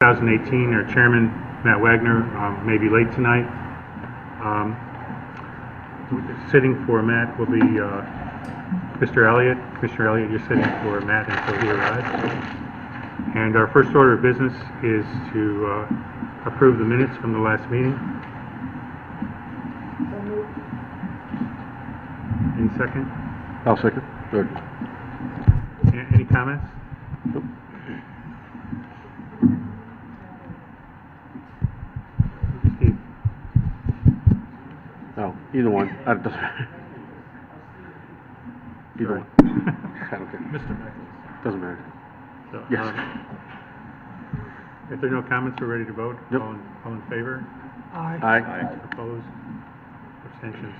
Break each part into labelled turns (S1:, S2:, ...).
S1: 2018. Our chairman, Matt Wagner, may be late tonight. Sitting for Matt will be Mr. Elliott. Mr. Elliott, you're sitting for Matt until he arrives. And our first order of business is to approve the minutes from the last meeting. Any second?
S2: I'll second. Good.
S1: Any comments?
S2: Nope.
S1: Steve?
S2: No, either one. It doesn't matter. Either one. I don't care.
S1: Mr. Michaels.
S2: Doesn't matter.
S1: So,
S2: Yes.
S1: If there are no comments, we're ready to vote.
S2: Yep.
S1: All in favor?
S2: Aye.
S1: Opposed? Abstentions?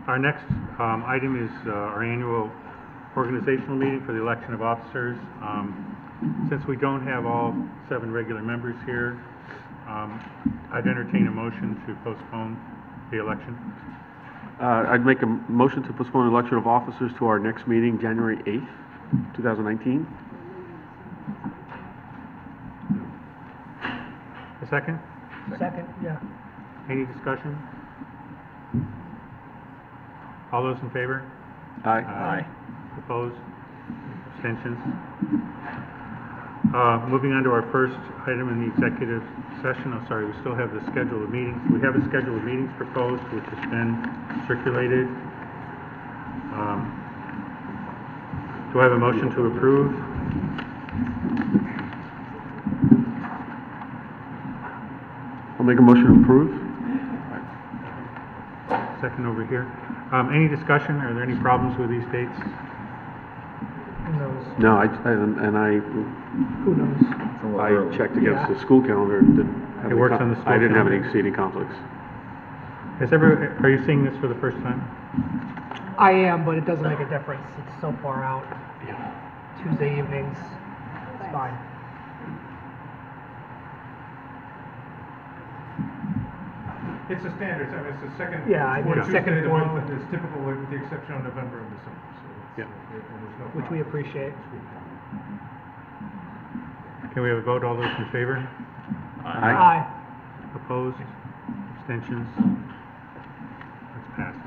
S1: Our next item is our annual organizational meeting for the election of officers. Since we don't have all 7 regular members here, I'd entertain a motion to postpone the election.
S2: I'd make a motion to postpone the election of officers to our next meeting, January 8th, 2019.
S1: A second?
S3: Second, yeah.
S1: Any discussion? All those in favor?
S2: Aye.
S1: Opposed? Abstentions? Moving on to our first item in the executive session. I'm sorry, we still have the schedule of meetings. We have a schedule of meetings proposed, which has been circulated. Do I have a motion to approve?
S2: I'll make a motion to approve.
S1: Second over here. Any discussion? Are there any problems with these dates?
S3: Who knows?
S2: No,
S3: Who knows?
S2: I checked against
S3: Yeah.
S2: the school calendar.
S1: It works on the school
S2: I didn't have any
S1: calendar.
S2: seating conflicts.
S1: Are you seeing this for the first time?
S3: I am, but it doesn't make a difference. It's so far out. Tuesday evenings, it's fine.
S4: It's a standard, I mean, it's the second.
S3: Yeah, I
S4: fourth
S3: did
S4: Tuesday
S3: second,
S4: of the
S3: fourth.
S4: month, and it's typical with the exception of November and December, so it's,
S2: Yeah.
S4: there's no
S3: Which we
S4: problem.
S3: appreciate.
S1: Can we have a vote? All those in favor?
S3: Aye.
S1: Opposed? Abstentions? That's passed.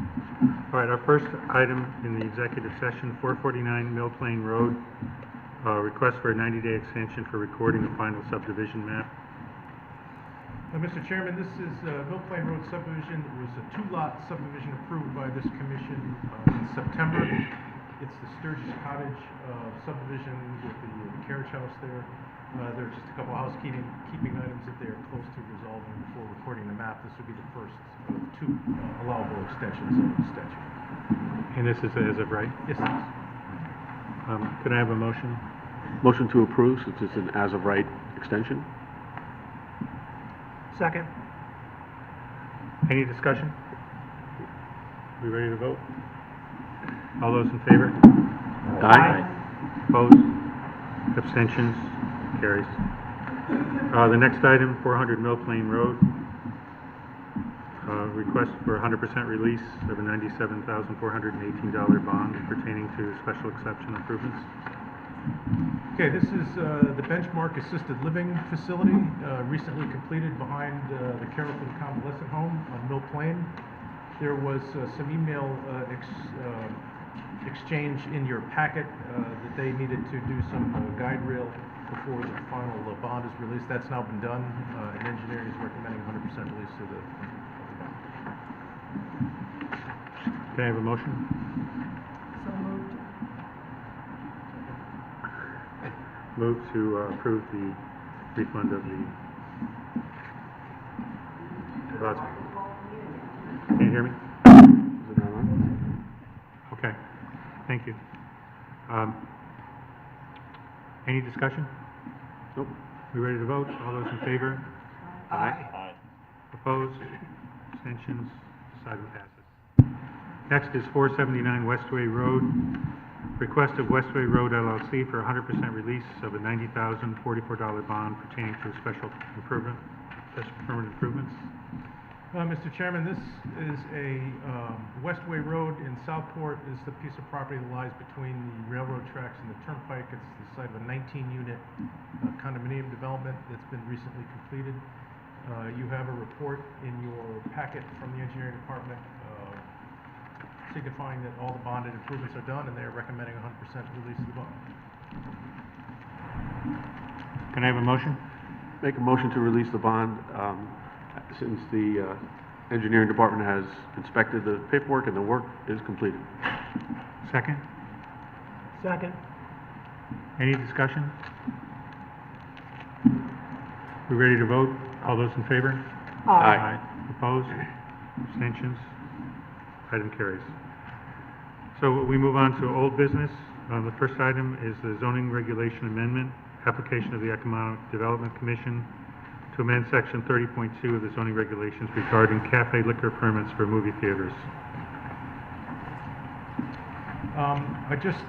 S1: All right, our first item in the executive session, 449 Mill Plain Road, request for a 90-day extension for recording the final subdivision map.
S4: Mr. Chairman, this is Mill Plain Road subdivision. It was a 2-lot subdivision approved by this commission in September. It's the Sturgis Cottage subdivision with the carriage house there. There are just a couple of housekeeping items that they are close to resolving before recording the map. This would be the first of 2 allowable extensions of the statute.
S1: And this is as of right?
S4: Yes, it is.
S1: Could I have a motion?
S2: Motion to approve, since it's an as-of-right extension.
S3: Second.
S1: Any discussion? We ready to vote? All those in favor?
S3: Aye.
S1: Opposed? Abstentions? Carries. The next item, 400 Mill Plain Road. Request for 100% release of a $97,418 bond pertaining to special exception improvements.
S4: Okay, this is the Benchmark Assisted Living Facility, recently completed behind the Carrollton Convalescent Home on Mill Plain. There was some email exchange in your packet that they needed to do some guide rail before the final bond is released. That's now been done, and engineering is recommending 100% release of the bond.
S1: Can I have a motion?
S3: So moved.
S1: Move to approve the refund of the... Can you hear me?
S2: Is it not on?
S1: Okay, thank you. Any discussion?
S2: Nope.
S1: We ready to vote? All those in favor?
S3: Aye.
S1: Opposed? Abstentions? This item passes. Next is 479 Westway Road. Request of Westway Road LLC for 100% release of a $90,044 bond pertaining to special permanent improvements.
S4: Mr. Chairman, this is a Westway Road in Southport. This is the piece of property that lies between the railroad tracks and the turnpike. It's the site of a 19-unit condominium development that's been recently completed. You have a report in your packet from the engineering department signifying that all the bonded improvements are done, and they are recommending 100% release of the bond.
S1: Can I have a motion?
S2: Make a motion to release the bond, since the engineering department has inspected the paperwork and the work is completed.
S1: Second?
S3: Second.
S1: Any discussion? We ready to vote? All those in favor?
S2: Aye.
S1: Opposed? Abstentions? Item carries. So we move on to old business. The first item is the zoning regulation amendment, application of the Economic Development Commission to amend section 30.2 of the zoning regulations regarding cafe liquor permits for movie theaters.
S4: I just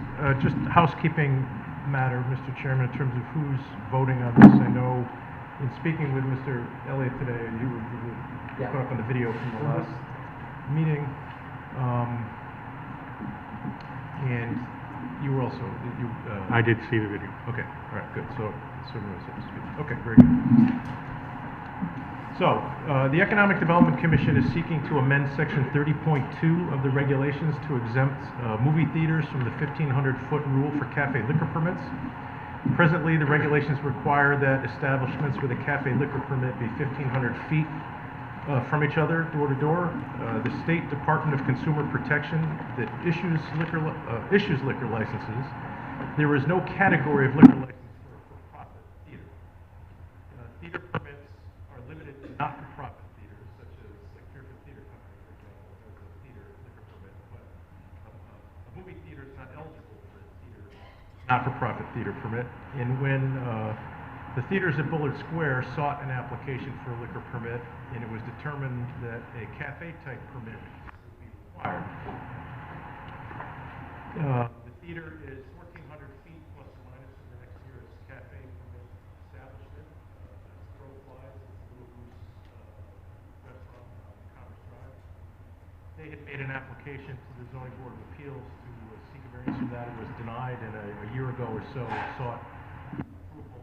S4: housekeeping matter, Mr. Chairman, in terms of who's voting on this. I know in speaking with Mr. Elliott today, you were put up on the video from the last meeting, and you were also,
S1: I did see the video.
S4: okay, all right, good. So everyone's up to speed. Okay, very good. So, the Economic Development Commission is seeking to amend section 30.2 of the regulations to exempt movie theaters from the 1,500-foot rule for cafe liquor permits. Presently, the regulations require that establishments with a cafe liquor permit be 1,500 feet from each other, door to door. The State Department of Consumer Protection that issues liquor licenses, there is no category of liquor license for a for-profit theater. Theater permits are limited to not-for-profit theaters, such as like Fairfield Theater Company, for example, has a theater liquor permit, but a movie theater is not eligible for a not-for-profit theater permit. And when the theaters at Bullard Square sought an application for a liquor permit, and it was determined that a cafe-type permit would be required. The theater is 1,400 feet plus or minus from the next nearest cafe permit establishment. That's Throw Flies, it's a Little Goose restaurant on Commerce Drive. They had made an application to the Zoning Board of Appeals to seek a variance from that. It was denied, and a year ago or so sought approval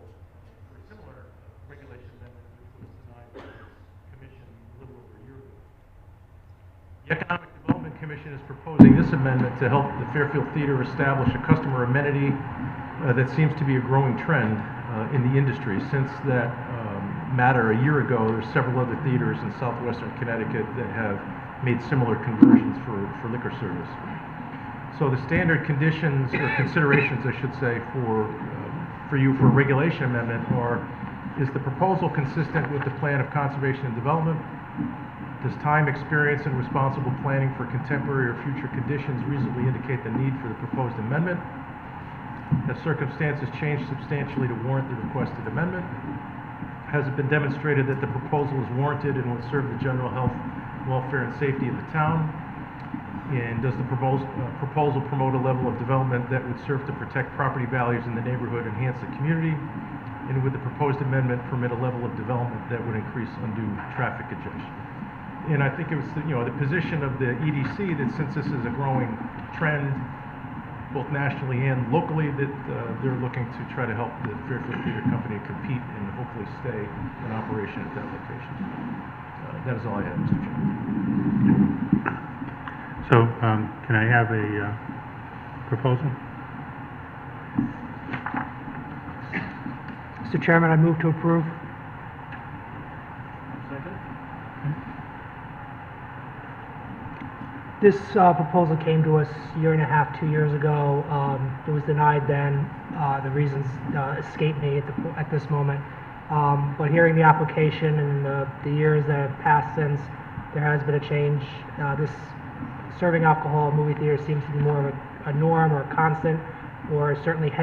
S4: for a similar regulation amendment, which was denied by this commission a little over a year ago. The Economic Development Commission is proposing this amendment to help the Fairfield Theater establish a customer amenity that seems to be a growing trend in the industry. Since that matter a year ago, there's several other theaters in southwestern Connecticut that have made similar conversions for liquor service. So the standard conditions or considerations, I should say, for you for a regulation amendment is the proposal consistent with the plan of conservation and development? Does time, experience, and responsible planning for contemporary or future conditions reasonably indicate the need for the proposed amendment? Have circumstances changed substantially to warrant the requested amendment? Has it been demonstrated that the proposal is warranted and will serve the general health, welfare, and safety of the town? And does the proposal promote a level of development that would serve to protect property values in the neighborhood, enhance the community? And would the proposed amendment permit a level of development that would increase undue traffic congestion? And I think it was, the position of the EDC that since this is a growing trend, both nationally and locally, that they're looking to try to help the Fairfield Theater Company compete and hopefully stay in operation at that location. That is all I have, Mr. Chairman.
S1: So, can I have a proposal?
S3: Mr. Chairman, I move to approve. This proposal came to us a year and a half, 2 years ago. It was denied then. The reasons escape me at this moment. But hearing the application and the years that have passed since, there has been a change. This serving alcohol in movie theaters seems to be more of a norm or a constant, or certainly a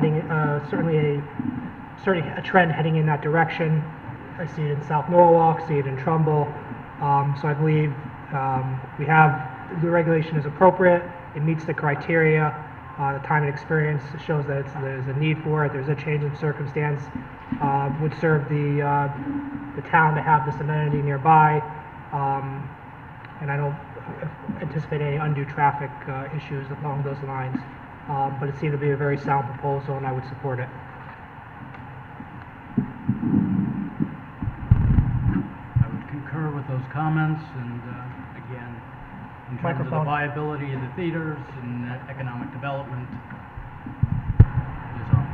S3: trend heading in that direction. I see it in South Norwalk, see it in Trumbull. So I believe the regulation is appropriate. It meets the criteria. The time and experience shows that there's a need for it. There's a change in circumstance. Would serve the town to have this amenity nearby. And I don't anticipate any undue traffic issues along those lines. But it seemed to be a very sound proposal, and I would support it.
S5: I would concur with those comments, and again, in terms of the
S3: Microphone.
S5: viability of the theaters and economic development, is on.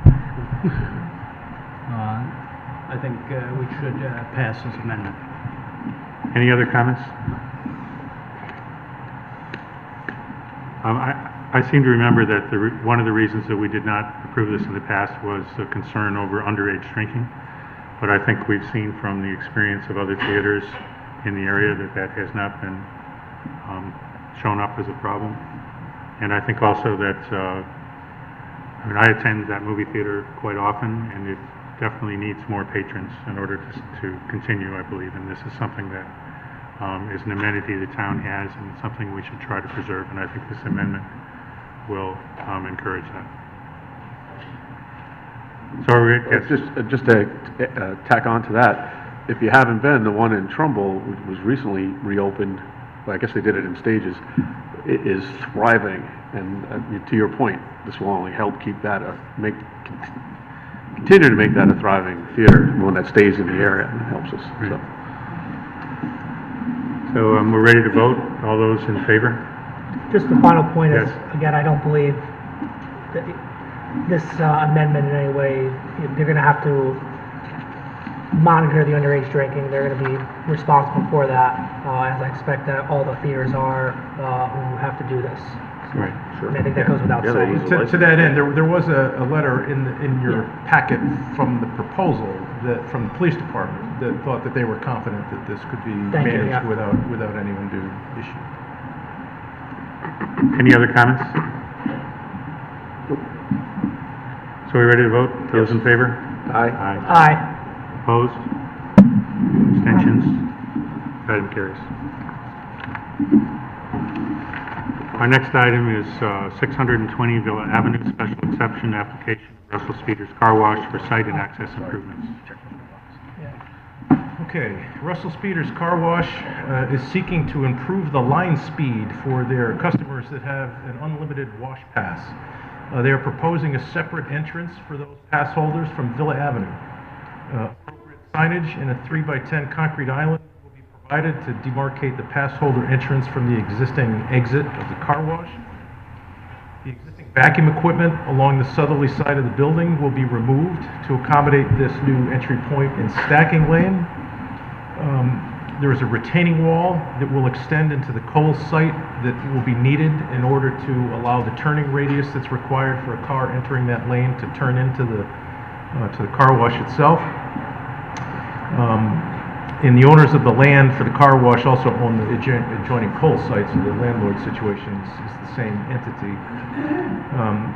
S5: I think we should pass this amendment.
S1: Any other comments? I seem to remember that one of the reasons that we did not approve this in the past was a concern over underage drinking. But I think we've seen from the experience of other theaters in the area that that has not been shown up as a problem. And I think also that, I attend that movie theater quite often, and it definitely needs more patrons in order to continue, I believe. And this is something that is an amenity the town has, and it's something we should try to preserve. And I think this amendment will encourage that. So
S2: Just to tack on to that, if you haven't been, the one in Trumbull was recently reopened, well, I guess they did it in stages. It is thriving, and to your point, this will only help keep that, continue to make that a thriving theater, one that stays in the area and helps us.
S1: Right. So we're ready to vote. All those in favor?
S3: Just the final point is,
S1: Yes.
S3: again, I don't believe that this amendment in any way, they're going to have to monitor the underage drinking. They're going to be responsible for that, as I expect that all the theaters are who have to do this. So,
S1: Right.
S3: Sure. And I think that goes without
S2: Yeah, they
S3: saying.
S2: use a
S4: To that end, there was a letter in your packet from the proposal, from the police department, that thought that they were confident that this could be
S3: Thank you,
S4: managed
S3: yeah.
S4: without any undue issue.
S1: Any other comments? So we ready to vote? Those in favor?
S2: Aye.
S3: Aye.
S1: Opposed? Abstentions? Item carries. Our next item is 620 Villa Avenue, special exception application, Russell Speeder's Car Wash for site and access improvements.
S4: Okay, Russell Speeder's Car Wash is seeking to improve the line speed for their customers that have an unlimited wash pass. They are proposing a separate entrance for those pass holders from Villa Avenue. Appropriate signage and a 3x10 concrete island will be provided to demarcate the pass holder entrance from the existing exit of the car wash. The existing vacuum equipment along the southerly side of the building will be removed to accommodate this new entry point and stacking lane. There is a retaining wall that will extend into the coal site that will be needed in order to allow the turning radius that's required for a car entering that lane to turn into the car wash itself. And the owners of the land for the car wash also own the adjoining coal site, so the landlord situation is the same entity.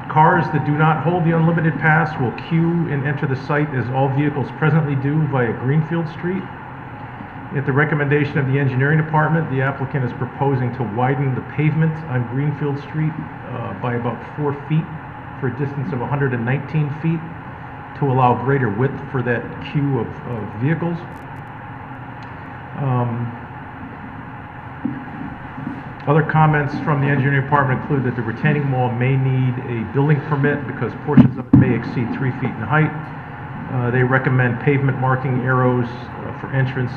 S4: Cars that do not hold the unlimited pass will queue and enter the site as all vehicles presently do via Greenfield Street. At the recommendation of the engineering department, the applicant is proposing to widen the pavement on Greenfield Street by about 4 feet for a distance of 119 feet to allow greater width for that queue of vehicles. Other comments from the engineering department include that the retaining wall may need a building permit because portions of it may exceed 3 feet in height. They recommend pavement marking arrows for entrance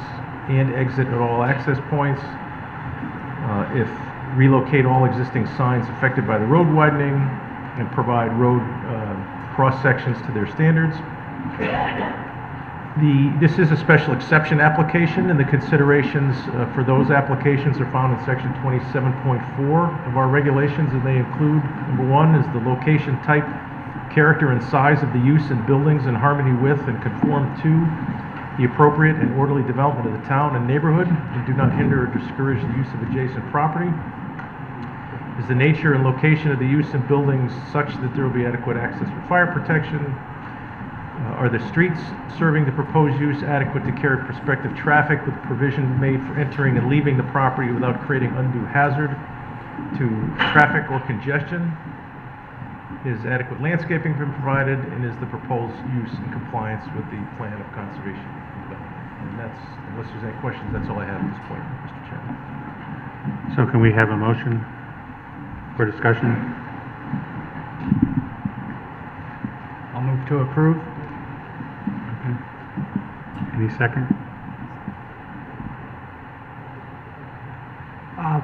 S4: and exit at all access points. If relocate all existing signs affected by the road widening and provide road cross sections to their standards. This is a special exception application, and the considerations for those applications are found in section 27.4 of our regulations, and they include, number one, is the location, type, character, and size of the use in buildings in harmony with and conform to the appropriate and orderly development of the town and neighborhood, and do not hinder or discourage the use of adjacent property. Is the nature and location of the use in buildings such that there will be adequate access for fire protection? Are the streets serving the proposed use adequate to carry prospective traffic with provision made for entering and leaving the property without creating undue hazard to traffic or congestion? Is adequate landscaping been provided, and is the proposed use in compliance with the plan of conservation and development? And that's, unless there's any questions, that's all I have at this point, Mr. Chairman.
S1: So can we have a motion for discussion?
S5: I'll move to approve.
S1: Okay. Any second?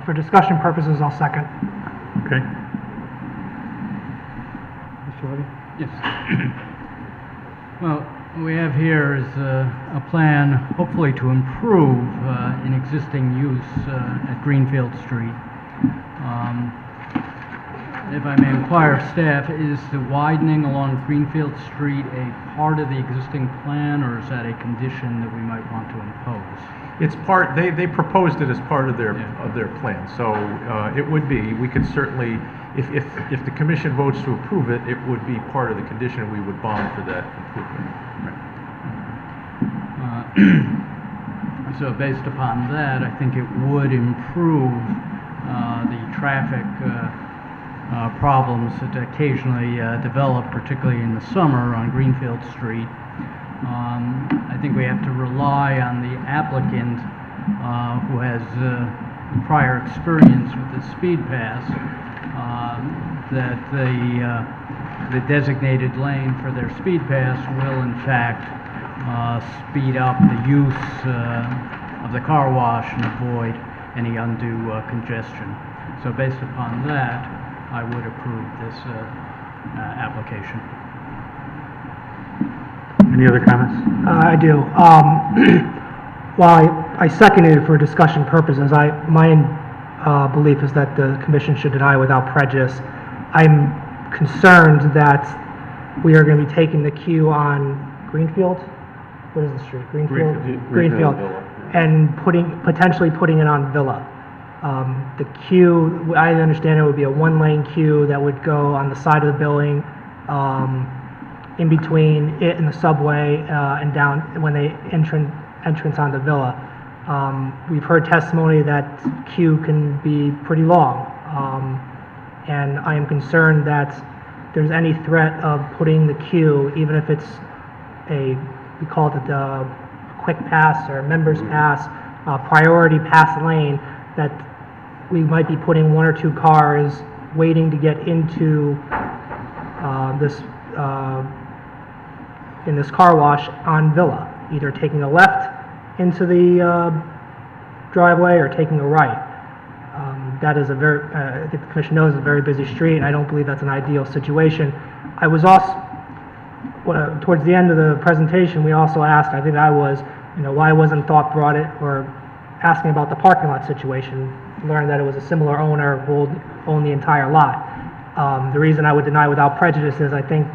S3: For discussion purposes, I'll second.
S1: Okay.
S2: Mr. Hawley?
S5: Yes. Well, what we have here is a plan, hopefully to improve an existing use at Greenfield Street. If I may inquire of staff, is the widening along Greenfield Street a part of the existing plan, or is that a condition that we might want to impose?
S4: It's part, they proposed it as part of their
S5: Yeah.
S4: plan, so it would be, we could certainly, if the commission votes to approve it, it would be part of the condition, we would bond for that improvement.
S5: So based upon that, I think it would improve the traffic problems that occasionally develop, particularly in the summer on Greenfield Street. I think we have to rely on the applicant who has prior experience with the speed pass, that the designated lane for their speed pass will in fact speed up the use of the car wash and avoid any undue congestion. So based upon that, I would approve this application.
S1: Any other comments?
S3: I do. While I seconded it for discussion purposes, my belief is that the commission should deny without prejudice. I'm concerned that we are going to be taking the queue on Greenfield. What is the street? Greenfield.
S2: Greenfield Villa.
S3: And potentially putting it on Villa. The queue, I understand it would be a one-lane queue that would go on the side of the building, in between it and the subway, and down when they entrance on the Villa. We've heard testimony that queue can be pretty long, and I am concerned that there's any threat of putting the queue, even if it's we call it the quick pass or members pass, priority pass lane, that we might be putting one or two cars waiting to get into this in this car wash on Villa, either taking a left into the driveway or taking a right. That is I think the commission knows, a very busy street, and I don't believe that's an ideal situation. I was also, towards the end of the presentation, we also asked, I think I was, why wasn't thought brought it, or asking about the parking lot situation, learned that it was a similar owner who owned the entire lot. The reason I would deny without prejudice is I think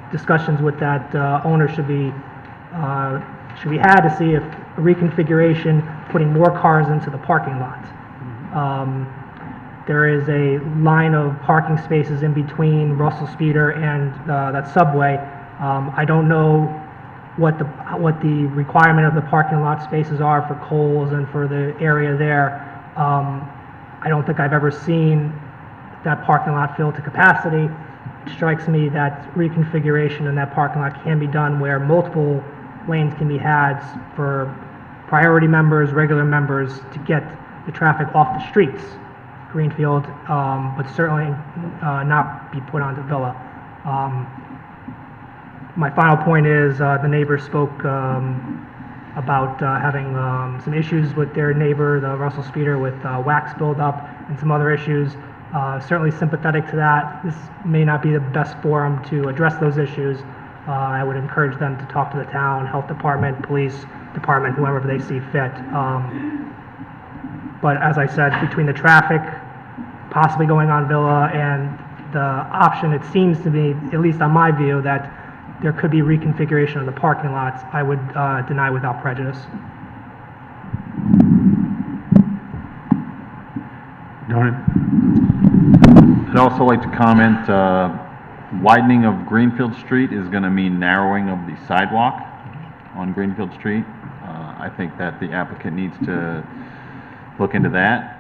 S3: discussions with that owner should be had to see if a reconfiguration, putting more cars into the parking lot. There is a line of parking spaces in between Russell Speeder and that subway. I don't know what the requirement of the parking lot spaces are for Kohl's and for the area there. I don't think I've ever seen that parking lot filled to capacity. It strikes me that reconfiguration in that parking lot can be done where multiple lanes can be had for priority members, regular members, to get the traffic off the streets, Greenfield, but certainly not be put onto Villa. My final point is the neighbor spoke about having some issues with their neighbor, the Russell Speeder, with wax buildup and some other issues. Certainly sympathetic to that. This may not be the best forum to address those issues. I would encourage them to talk to the town, health department, police department, whoever they see fit. But as I said, between the traffic possibly going on Villa and the option, it seems to be, at least on my view, that there could be reconfiguration of the parking lots, I would deny without prejudice.
S6: I'd also like to comment, widening of Greenfield Street is going to mean narrowing of the sidewalk on Greenfield Street. I think that the applicant needs to look into that.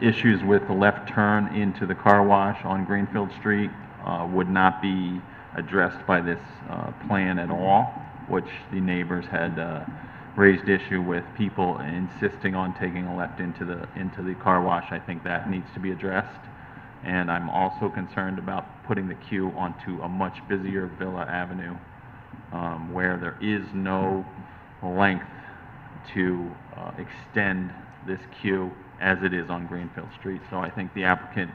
S6: Issues with the left turn into the car wash on Greenfield Street would not be addressed by this plan at all, which the neighbors had raised issue with people insisting on taking a left into the car wash. I think that needs to be addressed. And I'm also concerned about putting the queue onto a much busier Villa Avenue, where there is no length to extend this queue as it is on Greenfield Street. So I think the applicant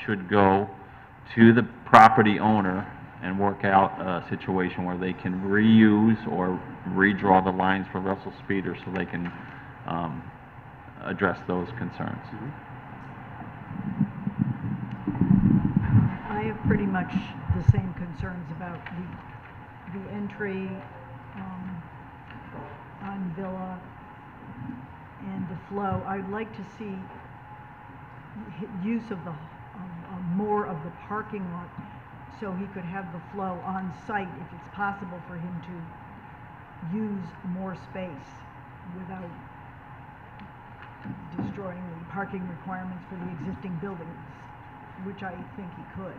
S6: should go to the property owner and work out a situation where they can reuse or redraw the lines for Russell Speeder so they can address those concerns.
S7: I have pretty much the same concerns about the entry on Villa and the flow. I'd like to see use of more of the parking lot so he could have the flow on site if it's possible for him to use more space without destroying the parking requirements for the existing buildings, which I think he could.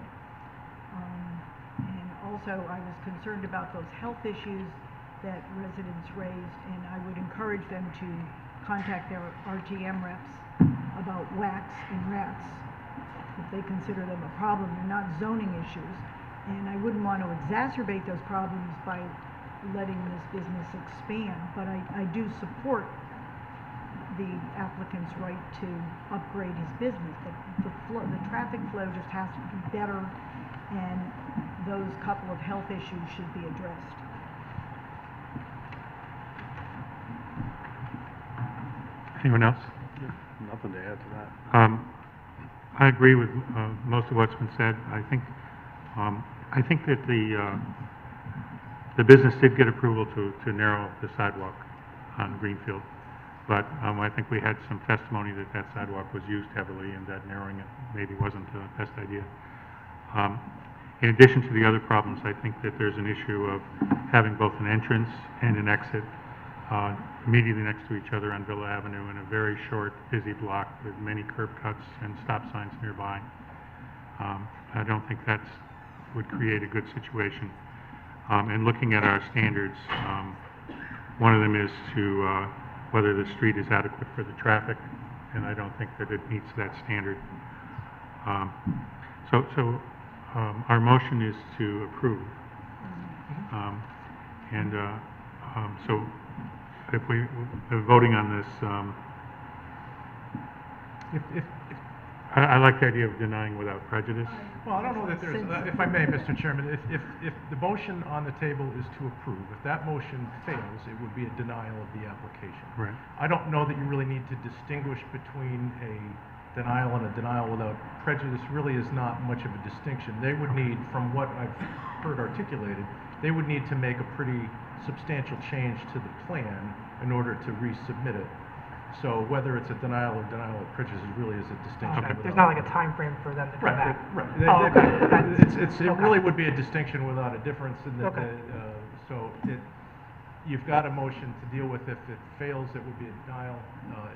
S7: And also, I was concerned about those health issues that residents raised, and I would encourage them to contact their RTM reps about wax and rats if they consider them a problem. They're not zoning issues, and I wouldn't want to exacerbate those problems by letting this business expand, but I do support the applicant's right to upgrade his business. The traffic flow just has to be better, and those couple of health issues should be addressed.
S1: Anyone else?
S2: Nothing to add to that.
S1: I agree with most of what's been said. I think that the business did get approval to narrow the sidewalk on Greenfield, but I think we had some testimony that that sidewalk was used heavily and that narrowing it maybe wasn't the best idea. In addition to the other problems, I think that there's an issue of having both an entrance and an exit immediately next to each other on Villa Avenue in a very short, busy block with many curb cuts and stop signs nearby. I don't think that would create a good situation. And looking at our standards, one of them is to whether the street is adequate for the traffic, and I don't think that it meets that standard. Our motion is to approve. So if we are voting on this, I like the idea of denying without prejudice.
S4: Well, I don't know that there's, if I may, Mr. Chairman, if the motion on the table is to approve, if that motion fails, it would be a denial of the application.
S1: Right.
S4: I don't know that you really need to distinguish between a denial and a denial without prejudice. Really is not much of a distinction. They would need, from what I've heard articulated, they would need to make a pretty substantial change to the plan in order to resubmit it. So whether it's a denial or denial of prejudice really is a distinction.
S3: Okay. There's not like a time frame for them to come
S4: Right,
S3: back.
S4: right.
S3: Oh, okay.
S4: It really would be a distinction without a difference in that,
S3: Okay.
S4: You've got a motion to deal with. If it fails, it would be a denial.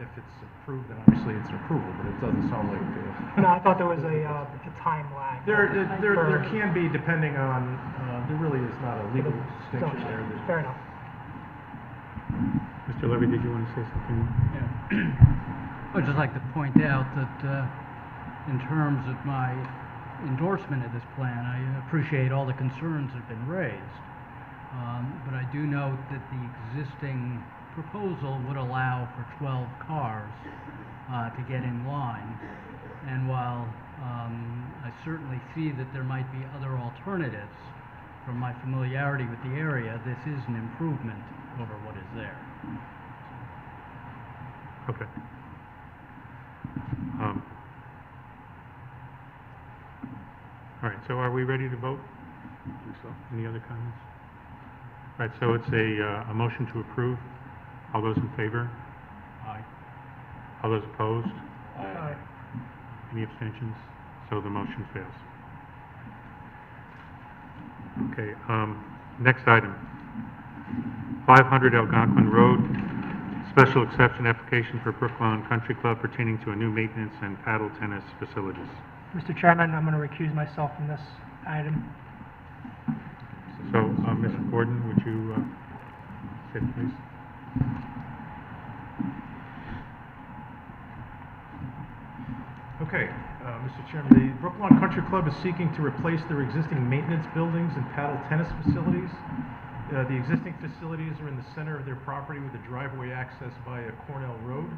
S4: If it's approved, then obviously it's an approval, but it doesn't sound like.
S3: No, I thought there was a time lag.
S4: There
S3: for-
S4: can be, depending on, there really is not a legal distinction
S3: So,
S4: there.
S3: fair enough.
S1: Mr. Levy, did you want to say something?
S5: I'd just like to point out that in terms of my endorsement of this plan, I appreciate all the concerns that have been raised. But I do note that the existing proposal would allow for 12 cars to get in line. And while I certainly see that there might be other alternatives, from my familiarity with the area, this is an improvement over what is there.
S1: Okay. All right, so are we ready to vote?
S2: I think so.
S1: Any other comments? All right, so it's a motion to approve. All those in favor? Aye. All those opposed?
S3: Aye.
S1: Any abstentions? So the motion fails. Okay, next item. 500 Algonquin Road, special exception application for Brookline Country Club pertaining to a new maintenance and paddle tennis facilities.
S3: Mr. Chairman, I'm going to recuse myself from this item.
S1: So, Mr. Gordon, would you please.
S4: Okay, Mr. Chairman, the Brooklawn Country Club is seeking to replace their existing maintenance buildings and paddle tennis facilities. The existing facilities are in the center of their property with a driveway access via Cornell Road.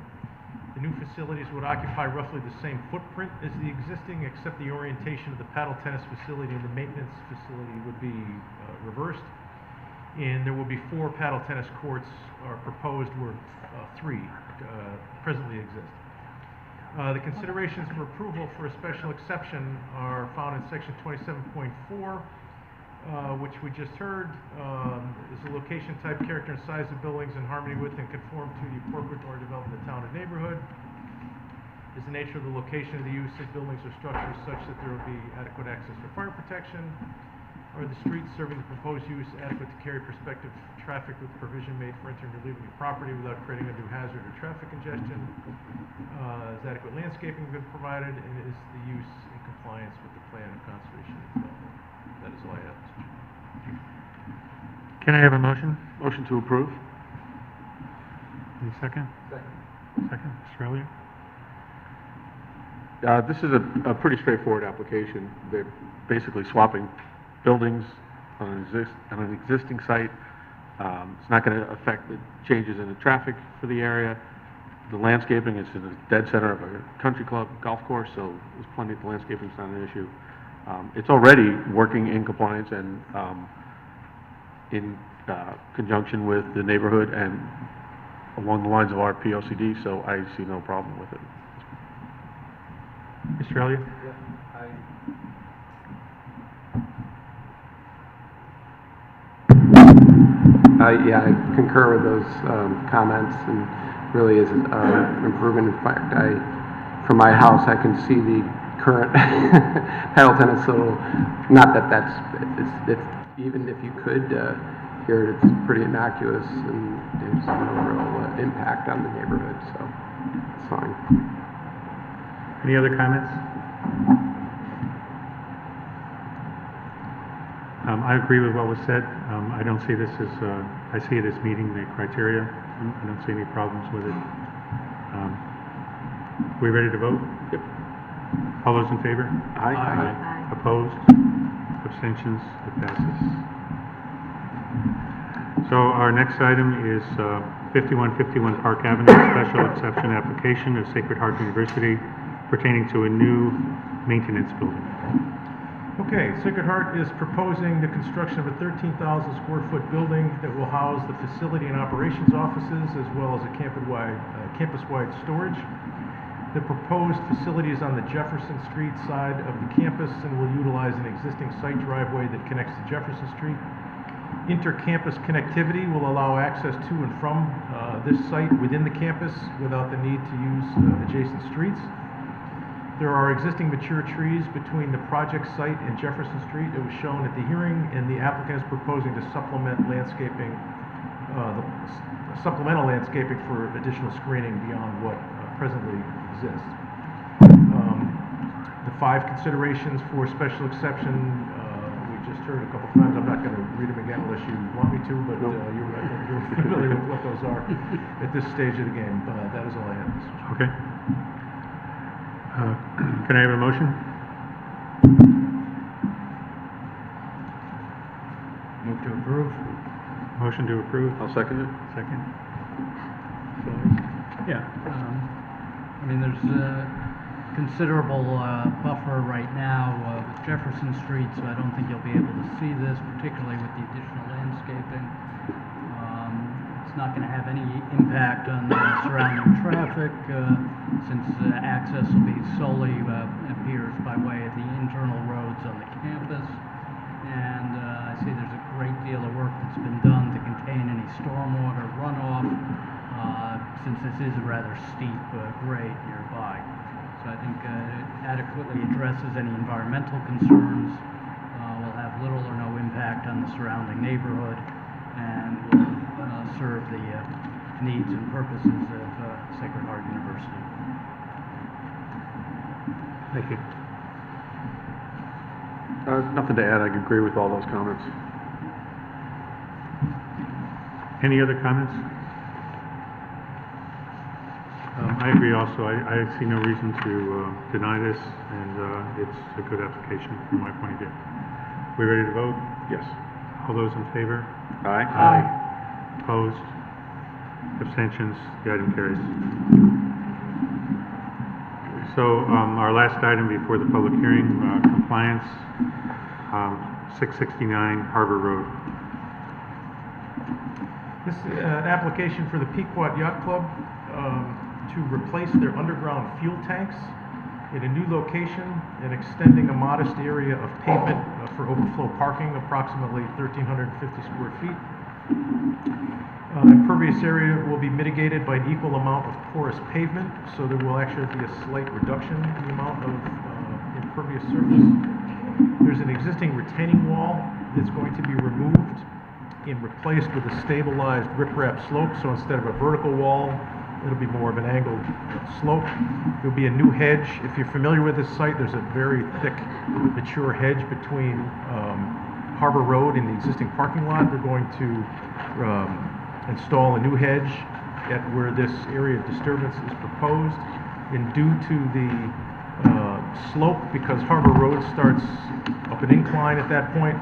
S4: The new facilities would occupy roughly the same footprint as the existing, except the orientation of the paddle tennis facility and the maintenance facility would be reversed. And there will be 4 paddle tennis courts proposed where 3 presently exist. The considerations for approval for a special exception are found in section 27.4, which we just heard. Is the location, type, character, and size of buildings in harmony with and conform to the appropriate or development of the town and neighborhood? Is the nature of the location of the use of buildings or structures such that there will be adequate access for fire protection? Are the streets serving the proposed use adequate to carry prospective traffic with provision made for entering or leaving the property without creating undue hazard or traffic congestion? Is adequate landscaping been provided, and is the use in compliance with the plan of conservation and development? That is all I have, Mr. Chairman.
S1: Can I have a motion?
S2: Motion to approve?
S1: Any second? Second, Mr. Elliott?
S2: This is a pretty straightforward application. They're basically swapping buildings on an existing site. It's not going to affect the changes in the traffic for the area. The landscaping is in the dead center of a country club golf course, so there's plenty of landscaping. It's not an issue. It's already working in compliance and in conjunction with the neighborhood and along the lines of our POCD, so I see no problem with it.
S1: Mr. Elliott?
S8: Yeah, I concur with those comments, and really is an improvement. In fact, from my house, I can see the current paddle tennis. So, not that it's even if you could hear it, it's pretty innocuous, and there's no real impact on the neighborhood. So, it's fine.
S1: Any other comments? I agree with what was said. I don't see this as, I see it as meeting the criteria. I don't see any problems with it. We ready to vote?
S2: Yep.
S1: All those in favor?
S2: Aye.
S1: Opposed? Abstentions? It passes. So our next item is 5151 Park Avenue, special exception application of Sacred Heart University pertaining to a new maintenance building.
S4: Okay, Sacred Heart is proposing the construction of a 13,000 square foot building that will house the facility and operations offices as well as a campus-wide storage. The proposed facility is on the Jefferson Street side of the campus and will utilize an existing site driveway that connects to Jefferson Street. Inter-campus connectivity will allow access to and from this site within the campus without the need to use adjacent streets. There are existing mature trees between the project site and Jefferson Street. It was shown at the hearing, and the applicant is proposing to supplement landscaping, supplemental landscaping for additional screening beyond what presently exists. The 5 considerations for special exception we just heard a couple times. I'm not going to read them again unless you want me to, but you're familiar with what those are at this stage of the game. That is all I have, Mr. Chairman.
S1: Okay. Can I have a motion?
S5: Move to approve.
S1: Motion to approve.
S2: I'll second it.
S1: Second.
S5: Yeah, I mean, there's a considerable buffer right now with Jefferson Street, so I don't think you'll be able to see this, particularly with the additional landscaping. It's not going to have any impact on the surrounding traffic, since access will be solely appears by way of the internal roads on the campus. And I see there's a great deal of work that's been done to contain any stormwater runoff, since this is a rather steep grade nearby. So I think it adequately addresses any environmental concerns, will have little or no impact on the surrounding neighborhood, and will serve the needs and purposes of Sacred Heart University.
S1: Thank you.
S2: Nothing to add. I agree with all those comments.
S1: Any other comments? I agree also. I see no reason to deny this, and it's a good application from my point of view. We ready to vote?
S2: Yes.
S1: All those in favor?
S2: Aye.
S1: Opposed? Abstentions? The item carries. So our last item before the public hearing, compliance, 669 Harbor Road.
S4: This is an application for the Pequot Yacht Club to replace their underground fuel tanks in a new location and extending a modest area of pavement for overflow parking, approximately 1,350 square feet. Impervious area will be mitigated by an equal amount of porous pavement, so there will actually be a slight reduction in the amount of impervious surface. There's an existing retaining wall that's going to be removed and replaced with a stabilized riprap slope, so instead of a vertical wall, it'll be more of an angled slope. There'll be a new hedge. If you're familiar with this site, there's a very thick, mature hedge between Harbor Road and the existing parking lot. They're going to install a new hedge at where this area of disturbance is proposed. And due to the slope, because Harbor Road starts up an incline at that point,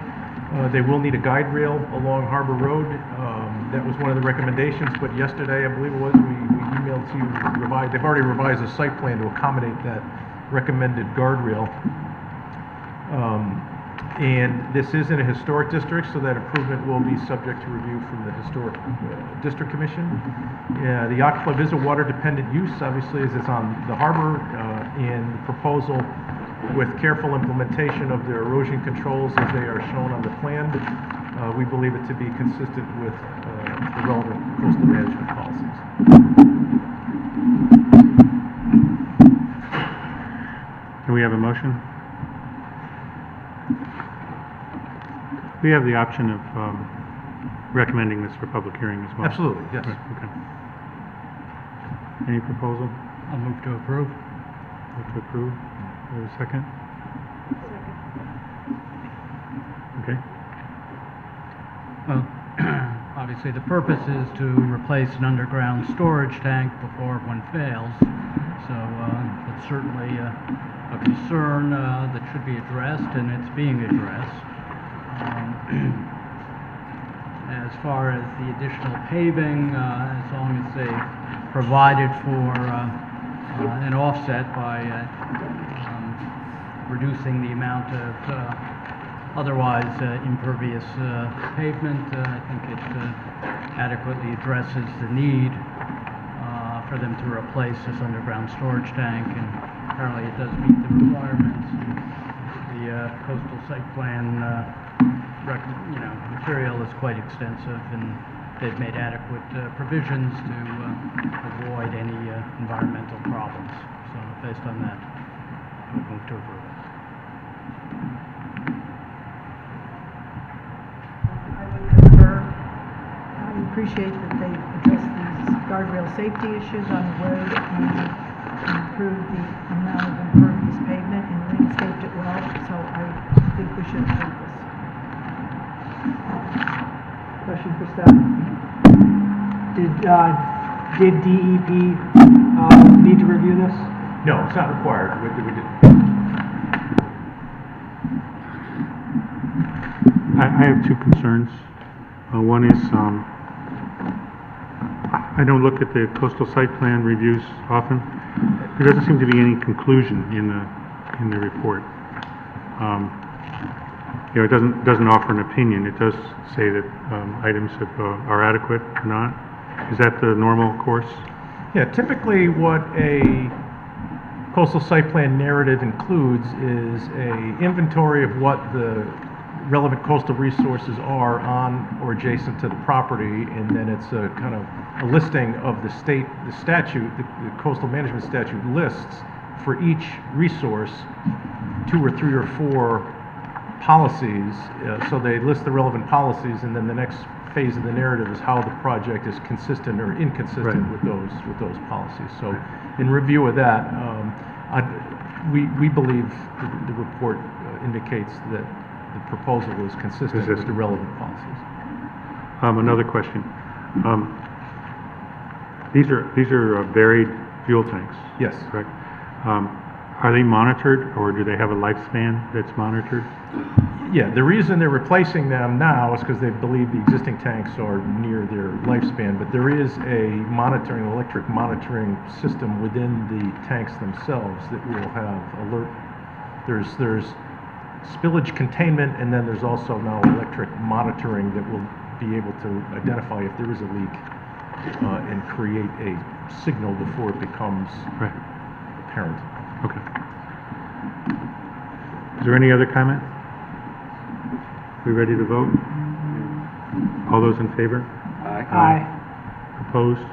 S4: they will need a guide rail along Harbor Road. That was one of the recommendations, but yesterday, I believe it was, we emailed to revise, they've already revised the site plan to accommodate that recommended guardrail. And this is in a historic district, so that improvement will be subject to review from the Historic District Commission. The yacht club is a water-dependent use, obviously, as it's on the harbor, and the proposal with careful implementation of their erosion controls as they are shown on the plan, we believe it to be consistent with the relevant coastal management policies.
S1: Can we have a motion? We have the option of recommending this for public hearing as well.
S4: Absolutely, yes.
S1: Right, okay. Any proposal?
S5: I'll move to approve.
S1: Move to approve. Is there a second? Okay.
S5: Well, obviously, the purpose is to replace an underground storage tank before one fails. So it's certainly a concern that should be addressed, and it's being addressed. As far as the additional paving, as long as they provided for an offset by reducing the amount of otherwise impervious pavement, I think it adequately addresses the need for them to replace this underground storage tank, and apparently it does meet the requirements. The coastal site plan material is quite extensive, and they've made adequate provisions to avoid any environmental problems. So based on that, we'll move to approve it.
S7: I would concur. I appreciate that they addressed these guardrail safety issues on the road and improved the amount of impervious pavement and landscaped it well, so I think we should approve this.
S3: Question for staff. Did DEP need to review this?
S4: No, it's not required. We did.
S1: I have two concerns. One is I don't look at the coastal site plan reviews often. There doesn't seem to be any conclusion in the report. It doesn't offer an opinion. It does say that items are adequate or not. Is that the normal course?
S4: Yeah, typically what a coastal site plan narrative includes is a inventory of what the relevant coastal resources are on or adjacent to the property, and then it's a kind of a listing of the statute, the coastal management statute lists for each resource 2 or 3 or 4 policies, so they list the relevant policies, and then the next phase of the narrative is how the project is consistent or inconsistent with those policies. So, in review of that, we believe the report indicates that the proposal is consistent with the relevant policies.
S1: Another question. These are buried fuel tanks,
S4: Yes.
S1: correct? Are they monitored, or do they have a lifespan that's monitored?
S4: Yeah, the reason they're replacing them now is because they believe the existing tanks are near their lifespan, but there is a electric monitoring system within the tanks themselves that will have alert. There's spillage containment, and then there's also now electric monitoring that will be able to identify if there is a leak and create a signal before it becomes
S1: Right.
S4: apparent.
S1: Okay. Is there any other comment? We ready to vote? All those in favor?
S3: Aye.
S1: Opposed?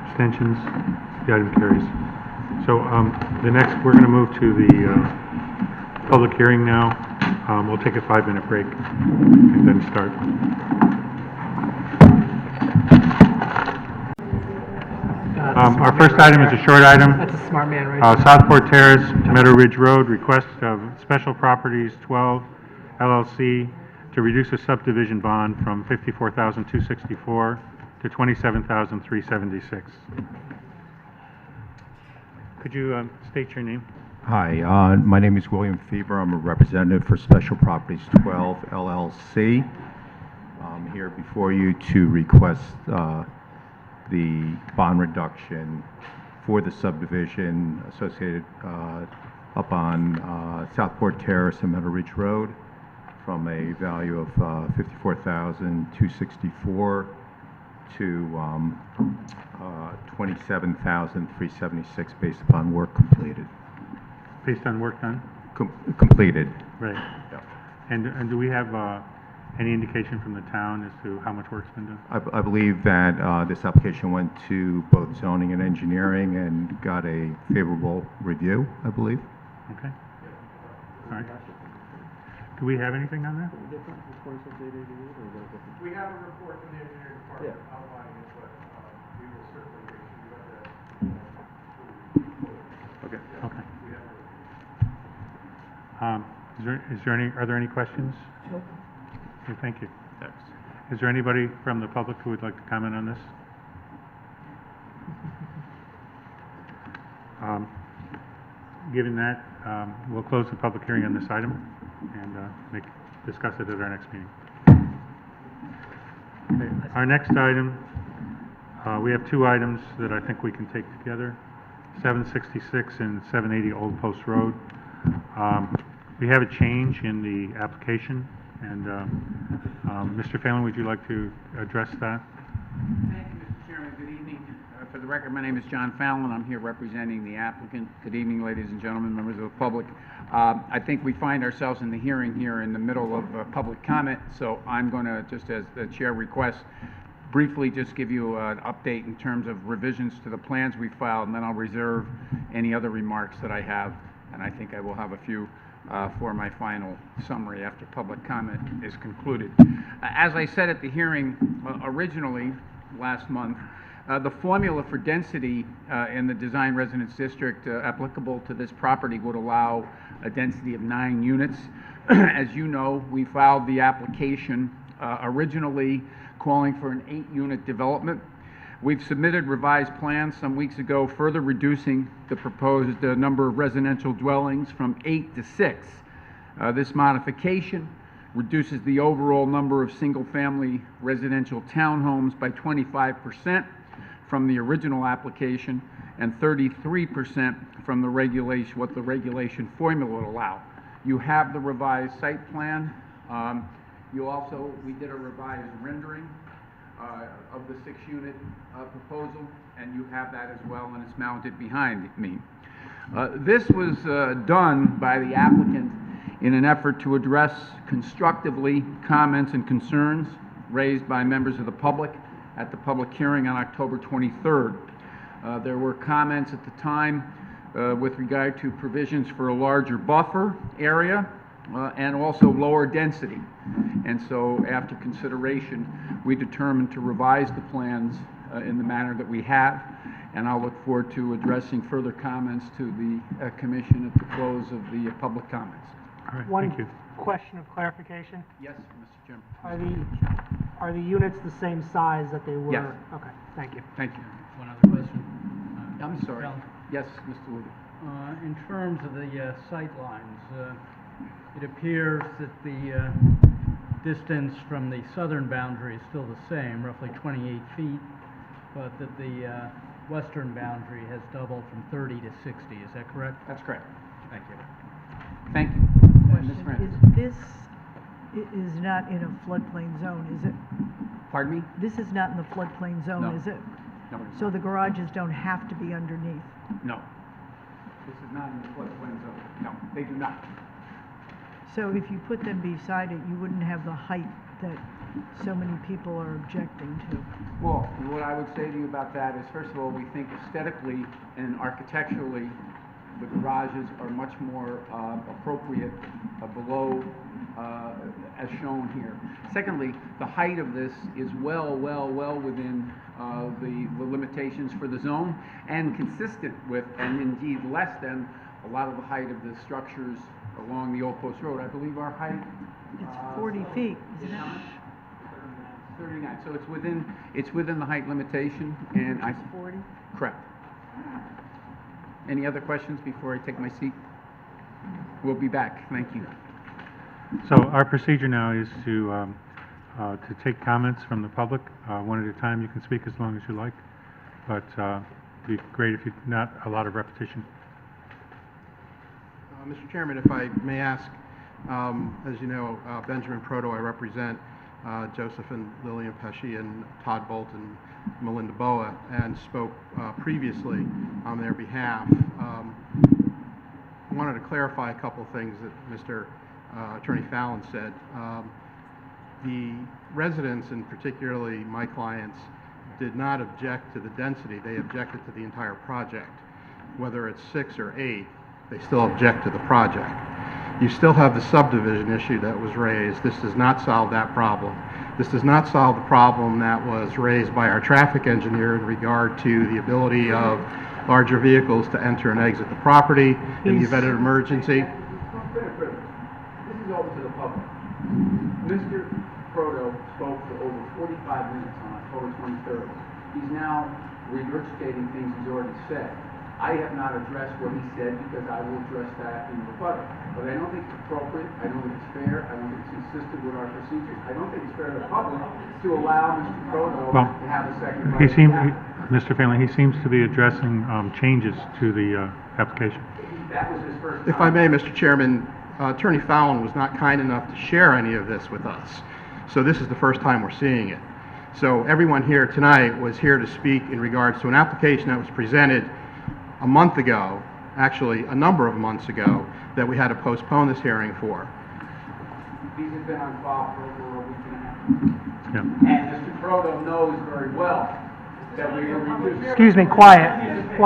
S1: Abstentions? The item carries. So, the next, we're gonna move to the, public hearing now. We'll take a 5-minute break and then start. Our first item is a short item.
S3: That's a smart man, right?
S1: Southport Terrace, Meadow Ridge Road, request of Special Properties 12 LLC to reduce a subdivision bond from $54,264 to $27,376. Could you state your name?
S9: Hi, my name is William Fever. I'm a representative for Special Properties 12 LLC. I'm here before you to request the bond reduction for the subdivision associated up on Southport Terrace and Meadow Ridge Road from a value of $54,264 to $27,376 based upon work completed.
S1: Based on work done?
S9: Completed.
S1: Right.
S9: Yeah.
S1: And do we have any indication from the town as to how much work's been done?
S9: I believe that this application went to both zoning and engineering and got a favorable review, I believe.
S1: Okay. All right. Do we have anything on that?
S4: We have a report from the engineering department outlining it, but we will certainly make sure you have that.
S1: Okay. Okay. Are there any questions?
S3: Nope.
S1: Okay, thank you. Is there anybody from the public who would like to comment on this? Given that, we'll close the public hearing on this item and discuss it at our next meeting. Okay, our next item, we have 2 items that I think we can take together, 766 and 780 Old Post Road. We have a change in the application, and Mr. Phelan, would you like to address that?
S10: Thank you, Mr. Chairman. Good evening. For the record, my name is John Fallon. I'm here representing the applicant. Good evening, ladies and gentlemen, members of the public. I think we find ourselves in the hearing here in the middle of public comment, so I'm going to, just as the chair requests, briefly just give you an update in terms of revisions to the plans we filed, and then I'll reserve any other remarks that I have, and I think I will have a few for my final summary after public comment is concluded. As I said at the hearing originally last month, the formula for density in the design residence district applicable to this property would allow a density of 9 units. As you know, we filed the application originally calling for an 8-unit development. We've submitted revised plans some weeks ago, further reducing the proposed number of residential dwellings from 8 to 6. This modification reduces the overall number of single-family residential townhomes by 25% from the original application and 33% from the regulation, what the regulation formula would allow. You have the revised site plan. We did a revised rendering of the 6-unit proposal, and you have that as well, and it's mounted behind me. This was done by the applicant in an effort to address constructively comments and concerns raised by members of the public at the public hearing on October 23rd. There were comments at the time with regard to provisions for a larger buffer area and also lower density. And so after consideration, we determined to revise the plans in the manner that we have, and I'll look forward to addressing further comments to the commission at the close of the public comments.
S1: All right,
S3: One
S1: thank you.
S3: question of clarification.
S10: Yes, Mr. Chairman.
S3: Are the units the same size that they were?
S10: Yes.
S3: Okay, thank you.
S10: Thank you.
S5: One other question.
S10: I'm sorry.
S5: Cal?
S10: Yes, Mr. Woody.
S5: In terms of the sight lines, it appears that the distance from the southern boundary is still the same, roughly 28 feet, but that the western boundary has doubled from 30 to 60. Is that correct?
S10: That's correct.
S5: Thank you.
S10: Thank you. Ms.
S7: Question,
S10: Francis.
S7: this is not in a floodplain zone, is it?
S10: Pardon me?
S7: This is not in the floodplain
S10: No.
S7: zone, is it?
S10: No, it's
S7: So
S10: not.
S7: the garages don't have to be underneath?
S10: No. This is not in the floodplain zone. No, they do not.
S7: So if you put them beside it, you wouldn't have the height that so many people are objecting to?
S10: Well, what I would say to you about that is, first of all, we think aesthetically and architecturally, the garages are much more appropriate below, as shown here. Secondly, the height of this is well within the limitations for the zone, and consistent with, and indeed less than, a lot of the height of the structures along the Old Post Road. I believe our height...
S7: It's 40 feet, isn't it?
S10: 39, so it's within the height limitation, and I...
S7: It's 40?
S10: Correct. Any other questions before I take my seat? We'll be back. Thank you.
S1: So our procedure now is to take comments from the public, one at a time. You can speak as long as you like, but it'd be great if you, not a lot of repetition.
S4: Mr. Chairman, if I may ask, as you know, Benjamin Proto, I represent Joseph and Lillian Pesci and Todd Bolt and Melinda Boa, and spoke previously on their behalf. I wanted to clarify a couple things that Mr. Attorney Fallon said. The residents, and particularly my clients, did not object to the density. They objected to the entire project. Whether it's 6 or 8, they still object to the project. You still have the subdivision issue that was raised. This does not solve that problem. This does not solve the problem that was raised by our traffic engineer in regard to the ability of larger vehicles to enter and exit the property in the event of emergency.
S10: This is open to the public. Mr. Proto spoke for over 45 minutes on October 23rd. He's now regurgitating things he's already said. I have not addressed what he said because I will address that in rebuttal. But I don't think it's appropriate, I don't think it's fair, I don't think it's consistent with our procedures. I don't think it's fair to the public to allow Mr. Proto to have a second bite.
S1: Mr. Fallon, he seems to be addressing changes to the application.
S10: That was his first time.
S4: If I may, Mr. Chairman, Attorney Fallon was not kind enough to share any of this with us. So this is the first time we're seeing it. So everyone here tonight was here to speak in regards to an application that was presented a month ago, actually a number of months ago, that we had to postpone this hearing for.
S10: These have been on file for over a week and a half.
S1: Yeah.
S10: And Mr. Proto knows very well that we are reducing.
S3: Excuse me, quiet.
S10: This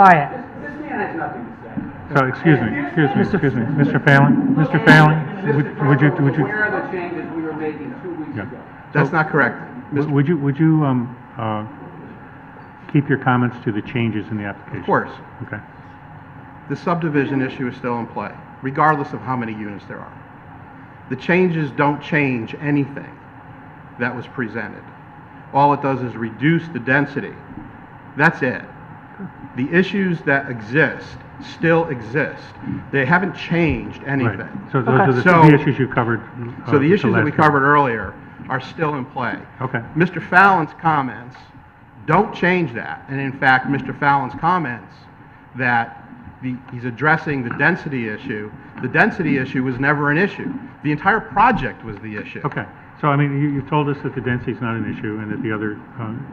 S10: man has nothing to say.
S1: So, excuse me, Mr. Fallon, would you,
S10: Where are the changes we were making 2 weeks
S1: Yeah.
S10: ago?
S4: That's not correct.
S1: would you keep your comments to the changes in the application?
S4: Of course.
S1: Okay.
S4: The subdivision issue is still in play, regardless of how many units there are. The changes don't change anything that was presented. All it does is reduce the density. That's it. The issues that exist still exist. They haven't changed anything.
S1: Right. So those are the
S4: So-
S1: the issues you covered.
S4: So the issues that we
S1: last hearing.
S4: covered earlier are still in play.
S1: Okay.
S4: Mr. Fallon's comments don't change that. And in fact, Mr. Fallon's comments that he's addressing the density issue was never an issue. The entire project was the issue.
S1: Okay. So, I mean, you told us that the density is not an issue and that the other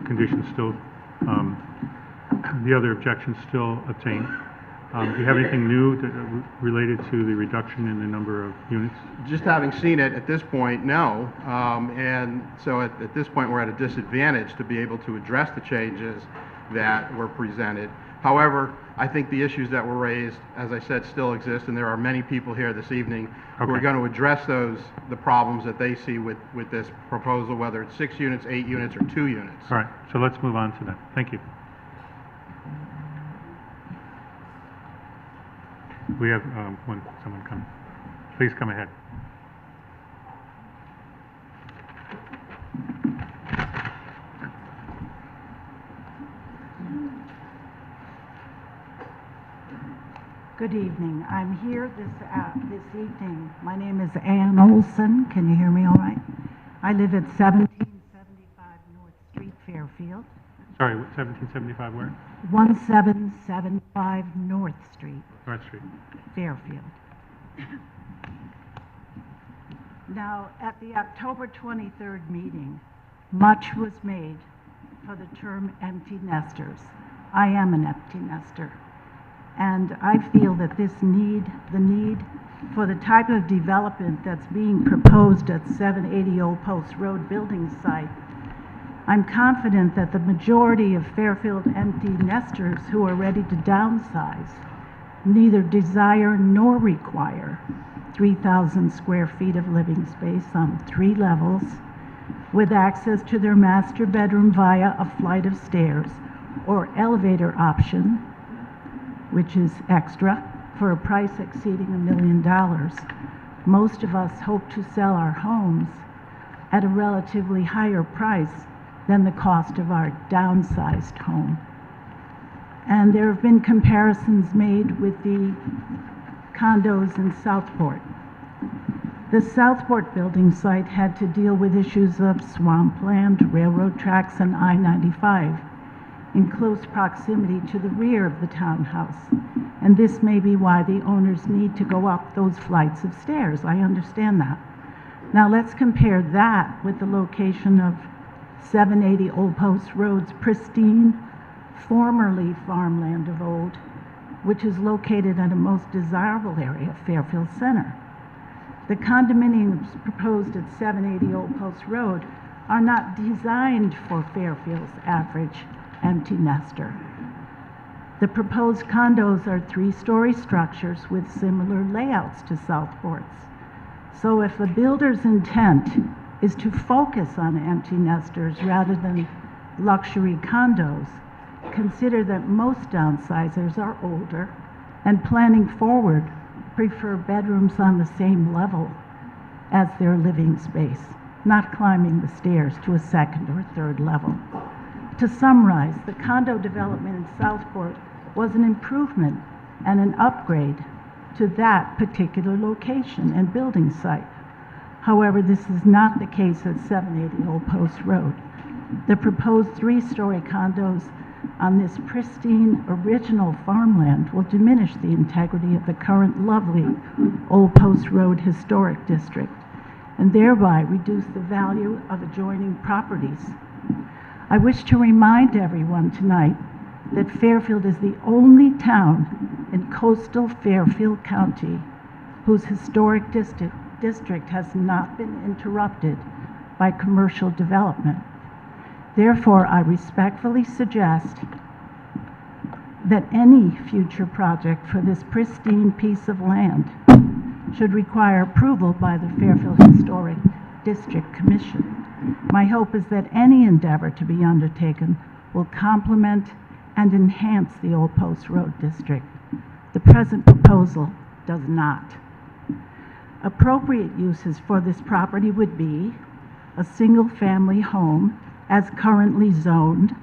S1: conditions still, the other objections still obtain. Do you have anything new related to the reduction in the number of units?
S4: Just having seen it at this point, no. And so at this point, we're at a disadvantage to be able to address the changes that were presented. However, I think the issues that were raised, as I said, still exist, and there are many people here this evening who are
S1: Okay.
S4: going to address the problems that they see with this proposal, whether it's 6 units, 8 units, or 2 units.
S1: All right. So let's move on to that. Thank you. We have someone come. Please come ahead.
S11: Good evening. I'm here this evening. My name is Ann Olson. Can you hear me all right? I live at 1775 North Street, Fairfield.
S1: Sorry, 1775 where?
S11: 1775 North Street,
S1: North Street.
S11: Fairfield. Now, at the October 23rd meeting, much was made for the term empty nesters. I am an empty nester. And I feel that the need for the type of development that's being proposed at 780 Old Post Road building site, I'm confident that the majority of Fairfield empty nesters who are ready to downsize neither desire nor require 3,000 square feet of living space on 3 levels with access to their master bedroom via a flight of stairs or elevator option, which is extra, for a price exceeding $1 million. Most of us hope to sell our homes at a relatively higher price than the cost of our downsized home. And there have been comparisons made with the condos in Southport. The Southport building site had to deal with issues of swampland, railroad tracks, and I-95 in close proximity to the rear of the townhouse. And this may be why the owners need to go up those flights of stairs. I understand that. Now let's compare that with the location of 780 Old Post Road's pristine, formerly farmland of old, which is located in a most desirable area of Fairfield Center. The condominiums proposed at 780 Old Post Road are not designed for Fairfield's average empty nester. The proposed condos are 3-story structures with similar layouts to Southport's. So if the builder's intent is to focus on empty nesters rather than luxury condos, consider that most downsizers are older and planning forward prefer bedrooms on the same level as their living space, not climbing the stairs to a 2nd or 3rd level. To summarize, the condo development in Southport was an improvement and an upgrade to that particular location and building site. However, this is not the case at 780 Old Post Road. The proposed 3-story condos on this pristine original farmland will diminish the integrity of the current lovely Old Post Road Historic District and thereby reduce the value of adjoining properties. I wish to remind everyone tonight that Fairfield is the only town in coastal Fairfield County whose historic district has not been interrupted by commercial development. Therefore, I respectfully suggest that any future project for this pristine piece of land should require approval by the Fairfield Historic District Commission. My hope is that any endeavor to be undertaken will complement and enhance the Old Post Road District. The present proposal does not. Appropriate uses for this property would be a single-family home as currently zoned.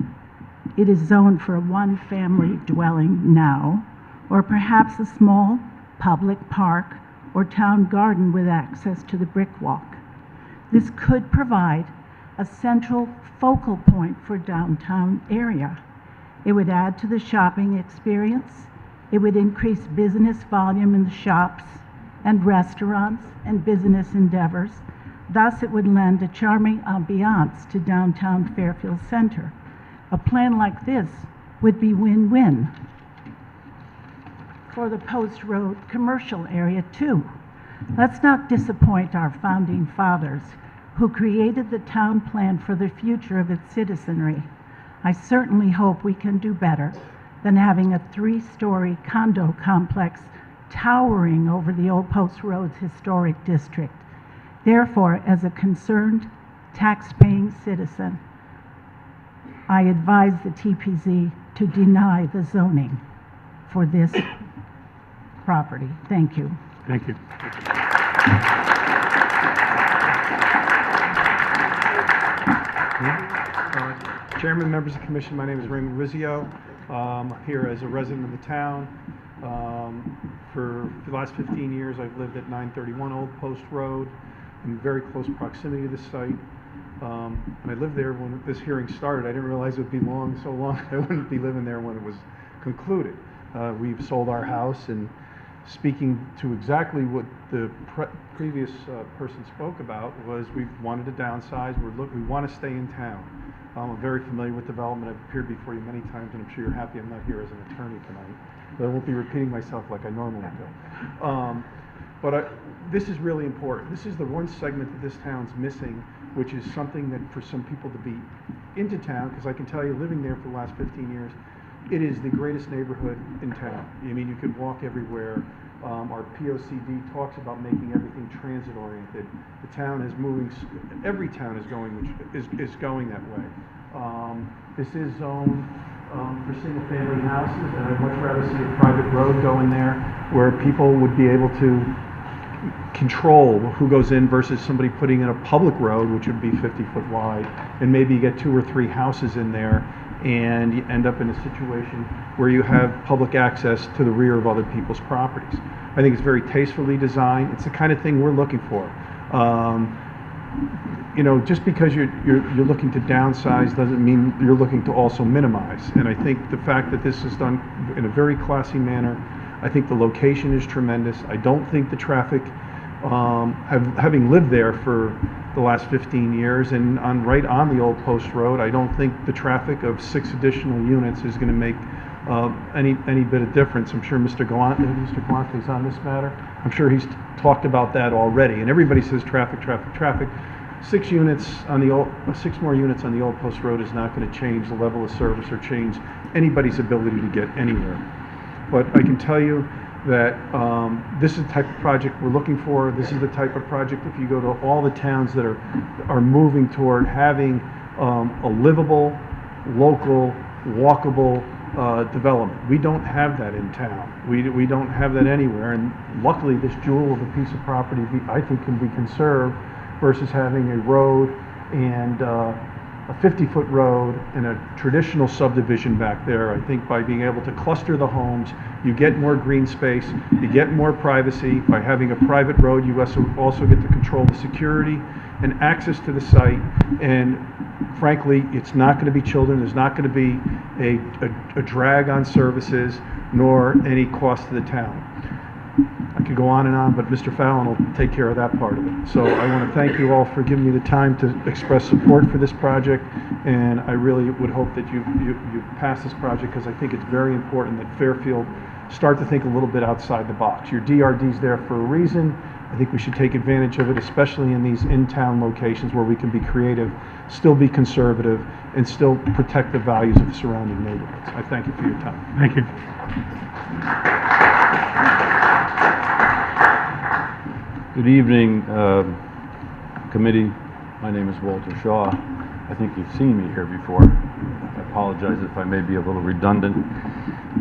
S11: It is zoned for a 1-family dwelling now, or perhaps a small public park or town garden with access to the brick walk. This could provide a central focal point for downtown area. It would add to the shopping experience. It would increase business volume in the shops and restaurants and business endeavors. Thus, it would lend a charming ambiance to downtown Fairfield Center. A plan like this would be win-win for the Post Road commercial area too. Let's not disappoint our founding fathers who created the town plan for the future of its citizenry. I certainly hope we can do better than having a 3-story condo complex towering over the Old Post Road's historic district. Therefore, as a concerned, tax-paying citizen, I advise the TPZ to deny the zoning for this property. Thank you.
S1: Thank you.
S12: Chairman, members of the commission, my name is Raymond Rizzio. I'm here as a resident of the town.
S4: For the last 15 years, I've lived at 931 Old Post Road, in very close proximity to the site. And I lived there when this hearing started. I didn't realize it would be so long, I wouldn't be living there when it was concluded. We've sold our house, and speaking to exactly what the previous person spoke about was we wanted to downsize, we want to stay in town. I'm very familiar with development. I've appeared before you many times, and I'm sure you're happy I'm not here as an attorney tonight. But I won't be repeating myself like I normally do. This is really important. This is the one segment that this town's missing, which is something that for some people to be into town, because I can tell you, living there for the last 15 years, it is the greatest neighborhood in town. I mean, you could walk everywhere. Our POCD talks about making everything transit oriented. The town is moving, every town is going that way. This is zoned for single family houses, and I'd much rather see a private road go in there where people would be able to control who goes in versus somebody putting in a public road, which would be 50 foot wide, and maybe you get 2 or 3 houses in there, and you end up in a situation where you have public access to the rear of other people's properties. I think it's very tastefully designed. It's the kind of thing we're looking for. You know, just because you're looking to downsize doesn't mean you're looking to also minimize. And I think the fact that this is done in a very classy manner, I think the location is tremendous. I don't think the traffic, having lived there for the last 15 years and right on the Old Post Road, I don't think the traffic of 6 additional units is going to make any bit of difference. I'm sure Mr. Galante is on this matter. I'm sure he's talked about that already. And everybody says traffic, traffic, traffic. 6 units on the 6 more units on the Old Post Road is not going to change the level of service or change anybody's ability to get anywhere. But I can tell you that this is the type of project we're looking for. This is the type of project, if you go to all the towns that are moving toward having a livable, local, walkable development. We don't have that in town. We don't have that anywhere. And luckily, this jewel of a piece of property, I think, can be conserved versus having a road and a 50-foot road and a traditional subdivision back there. I think by being able to cluster the homes, you get more green space, you get more privacy. By having a private road, you also get to control the security and access to the site. And frankly, it's not going to be children. There's not going to be a drag on services nor any cost to the town. I could go on, but Mr. Fallon will take care of that part of it. So I want to thank you all for giving me the time to express support for this project, and I really would hope that you pass this project, because I think it's very important that Fairfield start to think a little bit outside the box. Your DRD's there for a reason. I think we should take advantage of it, especially in these in-town locations where we can be creative, still be conservative, and still protect the values of the surrounding neighborhoods. I thank you for your time.
S1: Thank you.
S12: Good evening, committee. My name is Walter Shaw. I think you've seen me here before. I apologize if I may be a little redundant.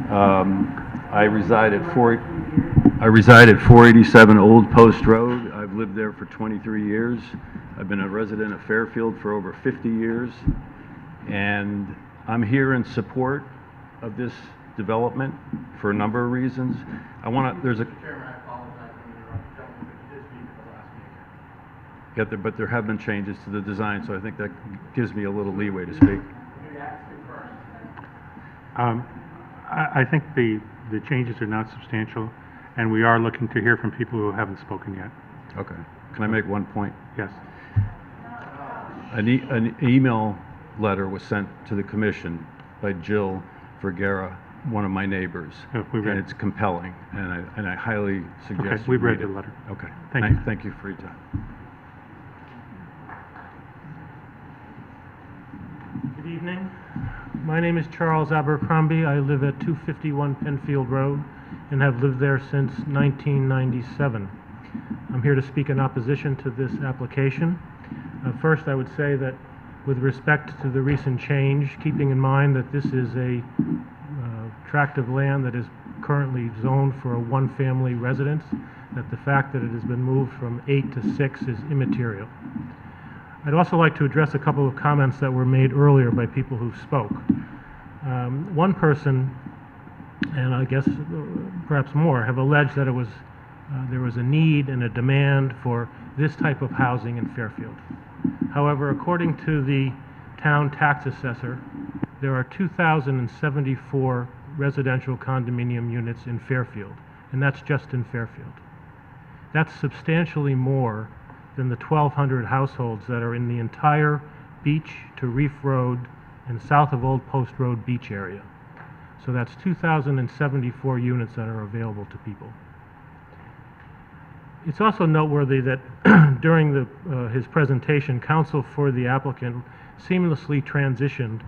S12: I reside at 487 Old Post Road. I've lived there for 23 years. I've been a resident of Fairfield for over 50 years. And I'm here in support of this development for a number of reasons. But there have been changes to the design, so I think that gives me a little leeway to speak.
S1: I think the changes are not substantial, and we are looking to hear from people who haven't spoken yet.
S12: Okay. Can I make one point?
S1: Yes.
S12: An email letter was sent to the commission by Jill Vergara, one of my neighbors.
S1: We read
S12: and it's compelling, and I highly suggest
S1: we
S12: you
S1: read
S12: read
S1: the
S12: it.
S1: letter.
S12: Okay.
S1: Thank you.
S12: Thank you for your time.
S13: Good evening. My name is Charles Abercrombie. I live at 251 Penfield Road and have lived there since 1997. I'm here to speak in opposition to this application. First, I would say that with respect to the recent change, keeping in mind that this is a tract of land that is currently zoned for a one-family residence, that the fact that it has been moved from 8 to 6 is immaterial. I'd also like to address a couple of comments that were made earlier by people who spoke. One person and I guess perhaps more, have alleged that there was a need and a demand for this type of housing in Fairfield. However, according to the town tax assessor, there are 2,074 residential condominium units in Fairfield, and that's just in Fairfield. That's substantially more than the 1,200 households that are in the entire Beach to Reef Road and south of Old Post Road beach area. So that's 2,074 units that are available to people. It's also noteworthy that during his presentation, counsel for the applicant seamlessly transitioned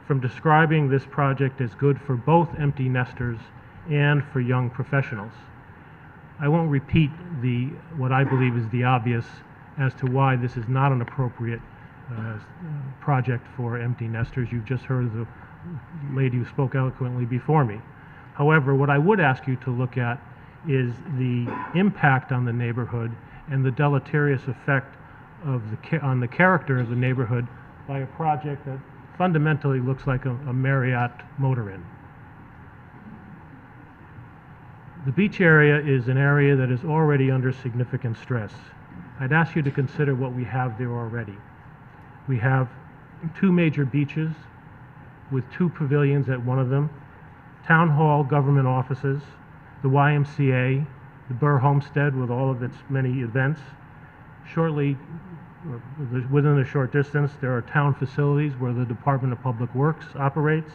S13: from describing this project as good for both empty nesters and for young professionals. I won't repeat what I believe is the obvious as to why this is not an appropriate project for empty nesters. You've just heard the lady who spoke eloquently before me. However, what I would ask you to look at is the impact on the neighborhood and the deleterious effect on the character of the neighborhood by a project that fundamentally looks like a Marriott Motor Inn. The beach area is an area that is already under significant stress. I'd ask you to consider what we have there already. We have 2 major beaches with 2 pavilions at one of them, town hall government offices, the YMCA, the Burr Homestead with all of its many events. Shortly, within a short distance, there are town facilities where the Department of Public Works operates,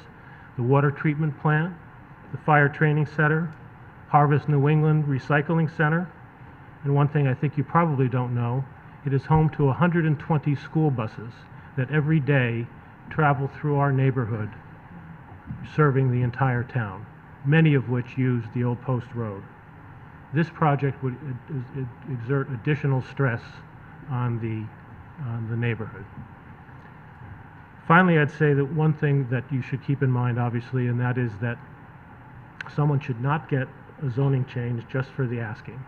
S13: the water treatment plant, the fire training center, Harvest New England Recycling Center, and one thing I think you probably don't know, it is home to 120 school buses that every day travel through our neighborhood, serving the entire town, many of which use the Old Post Road. This project would exert additional stress on the neighborhood. Finally, I'd say that one thing that you should keep in mind, obviously, and that is that someone should not get a zoning change just for the asking.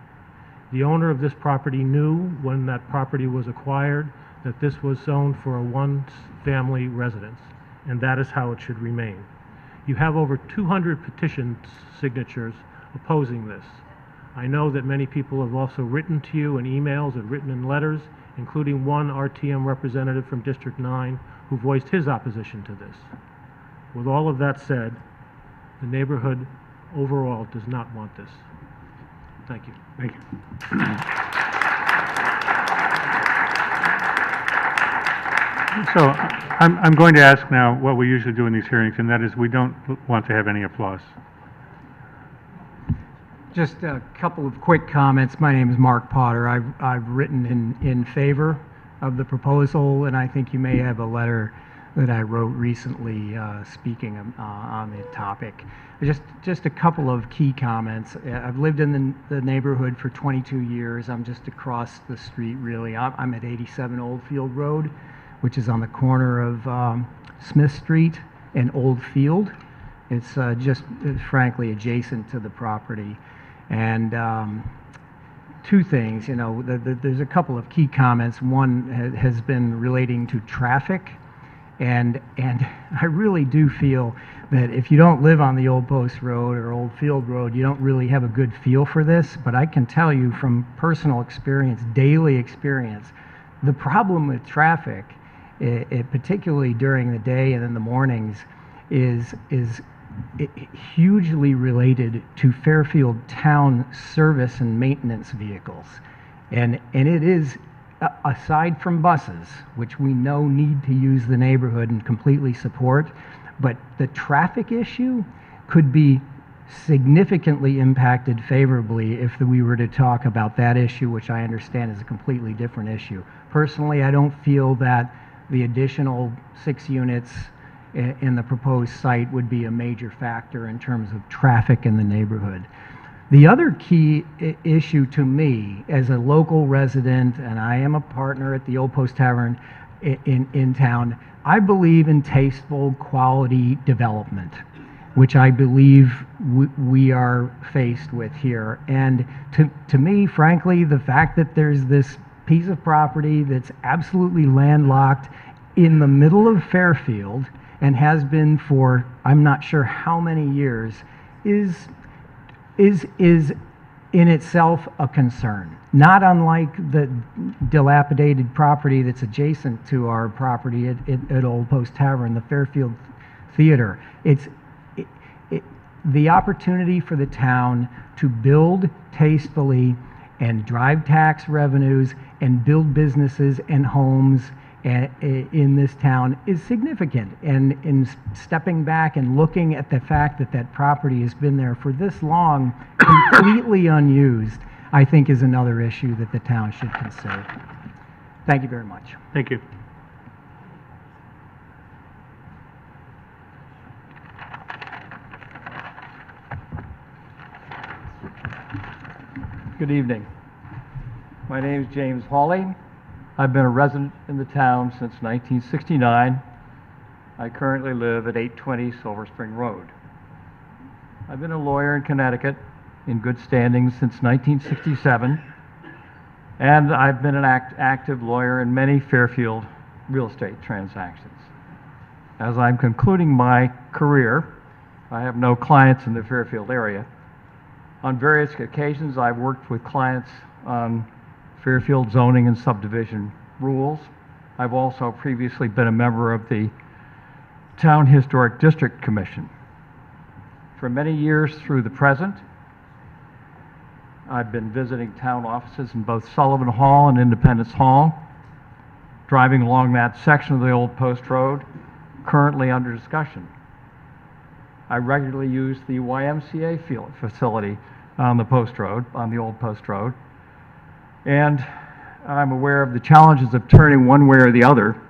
S13: The owner of this property knew when that property was acquired that this was zoned for a one-family residence, and that is how it should remain. You have over 200 petition signatures opposing this. I know that many people have also written to you in emails and written in letters, including one RTM representative from District 9 who voiced his opposition to this. With all of that said, the neighborhood overall does not want this. Thank you.
S1: Thank you. So I'm going to ask now what we usually do in these hearings, and that is we don't want to have any applause.
S14: Just a couple of quick comments. My name is Mark Potter. I've written in favor of the proposal, and I think you may have a that I wrote recently speaking on the topic. Just a couple of key comments. I've lived in the neighborhood for 22 years. I'm just across the street, really. I'm at 87 Oldfield Road, which is on the corner of Smith Street and Old Field. It's just frankly adjacent to the property. And two things, you know, there's a couple of key comments. One has been relating to traffic. And I really do feel that if you don't live on the Old Post Road or Old Field Road, you don't really have a good feel for this. But I can tell you from personal experience, daily experience, the problem with traffic, particularly during the day and in the mornings, is hugely related to Fairfield town service and maintenance vehicles. And it is, aside from buses, which we know need to use the neighborhood and completely support, but the traffic issue could be significantly impacted favorably if we were to talk about that issue, which I understand is a completely different issue. Personally, I don't feel that the additional 6 units in the proposed site would be a major factor in terms of traffic in the neighborhood. The other key issue to me as a local resident, and I am a partner at the Old Post Tavern in town, I believe in tasteful quality development, which I believe we are faced with here. And to me, frankly, the fact that there's this piece of property that's absolutely landlocked in the middle of Fairfield and has been for I'm not sure how many years, is in itself a concern. Not unlike the dilapidated property that's adjacent to our property at Old Post Tavern, the Fairfield Theater. The opportunity for the town to build tastefully and drive tax revenues and build businesses and homes in this town is significant. And in stepping back and looking at the fact that that property has been there for this long, completely unused, I think is another issue that the town should consider. Thank you very much.
S1: Thank you.
S15: Good evening. My name is James Hawley. I've been a resident in the town since 1969. I currently live at 820 Silver Spring Road. I've been a lawyer in Connecticut in good standing since 1967, and I've been an active lawyer in many Fairfield real estate transactions. As I'm concluding my career, I have no clients in the Fairfield area. On various occasions, I've worked with clients on Fairfield zoning and subdivision rules. I've also previously been a member of the Town Historic District Commission. For many years through the present, I've been visiting town offices in both Sullivan Hall and Independence Hall, driving along that section of the Old Post Road currently under discussion. I regularly use the YMCA facility on the Post Road, on the Old Post Road, and I'm aware of the challenges of turning one way or the other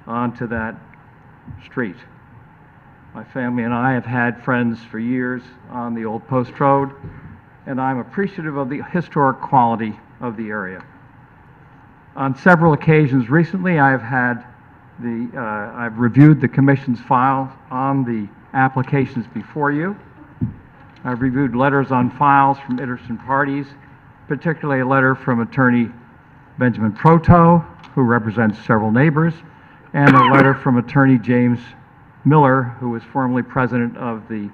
S15: onto that street. My family and I have had friends for years on the Old Post Road, and I'm appreciative of the historic quality of the area. On several occasions recently, I've reviewed the Commission's file on the applications before you. I've reviewed letters on files from interested parties, particularly a letter from attorney Benjamin Proto, who represents several neighbors, and a letter from attorney James Miller, who was formerly president of the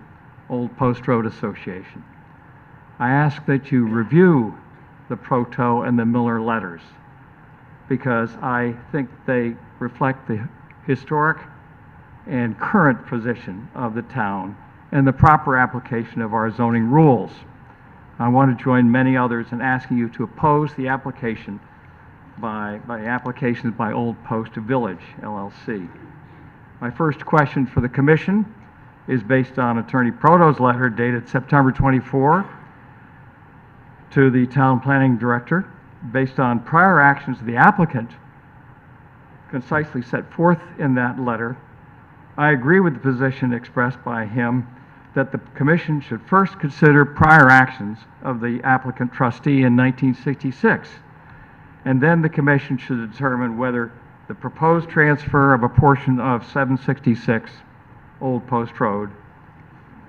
S15: Old Post Road Association. I ask that you review the Proto and the Miller letters because I think they reflect the historic and current position of the town and the proper application of our zoning rules. I want to join many others in asking you to oppose the application by Old Post Village, LLC. My first question for the Commission is based on Attorney Proto's letter dated September 24 to the Town Planning Director, based on prior actions of the applicant concisely set forth in that letter. I agree with the position expressed by him that the Commission should first consider prior actions of the applicant trustee in 1966, and then the Commission should determine whether the proposed transfer of a portion of 766 Old Post Road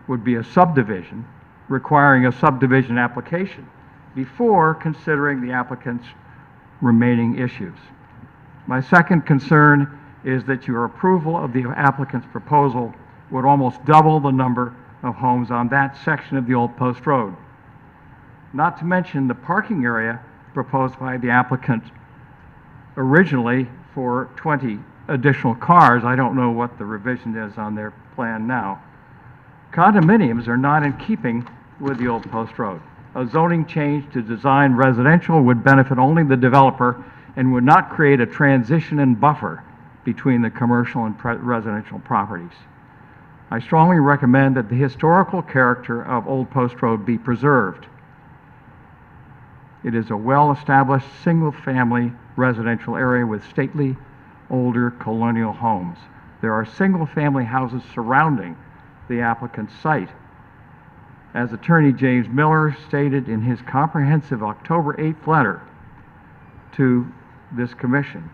S15: would be a subdivision, requiring a subdivision application before considering the applicant's remaining issues. My second concern is that your approval of the applicant's proposal would almost double the number of homes on that section of the Old Post Road. Not to mention the parking area proposed by the applicant originally for 20 additional cars. I don't know what the revision is on their plan now. Condominiums are not in keeping with the Old Post Road. A zoning change to design residential would benefit only the developer and would not create a transition and buffer between the commercial and residential properties. I strongly recommend that the historical character of Old Post Road be preserved. It is a well-established single-family residential area with stately, older colonial homes. There are single-family houses surrounding the applicant's site. As Attorney James Miller stated in his comprehensive October 8th letter to this Commission,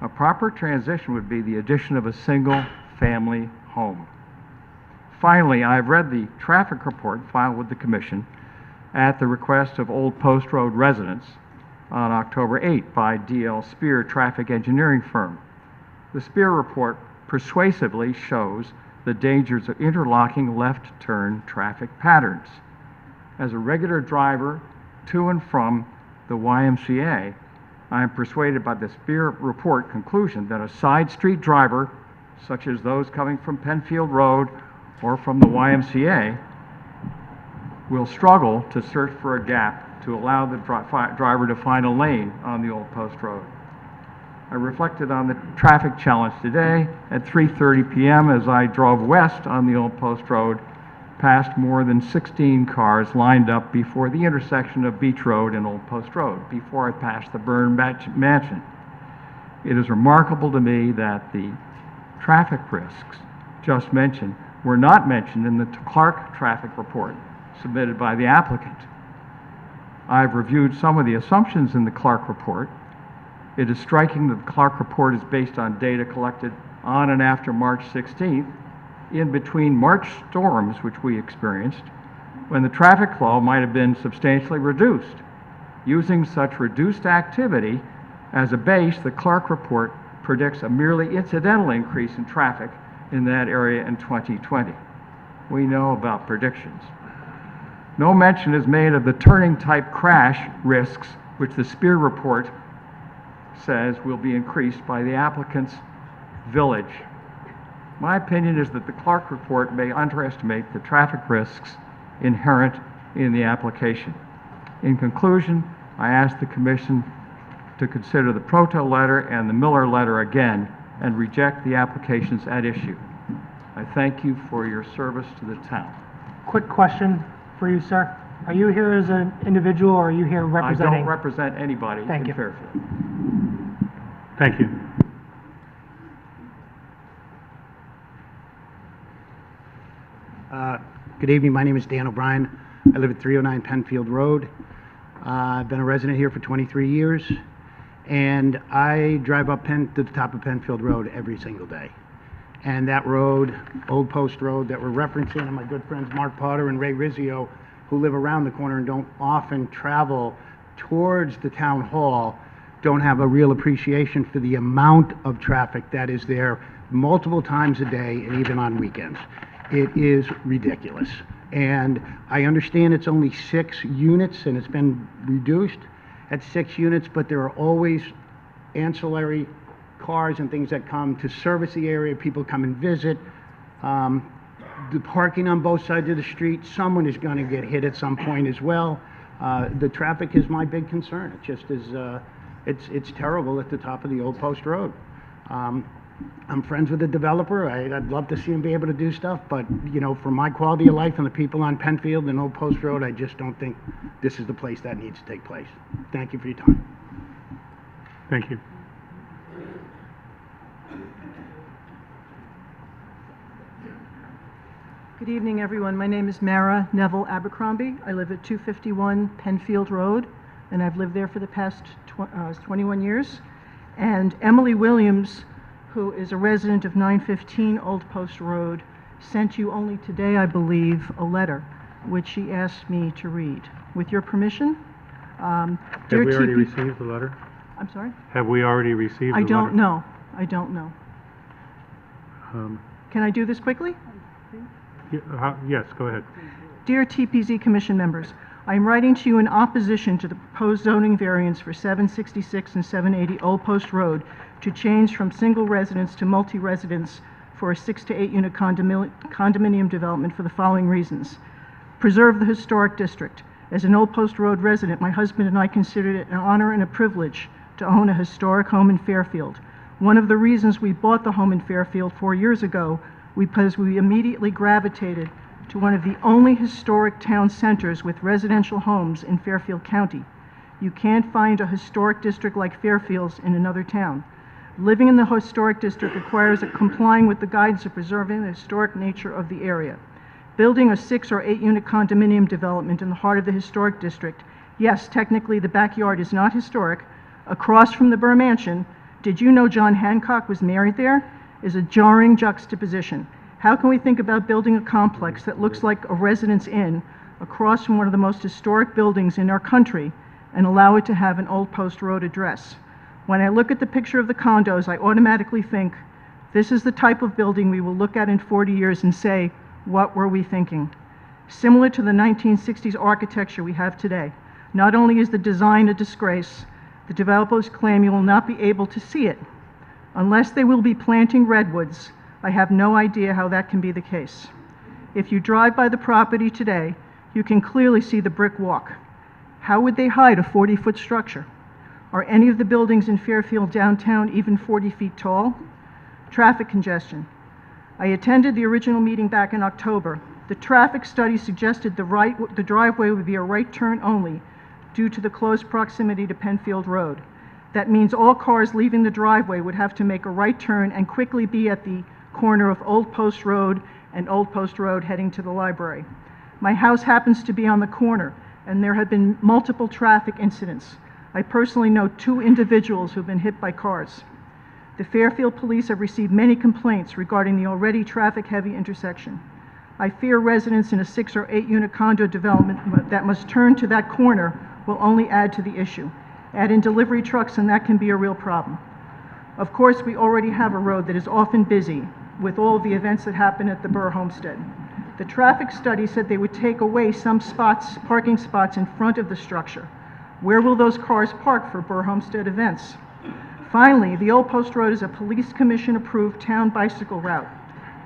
S15: a proper transition would be the addition of a single-family home. Finally, I have read the traffic report filed with the Commission at the request of Old Post Road residents on October 8 by D.L. Spear Traffic Engineering Firm. The Spear report persuasively shows the dangers of interlocking left turn traffic patterns. As a regular driver to and from the YMCA, I am persuaded by the Spear Report conclusion that a side street driver, such as those coming from Penfield Road or from the YMCA, will struggle to search for a gap to allow the driver to find a lane on the Old Post Road. I reflected on the traffic challenge today at 3:30 p.m. as I drove west on the Old Post Road, past more than 16 cars lined up before the intersection of Beach Road and Old Post Road, before I passed the Byrne Mansion. It is remarkable to me that the traffic risks just mentioned were not mentioned in the Clark traffic report submitted by the applicant. I've reviewed some of the assumptions in the Clark report. It is striking that the Clark report is based on data collected on and after March 16th, in between March storms, which we experienced, when the traffic flow might have been substantially reduced. Using such reduced activity as a base, the Clark report predicts a merely incidental increase in traffic in that area in 2020. We know about predictions. No mention is made of the turning type crash risks, which the Spear report says will be increased by the applicant's village. My opinion is that the Clark report may underestimate the traffic risks inherent in the application. In conclusion, I ask the Commission to consider the Proto letter and the Miller letter again and reject the applications at issue. I thank you for your service to the town.
S3: Quick question for you, sir. Are you here as an individual or are you here representing?
S15: I don't represent anybody in
S3: Thank you.
S15: Fairfield.
S1: Thank you.
S16: Good evening, my name is Dan O'Brien. I live at 309 Penfield Road. I've been a resident here for 23 years, and I drive up to the top of Penfield Road every single day. And that road, Old Post Road, that we're referencing, and my good friends Mark Potter and Ray Rizzio, who live around the corner and don't often travel towards the town hall, don't have a real appreciation for the amount of traffic that is there multiple times a day and even on weekends. It is ridiculous. And I understand it's only 6 units and it's been reduced at 6 units, but there are always ancillary cars and things that come to service the area. People come and visit. The parking on both sides of the street, someone is going to get hit at some point as well. The traffic is my big concern. It just is, it's terrible at the top of the Old Post Road. I'm friends with the developer. I'd love to see him be able to do stuff, but, you know, for my quality of life and the people on Penfield and Old Post Road, I just don't think this is the place that needs to take place. Thank you for your time.
S1: Thank you.
S17: Good evening, everyone. My name is Mara Neville Abercrombie. I live at 251 Penfield Road, and I've lived there for the past 21 years. And Emily Williams, who is a resident of 915 Old Post Road, sent you only today, I believe, a letter, which she asked me to read. With your permission,
S1: Have we already received the letter?
S17: I'm sorry?
S1: Have we already received the letter?
S17: I don't know. I don't know. Can I do this quickly?
S1: Yes, go ahead.
S17: Dear TPZ Commission members, I am writing to you in opposition to the proposed zoning variance for 766 and 780 Old Post Road to change from single residence to multi-residence for a 6 to 8 unit condominium development for the following reasons. Preserve the historic district. As an Old Post Road resident, my husband and I considered it an honor and a privilege to own a historic home in Fairfield. One of the reasons we bought the home in Fairfield 4 years ago because we immediately gravitated to one of the only historic town centers with residential homes in Fairfield County. You can't find a historic district like Fairfield's in another town. Living in the historic district requires complying with the guidance of preserving the historic nature of the area. Building a 6 or 8 unit condominium development in the heart of the historic district, yes, technically the backyard is not historic, across from the Burr Mansion, did you know John Hancock was married there? Is a jarring juxtaposition. How can we think about building a complex that looks like a residence inn across from one of the most historic buildings in our country and allow it to have an Old Post Road address? When I look at the picture of the condos, I automatically think This is the type of building we will look at in 40 years and say, what were we thinking? Similar to the 1960s architecture we have today. Not only is the design a disgrace, the developers claim you will not be able to see it. Unless they will be planting redwoods, I have no idea how that can be the case. If you drive by the property today, you can clearly see the brick walk. How would they hide a 40-foot structure? Are any of the buildings in Fairfield downtown even 40 feet tall? Traffic congestion. I attended the original meeting back in October. The traffic study suggested the driveway would be a right turn only due to the close proximity to Penfield Road. That means all cars leaving the driveway would have to make a right turn and quickly be at the corner of Old Post Road and Old Post Road heading to the library. My house happens to be on the corner, and there have been multiple traffic incidents. I personally know 2 individuals who have been hit by cars. The Fairfield police have received many complaints regarding the already traffic-heavy intersection. I fear residents in a 6 or 8 unit condo development that must turn to that corner will only add to the issue. Add in delivery trucks and that can be a real problem. Of course, we already have a road that is often busy with all of the events that happen at the Burr Homestead. The traffic study said they would take away some parking spots in front of the structure. Where will those cars park for Burr Homestead events? Finally, the Old Post Road is a police commission approved town bicycle route.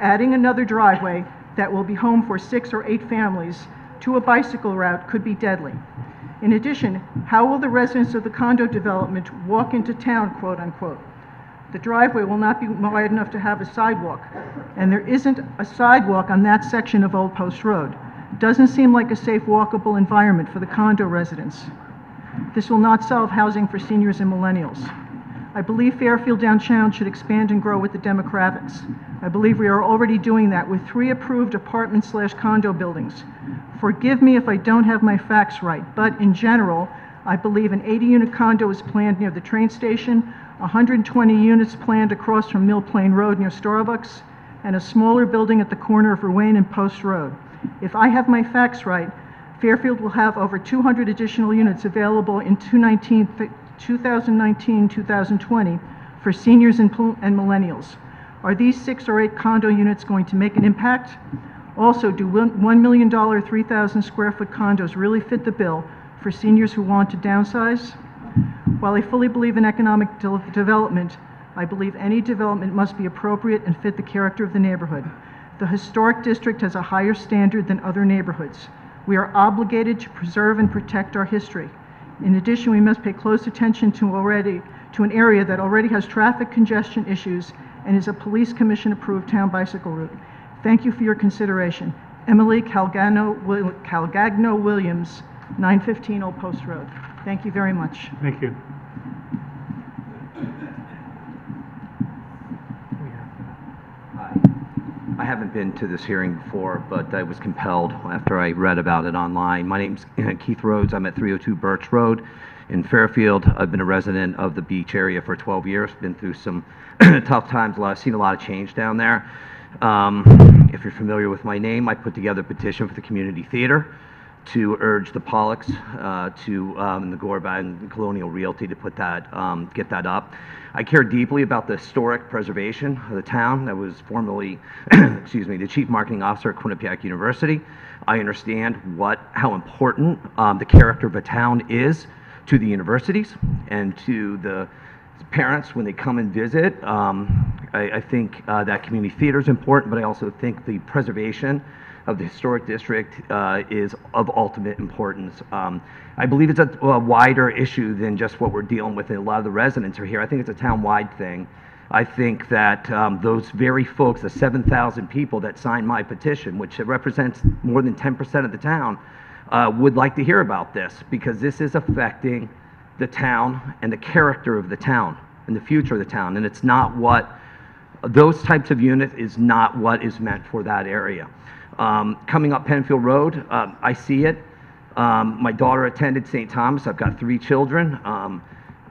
S17: Adding another driveway that will be home for 6 or 8 families to a bicycle route could be deadly. In addition, how will the residents of the condo development walk into town, quote unquote? The driveway will not be wide enough to have a sidewalk, and there isn't a sidewalk on that section of Old Post Road. Doesn't seem like a safe walkable environment for the condo residents. This will not solve housing for seniors and millennials. I believe Fairfield downtown should expand and grow with the demographics. I believe we are already doing that with 3 approved apartment/condo buildings. Forgive me if I don't have my facts right, but in general, I believe an 80-unit condo is planned near the train station, 120 units planned across from Mill Plain Road near Starbucks, and a smaller building at the corner of Ruane and Post Road. If I have my facts right, Fairfield will have over 200 additional units available in 2019-2020 for seniors and millennials. Are these 6 or 8 condo units going to make an impact? Also, do $1 million, 3,000 square foot condos really fit the bill for seniors who want to downsize? While I fully believe in economic development, I believe any development must be appropriate and fit the character of the neighborhood. The historic district has a higher standard than other neighborhoods. We are obligated to preserve and protect our history. In addition, we must pay close attention to an area that already has traffic congestion issues and is a police commission approved town bicycle route. Thank you for your consideration. Emily Calgagno Williams, 915 Old Post Road. Thank you very much.
S1: Thank you.
S18: I haven't been to this hearing before, but I was compelled after I read about it online. My name's Keith Rhodes. I'm at 302 Birch Road in Fairfield. I've been a resident of the beach area for 12 years, been through some tough times, seen a lot of change down there. If you're familiar with my name, I put together a petition for the community theater to urge the Pollocks and the Gorbat and Colonial Realty to put that, get that up. I care deeply about the historic preservation of the town. That was formerly, excuse me, the chief marketing officer at Quinnipiac University. I understand how important the character of a town is to the universities and to the parents when they come and visit. I think that community theater is important, but I also think the preservation of the historic district is of ultimate importance. I believe it's a wider issue than just what we're dealing with, and a lot of the residents are here. I think it's a town-wide thing. I think that those very folks, the 7,000 people that signed my petition, which represents more than 10% of the town, would like to hear about this, because this is affecting the town and the character of the town and the future of the town, and it's not what, those types of units is not what is meant for that area. Coming up Penfield Road, I see it. My daughter attended St. Thomas. I've got 3 children.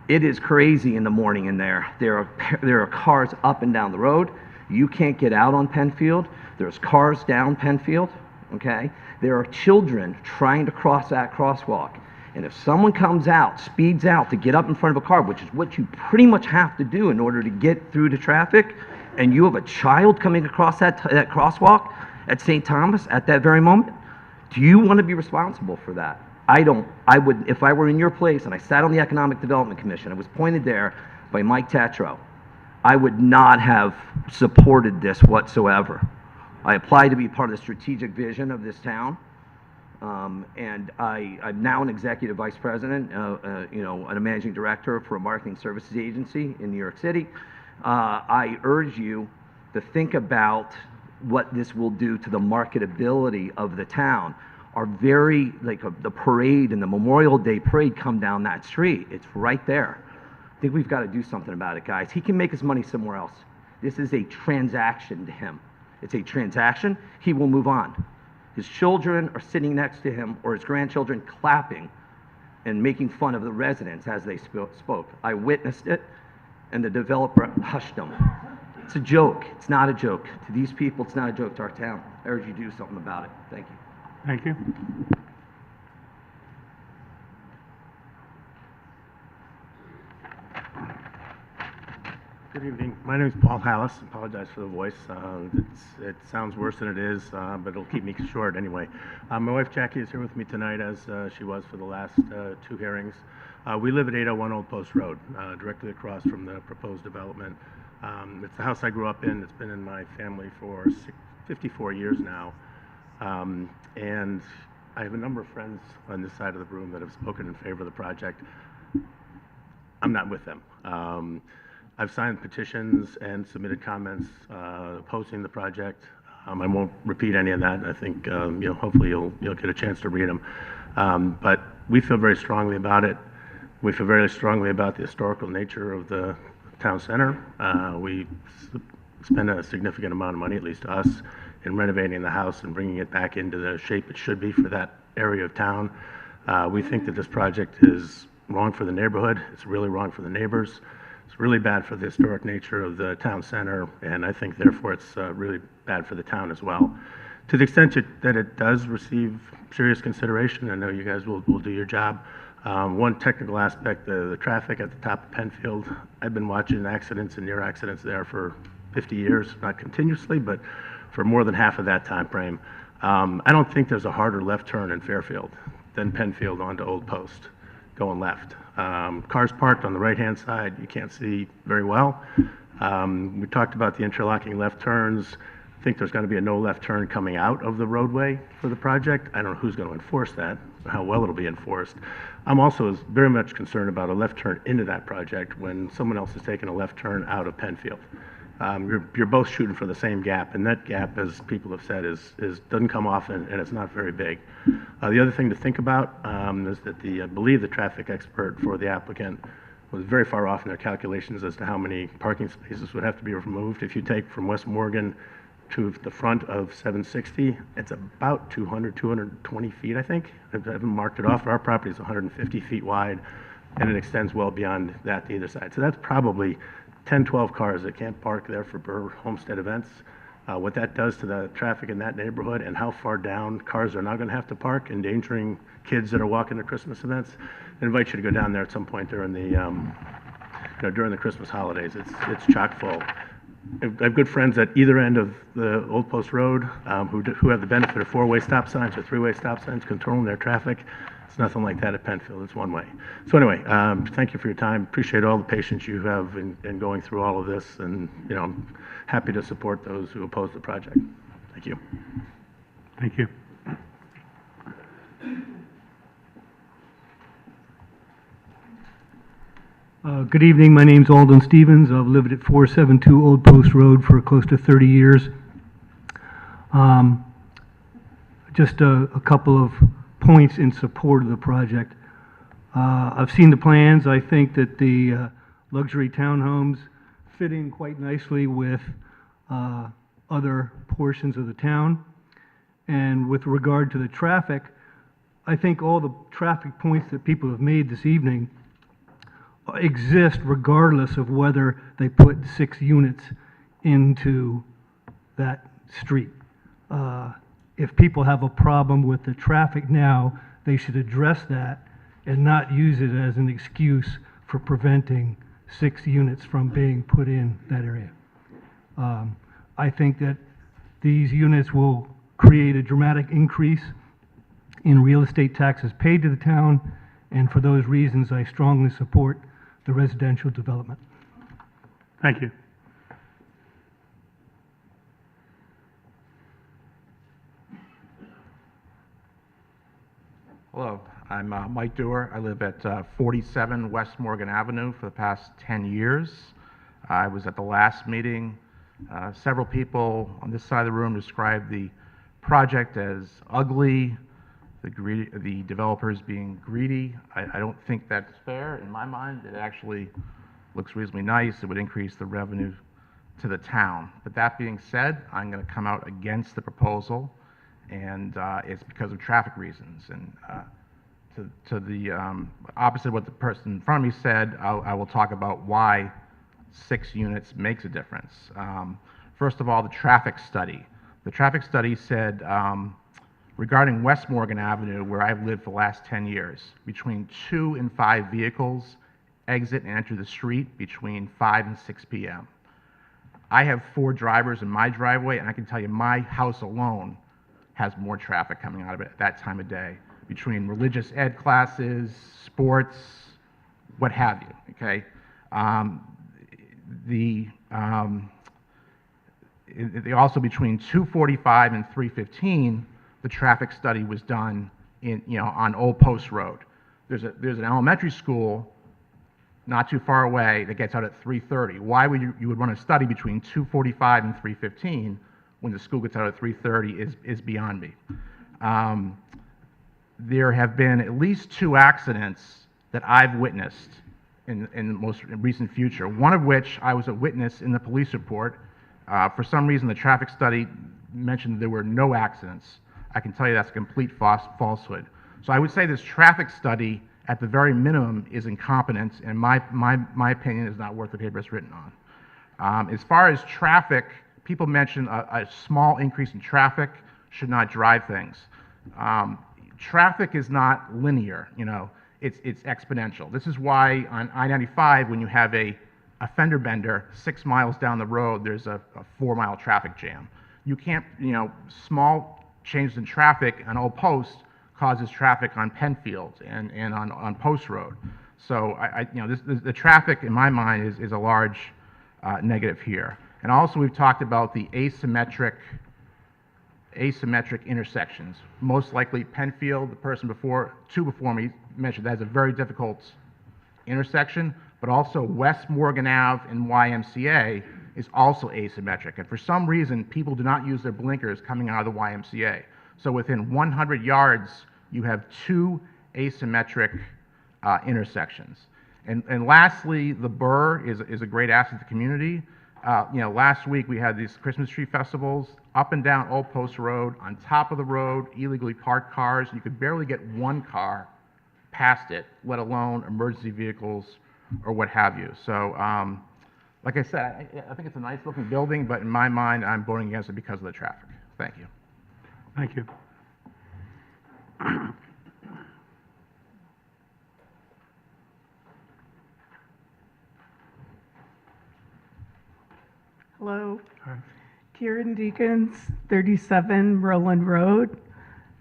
S18: It is crazy in the morning in there. There are cars up and down the road. You can't get out on Penfield. There's cars down Penfield, okay? There are children trying to cross that crosswalk. And if someone comes out, speeds out to get up in front of a car, which is what you pretty much have to do in order to get through the traffic, and you have a child coming across that crosswalk at St. Thomas at that very moment, do you want to be responsible for that? I don't. I would, if I were in your place and I sat on the Economic Development Commission, I was appointed there by Mike Tatro, I would not have supported this whatsoever. I applied to be part of the strategic vision of this town, and I'm now an executive vice president, and a managing director for a marketing services agency in New York City. I urge you to think about what this will do to the marketability of the town. The parade and the Memorial Day parade come down that street. It's right there. I think we've got to do something about it, guys. He can make his money somewhere else. This is a transaction to him. It's a transaction. He will move on. His children are sitting next to him, or his grandchildren clapping and making fun of the residents as they spoke. I witnessed it, and the developer hushed them. It's a joke. It's not a joke. To these people, it's not a joke. To our town, I urge you to do something about it. Thank you.
S1: Thank you.
S19: Good evening. My name is Paul Hallis. Apologize for the voice. It sounds worse than it is, but it'll keep me short anyway. My wife Jackie is here with me tonight, as she was for the last 2 hearings. We live at 801 Old Post Road, directly across from the proposed development. It's the house I grew up in. It's been in my family for 54 years now. And I have a number of friends on this side of the room that have spoken in favor of the project. I'm not with them. I've signed petitions and submitted comments opposing the project. I won't repeat any of that. I think hopefully you'll get a chance to read them. But we feel very strongly about it. We feel very strongly about the historical nature of the town center. We spend a significant amount of money, at least to us, in renovating the house and bringing it back into the shape it should be for that area of town. We think that this project is wrong for the neighborhood. It's really wrong for the neighbors. It's really bad for the historic nature of the town center, and I think therefore it's really bad for the town as well. To the extent that it does receive serious consideration, I know you guys will do your job. One technical aspect, the traffic at the top of Penfield. I've been watching accidents and near accidents there for 50 years, not continuously, but for more than half of that time frame. I don't think there's a harder left turn in Fairfield than Penfield onto Old Post, going left. Cars parked on the right-hand side, you can't see very well. We talked about the interlocking left turns. I think there's going to be a no left turn coming out of the roadway for the project. I don't know who's going to enforce that, or how well it'll be enforced. I'm also very much concerned about a left turn into that project when someone else is taking a left turn out of Penfield. You're both shooting for the same gap, and that gap, as people have said, doesn't come often, and it's not very big. The other thing to think about is that I believe the traffic expert for the applicant was very far off in their calculations as to how many parking spaces would have to be removed. If you take from West Morgan to the front of 760, it's about 220 feet, I think. I haven't marked it off. Our property is 150 feet wide, and it extends well beyond that to either side. So that's probably 10, 12 cars that can't park there for Burr Homestead events. What that does to the traffic in that neighborhood and how far down cars are not going to have to park, endangering kids that are walking to Christmas events. I invite you to go down there at some point during the during the Christmas holidays. It's chock full. I have good friends at either end of the Old Post Road who have the benefit of 4-way stop signs or 3-way stop signs controlling their traffic. It's nothing like that at Penfield. It's one way. So anyway, thank you for your time. Appreciate all the patience you have in going through all of this, and I'm happy to support those who oppose the project. Thank you.
S1: Thank you.
S20: Good evening. My name's Aldon Stevens. I've lived at 472 Old Post Road for close to 30 years. Just a couple of points in support of the project. I've seen the plans. I think that the luxury townhomes fit in quite nicely with other portions of the town. And with regard to the traffic, I think all the traffic points that people have made this evening exist regardless of whether they put 6 units into that street. If people have a problem with the traffic now, they should address that and not use it as an excuse for preventing 6 units from being put in that area. I think that these units will create a dramatic increase in real estate taxes paid to the town, and for those reasons, I strongly support the residential development.
S1: Thank you.
S21: Hello, I'm Mike Dewar. I live at 47 West Morgan Avenue for the past 10 years. I was at the last meeting. Several people on this side of the room described the project as ugly, the developers being greedy. I don't think that's fair. In my mind, it actually looks reasonably nice. It would increase the revenue to the town. But that being said, I'm going to come out against the proposal, and it's because of traffic reasons. And to the opposite of what the person in front of me said, I will talk about why 6 units makes a difference. First of all, the traffic study. The traffic study said, regarding West Morgan Avenue, where I've lived for the last 10 years, between 2 and 5 vehicles exit and enter the street between 5 and 6 p.m. I have 4 drivers in my driveway, and I can tell you my house alone has more traffic coming out of it at that time of day, between religious ed classes, sports, what have you, okay? Also between 2:45 and 3:15, the traffic study was done on Old Post Road. There's an elementary school not too far away that gets out at 3:30. Why would you would run a study between 2:45 and 3:15 when the school gets out at 3:30 is beyond me. There have been at least 2 accidents that I've witnessed in the most recent future, one of which I was a witness in the police report. For some reason, the traffic study mentioned there were no accidents. I can tell you that's a complete falsehood. So I would say this traffic study, at the very minimum, is incompetent, and my opinion is not worth the paper it's written on. As far as traffic, people mention a small increase in traffic should not drive things. Traffic is not linear, it's exponential. This is why on I-95, when you have a fender bender 6 miles down the road, there's a 4-mile traffic jam. You can't, small changes in traffic on Old Post causes traffic on Penfield and on Post Road. So the traffic in my mind is a large negative here. And also we've talked about the asymmetric intersections. Most likely Penfield, the person before me mentioned that is a very difficult intersection, but also West Morgan Ave and YMCA is also asymmetric. And for some reason, people do not use their blinkers coming out of the YMCA. So within 100 yards, you have 2 asymmetric intersections. And lastly, the Burr is a great asset to the community. Last week we had these Christmas tree festivals up and down Old Post Road, on top of the road, illegally parked cars. You could barely get 1 car past it, let alone emergency vehicles or what have you. So, like I said, I think it's a nice looking building, but in my mind, I'm voting against it because of the traffic. Thank you.
S1: Thank you.
S17: Hello.
S1: Hi.
S17: Kieran Deacons, 37 Roland Road.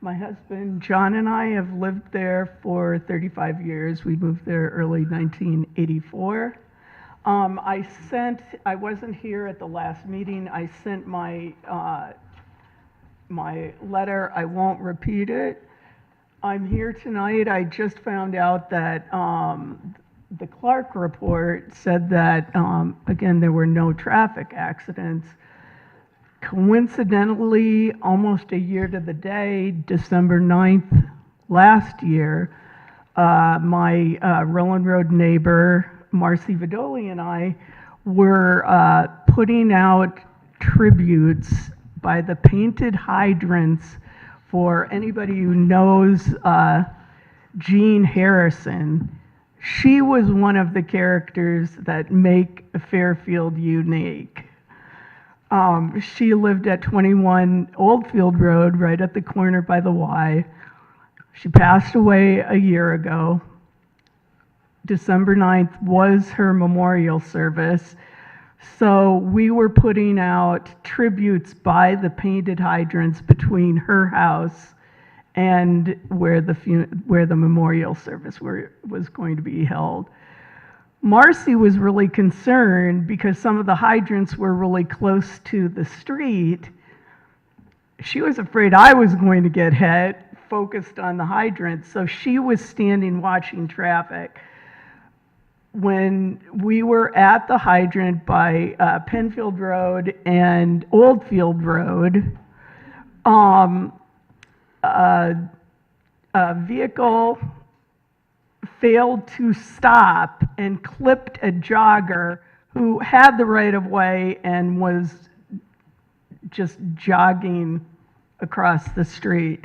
S17: My husband John and I have lived there for 35 years. We moved there early 1984. I wasn't here at the last meeting. I sent my letter. I won't repeat it. I'm here tonight. I just found out that the Clark report said that, again, there were no traffic accidents. Coincidentally, almost a year to the day, December 9th last year, my Roland Road neighbor, Marcy Vidoli, and I were putting out tributes by the painted hydrants for anybody who knows Jean Harrison. She was one of the characters that make Fairfield unique. She lived at 21 Oldfield Road, right at the corner by the Y. She passed away a year ago. December 9th was her memorial service. So we were putting out tributes by the painted hydrants between her house and where the memorial service was going to be held. Marcy was really concerned because some of the hydrants were really close to the street. She was afraid I was going to get hit, focused on the hydrants, so she was standing watching traffic. When we were at the hydrant by Penfield Road and Oldfield Road, a vehicle failed to stop and clipped a jogger who had the right of way and was just jogging across the street.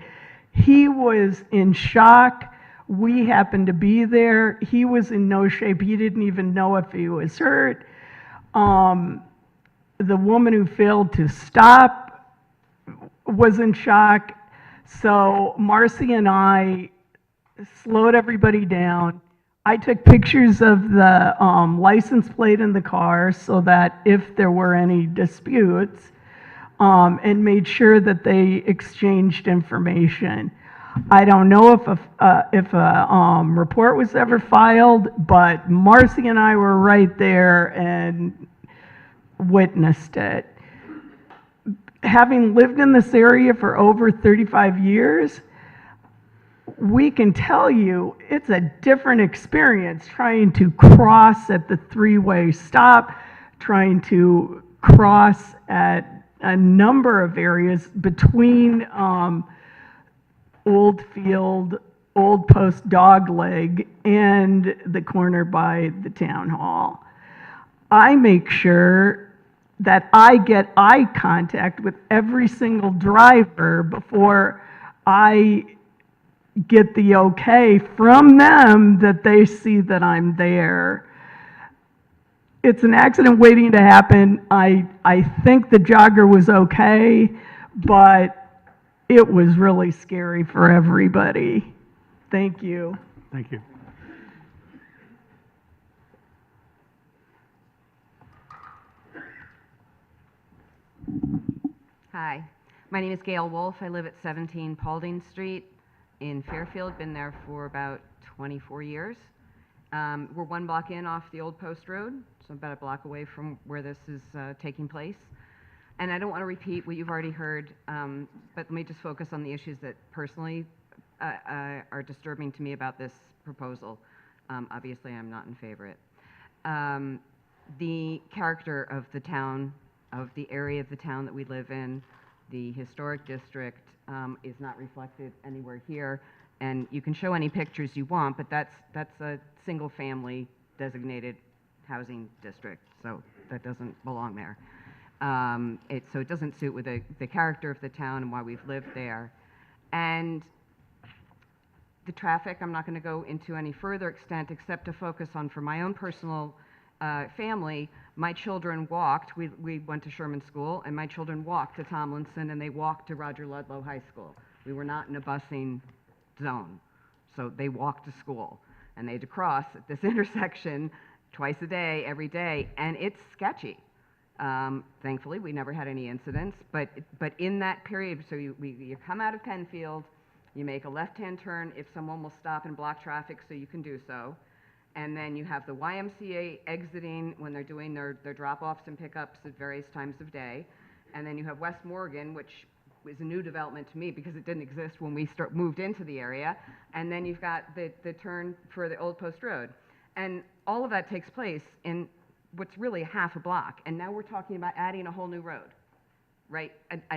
S17: He was in shock. We happened to be there. He was in no shape. He didn't even know if he was hurt. The woman who failed to stop was in shock. So Marcy and I slowed everybody down. I took pictures of the license plate in the car so that if there were any disputes, and made sure that they exchanged information. I don't know if a report was ever filed, but Marcy and I were right there and witnessed it. Having lived in this area for over 35 years, we can tell you it's a different experience trying to cross at the three-way stop, trying to cross at a number of areas between Oldfield, Old Post Dogleg, and the corner by the town hall. I make sure that I get eye contact with every single driver before I get the okay from them that they see that I'm there. It's an accident waiting to happen. I think the jogger was okay, but it was really scary for everybody. Thank you.
S2: Thank you.
S6: Hi, my name is Gail Wolf. I live at 17 Paulding Street in Fairfield. Been there for about 24 years. We're one block in off the Old Post Road, so about a block away from where this is taking place. And I don't want to repeat what you've already heard, but let me just focus on the issues that personally are disturbing to me about this proposal. Obviously, I'm not in favor of it. The character of the town, of the area of the town that we live in, the historic district is not reflected anywhere here. And you can show any pictures you want, but that's a single-family designated housing district, so that doesn't belong there. So it doesn't suit with the character of the town and why we've lived there. And the traffic, I'm not going to go into any further extent except to focus on, for my own personal family, my children walked. We went to Sherman School, and my children walked to Tomlinson, and they walked to Roger Ludlow High School. We were not in a busing zone, so they walked to school, and they had to cross at this intersection twice a day, every day, and it's sketchy. Thankfully, we never had any incidents, but in that period, so you come out of Penfield, you make a left-hand turn if someone will stop and block traffic, so you can do so. And then you have the YMCA exiting when they're doing their drop-offs and pickups at various times of day. And then you have West Morgan, which is a new development to me because it didn't exist when we moved into the area. And then you've got the turn for the Old Post Road. And all of that takes place in what's really half a block. And now we're talking about adding a whole new road, right?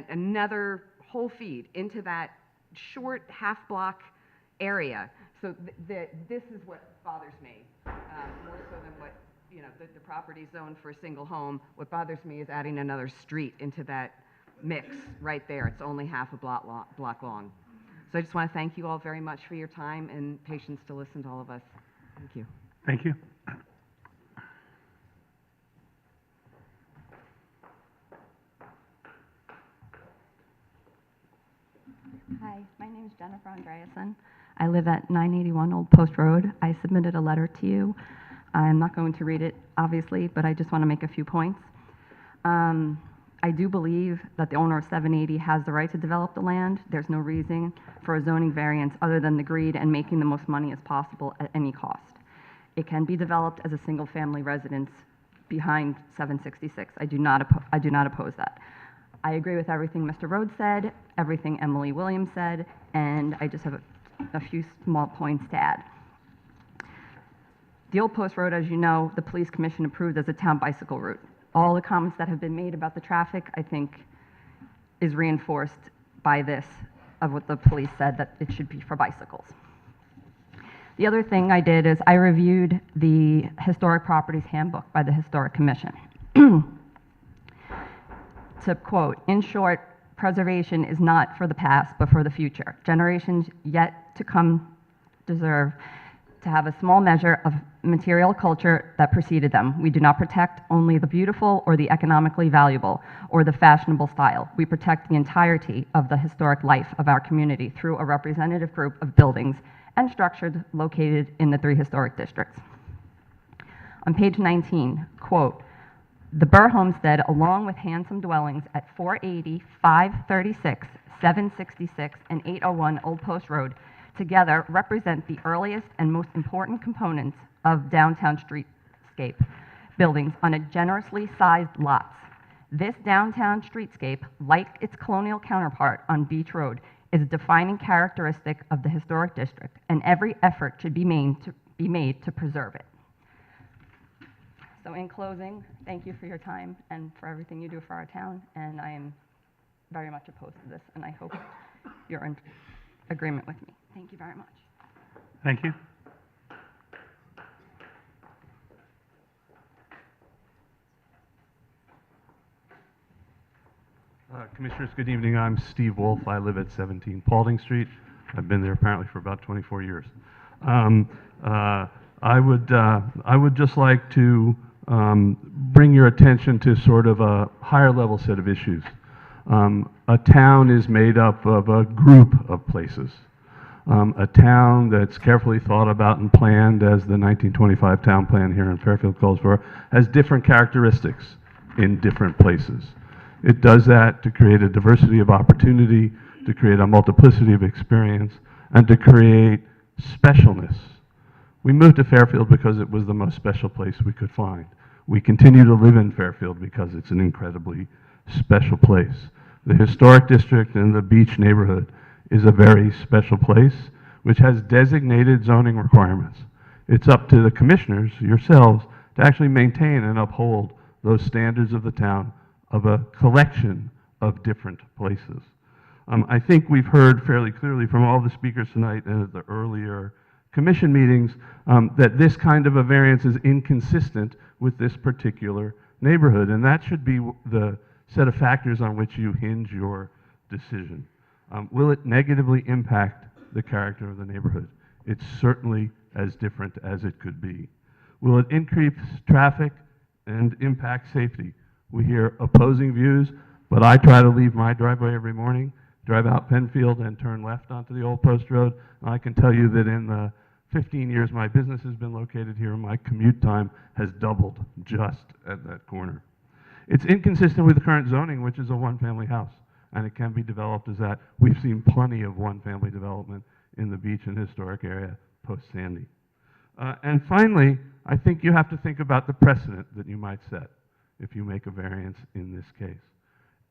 S6: Another whole feed into that short half-block area. So this is what bothers me, more so than what, the property zone for a single home. What bothers me is adding another street into that mix right there. It's only half a block long. So I just want to thank you all very much for your time and patience to listen to all of us. Thank you.
S2: Thank you.
S22: Hi, my name is Jennifer Andreasen. I live at 981 Old Post Road. I submitted a letter to you
S8: I'm not going to read it, obviously, but I just want to make a few points. I do believe that the owner of 780 has the right to develop the land. There's no reason for a zoning variance other than the greed and making the most money as possible at any cost. It can be developed as a single-family residence behind 766. I do not oppose that. I agree with everything Mr. Rhodes said, everything Emily Williams said, and I just have a few small points to add. The Old Post Road, as you know, the Police Commission approved as a town bicycle route. All the comments that have been made about the traffic, I think, is reinforced by this, of what the police said, that it should be for bicycles. The other thing I did is I reviewed the Historic Properties Handbook by the Historic Commission. To quote, in short, preservation is not for the past, but for the future. Generations yet to come deserve to have a small measure of material culture that preceded them. We do not protect only the beautiful or the economically valuable or the fashionable style. We protect the entirety of the historic life of our community through a representative group of buildings and structures located in the 3 historic districts. On page 19, quote, the Burr Homestead, along with handsome dwellings at 480, 536, 766, and 801 Old Post Road, together represent the earliest and most important components of downtown streetscape buildings on a generously sized lots. This downtown streetscape, like its colonial counterpart on Beach Road, is a defining characteristic of the historic district, and every effort should be made to preserve it. So in closing, thank you for your time and for everything you do for our town, and I am very much opposed to this, and I hope you're in agreement with me. Thank you very much.
S1: Thank you.
S2: Commissioners, good evening. I'm Steve Wolf. I live at 17 Paulding Street. I've been there apparently for about 24 years. I would just like to bring your attention to sort of a higher level set of issues. A town is made up of a group of places. A town that's carefully thought about and planned, as the 1925 town plan here in Fairfield calls for, has different characteristics in different places. It does that to create a diversity of opportunity, to create a multiplicity of experience, and to create specialness. We moved to Fairfield because it was the most special place we could find. We continue to live in Fairfield because it's an incredibly special place. The historic district and the beach neighborhood is a very special place which has designated zoning requirements. It's up to the commissioners, yourselves, to actually maintain and uphold those standards of the town of a collection of different places. I think we've heard fairly clearly from all the speakers tonight and at the earlier commission meetings that this kind of a variance is inconsistent with this particular neighborhood, and that should be the set of factors on which you hinge your decision. Will it negatively impact the character of the neighborhood? It's certainly as different as it could be. Will it increase traffic and impact safety? We hear opposing views, but I try to leave my driveway every morning, drive out Penfield and turn left onto the Old Post Road. And I can tell you that in the 15 years my business has been located here, my commute time has doubled just at that corner. It's inconsistent with the current zoning, which is a one-family house, and it can be developed as that. We've seen plenty of one-family development in the beach and historic area post-Sandy. And finally, I think you have to think about the precedent that you might set if you make a variance in this case.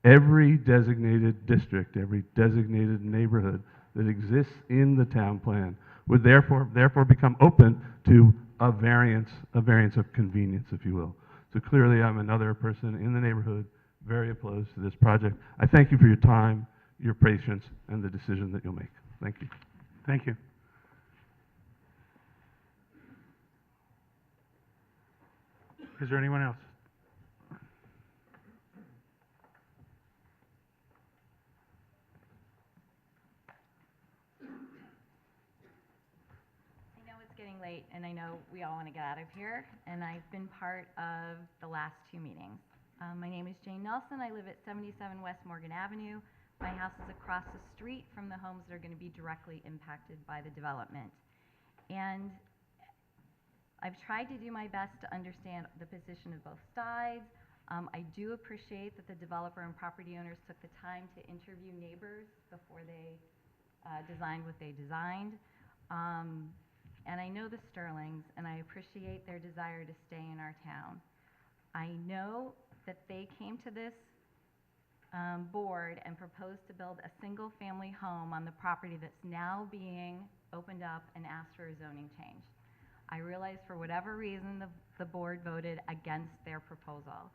S2: Every designated district, every designated neighborhood that exists in the town plan would therefore become open to a variance of convenience, if you will. So clearly I'm another person in the neighborhood very opposed to this project. I thank you for your time, your patience, and the decision that you'll make. Thank you.
S1: Thank you. Is there anyone else?
S9: I know it's getting late, and I know we all want to get out of here, and I've been part of the last 2 meetings. My name is Jane Nelson. I live at 77 West Morgan Avenue. My house is across the street from the homes that are going to be directly impacted by the development. And I've tried to do my best to understand the position of both sides. I do appreciate that the developer and property owners took the time to interview neighbors before they designed what they designed. And I know the Sterlings, and I appreciate their desire to stay in our town. I know that they came to this board and proposed to build a single-family home on the property that's now being opened up and asked for a zoning change. I realize for whatever reason the board voted against their proposal.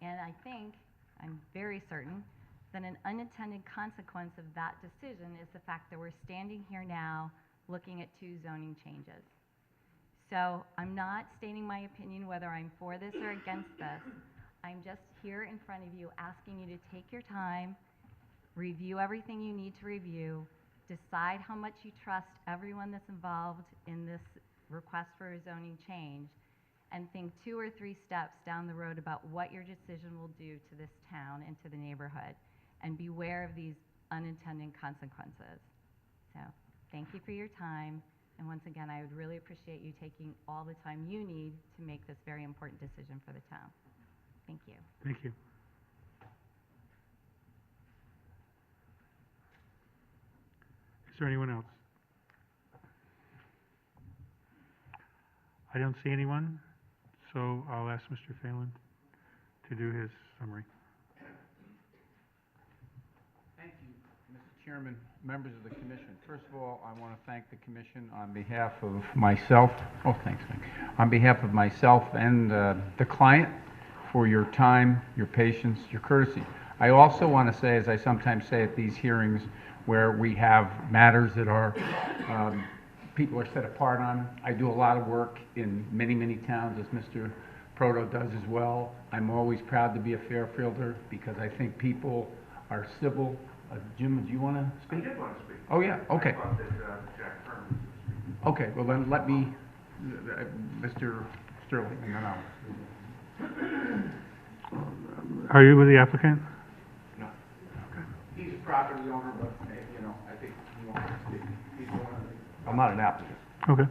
S9: And I think, I'm very certain, that an unintended consequence of that decision is the fact that we're standing here now looking at 2 zoning changes. So I'm not stating my opinion whether I'm for this or against this. I'm just here in front of you asking you to take your time, review everything you need to review, decide how much you trust everyone that's involved in this request for a zoning change, and think 2 or 3 steps down the road about what your decision will do to this town and to the neighborhood, and beware of these unintended consequences. So thank you for your time, and once again, I would really appreciate you taking all the time you need to make this very important decision for the town. Thank you.
S1: Thank you. Is there anyone else? I don't see anyone, so I'll ask Mr. Phelan to do his summary.
S10: Thank you, Mr. Chairman, members of the commission. First of all, I want to thank the commission on behalf of myself, on behalf of myself and the client for your time, your patience, your courtesy. I also want to say, as I sometimes say at these hearings, where we have matters that are, people are set apart on. I do a lot of work in many, many towns, as Mr. Proto does as well. I'm always proud to be a Fairfielder because I think people are civil. Jim, do you want to speak?
S21: I did want to speak.
S10: Oh, yeah, okay.
S21: I thought that Jack Kern was speaking.
S10: Okay, well then let me, Mr. Sterling, and then I'll.
S1: Are you with the applicant?
S10: No. He's a property owner, but, you know, I think he wants to speak. He's one of the.
S21: I'm not an applicant.
S1: Okay.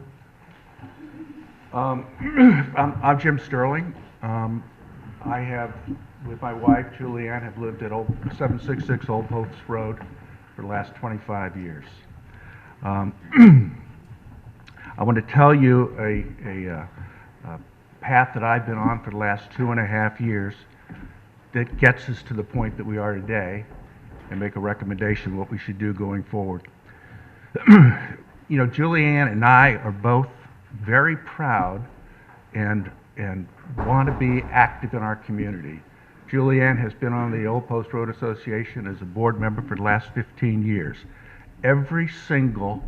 S21: I'm Jim Sterling. I have, with my wife Julianne, have lived at 766 Old Post Road for the last 25 years. I want to tell you a path that I've been on for the last 2.5 years that gets us to the point that we are today and make a recommendation of what we should do going forward. You know, Julianne and I are both very proud and want to be active in our community. Julianne has been on the Old Post Road Association as a board member for the last 15 years. Every single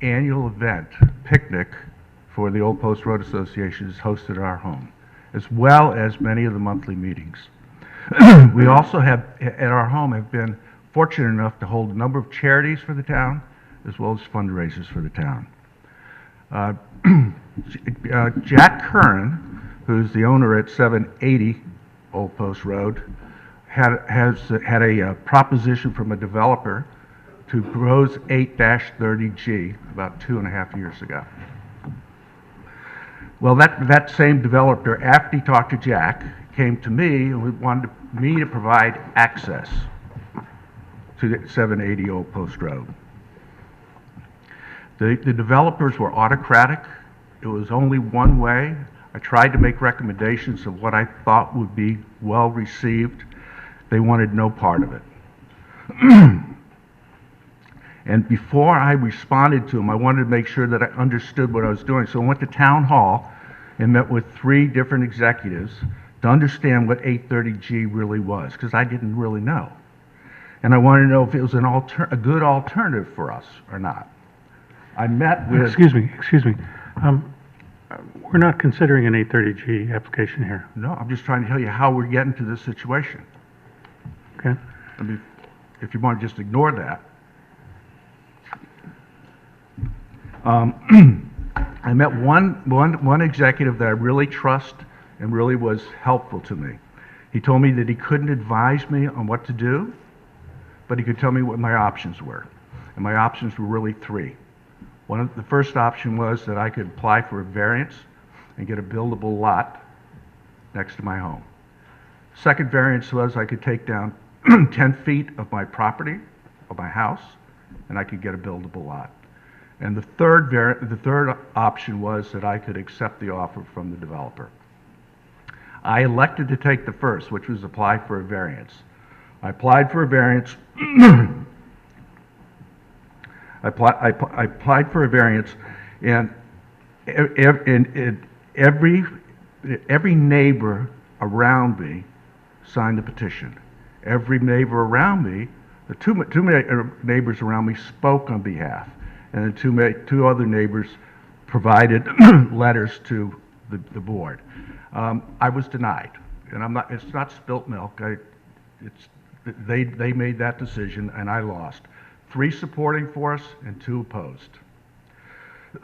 S21: annual event, picnic for the Old Post Road Association is hosted at our home, as well as many of the monthly meetings. We also have, at our home, have been fortunate enough to hold a number of charities for the town, as well as fundraisers for the town. Jack Kern, who's the owner at 780 Old Post Road, had a proposition from a developer to propose 8-30G about 2.5 years ago. Well, that same developer, after he talked to Jack, came to me and wanted me to provide access to the 780 Old Post Road. The developers were autocratic. It was only one way. I tried to make recommendations of what I thought would be well received. They wanted no part of it. And before I responded to them, I wanted to make sure that I understood what I was doing. So I went to town hall and met with 3 different executives to understand what 830G really was, because I didn't really know. And I wanted to know if it was a good alternative for us or not. I met with...
S1: Excuse me. We're not considering an 830G application here.
S21: No, I'm just trying to tell you how we're getting to this situation.
S1: Okay.
S21: I mean, if you want to just ignore that. I met one executive that I really trust and really was helpful to me. He told me that he couldn't advise me on what to do, but he could tell me what my options were. And my options were really 3. The first option was that I could apply for a variance and get a buildable lot next to my home. Second variance was I could take down 10 feet of my property, of my house, and I could get a buildable lot. And the third option was that I could accept the offer from the developer. I elected to take the first, which was apply for a variance. I applied for a variance. I applied for a variance, and every neighbor around me signed the petition. Every neighbor around me, the two neighbors around me spoke on behalf, and the two other neighbors provided letters to the board. I was denied, and it's not spilt milk. They made that decision, and I lost. 3 supporting for us and 2 opposed.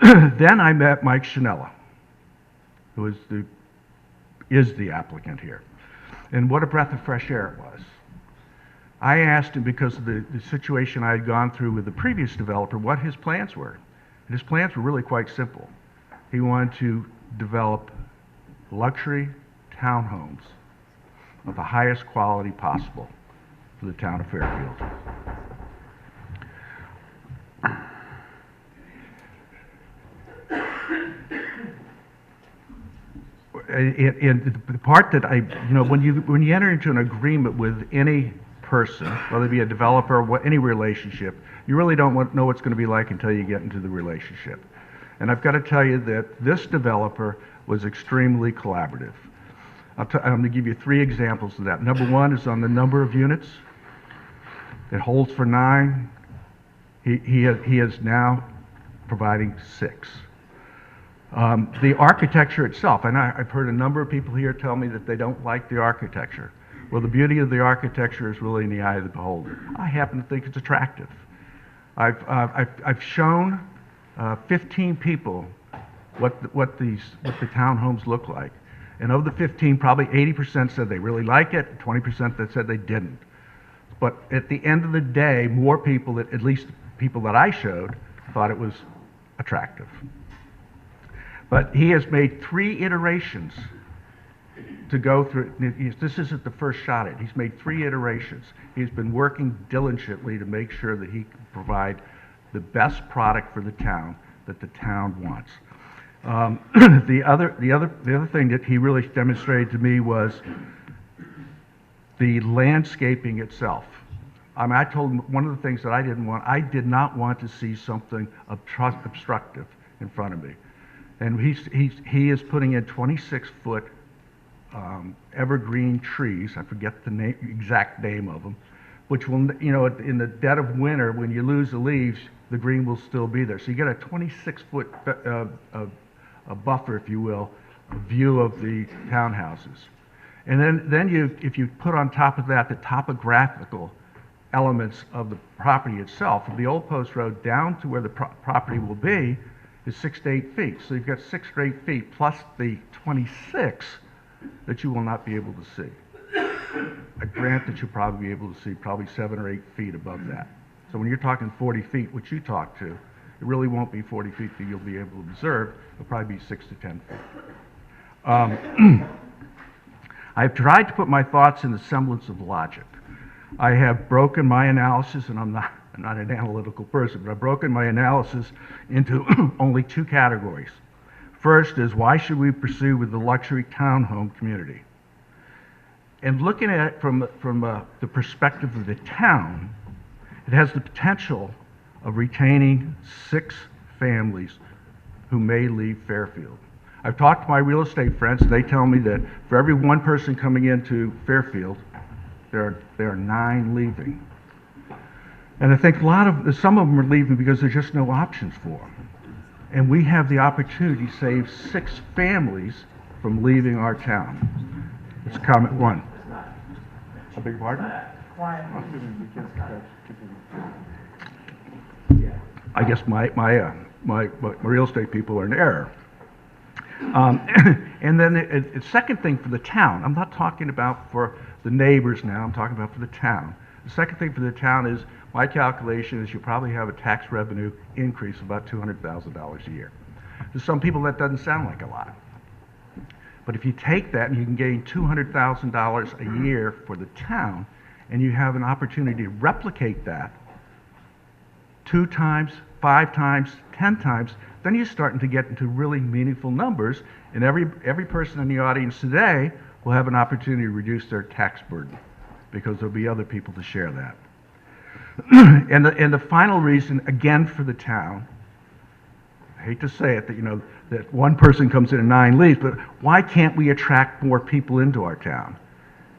S21: Then I met Mike Shinella, who is the applicant here. And what a breath of fresh air it was. I asked him, because of the situation I had gone through with the previous developer, what his plans were. And his plans were really quite simple. He wanted to develop luxury townhomes of the highest quality possible for the town of Fairfield. And the part that when you enter into an agreement with any person, whether it be a developer or any relationship, you really don't know what it's going to be like until you get into the relationship. And I've got to tell you that this developer was extremely collaborative. I'm going to give you 3 examples of that. Number 1 is on the number of units. It holds for 9. He is now providing 6. The architecture itself, and I've heard a number of people here tell me that they don't like the architecture. Well, the beauty of the architecture is really in the eye of the beholder. I happen to think it's attractive. I've shown 15 people what the townhomes look like, and of the 15, probably 80% said they really like it, 20% that said they didn't. But at the end of the day, more people, at least people that I showed, thought it was attractive. But he has made 3 iterations to go through. This isn't the first shot at it. He's made 3 iterations. He's been working diligently to make sure that he can provide the best product for the town that the town wants. The other thing that he really demonstrated to me was the landscaping itself. I told him one of the things that I did not want to see something obstructive in front of me. And he is putting in 26-foot evergreen trees. I forget the exact name of them, which will, in the dead of winter, when you lose the leaves, the green will still be there. So you get a 26-foot a buffer, if you will, a view of the townhouses. And then if you put on top of that the topographical elements of the property itself, from the Old Post Road down to where the property will be, is 6 to 8 feet. So you've got 6 to 8 feet plus the 26 that you will not be able to see. I grant that you'll probably be able to see probably 7 or 8 feet above that. So when you're talking 40 feet, which you talk to, it really won't be 40 feet that you'll be able to observe. It'll probably be 6 to 10 feet. I've tried to put my thoughts in the semblance of logic. I have broken my analysis, and I'm not an analytical person, but I've broken my analysis into only 2 categories. First is, why should we pursue with the luxury townhome community? And looking at it from the perspective of the town, it has the potential of retaining 6 families who may leave Fairfield. I've talked to my real estate friends, and they tell me that for every 1 person coming into Fairfield, there are 9 leaving. And I think some of them are leaving because there's just no options for them. And we have the opportunity to save 6 families from leaving our town. It's comment 1. I beg your pardon? I guess my real estate people are in error. And then the second thing for the town, I'm not talking about for the neighbors now, I'm talking about for the town. The second thing for the town is, my calculation is you probably have a tax revenue increase of about $200,000 a year. To some people, that doesn't sound like a lot. But if you take that and you can gain $200,000 a year for the town, and you have an opportunity to replicate that 2 times, 5 times, 10 times, then you're starting to get into really meaningful numbers, and every person in the audience today will have an opportunity to reduce their tax burden, because there'll be other people to share that. And the final reason, again, for the town, I hate to say it, that, you know, that one person comes in and 9 leaves, but why can't we attract more people into our town?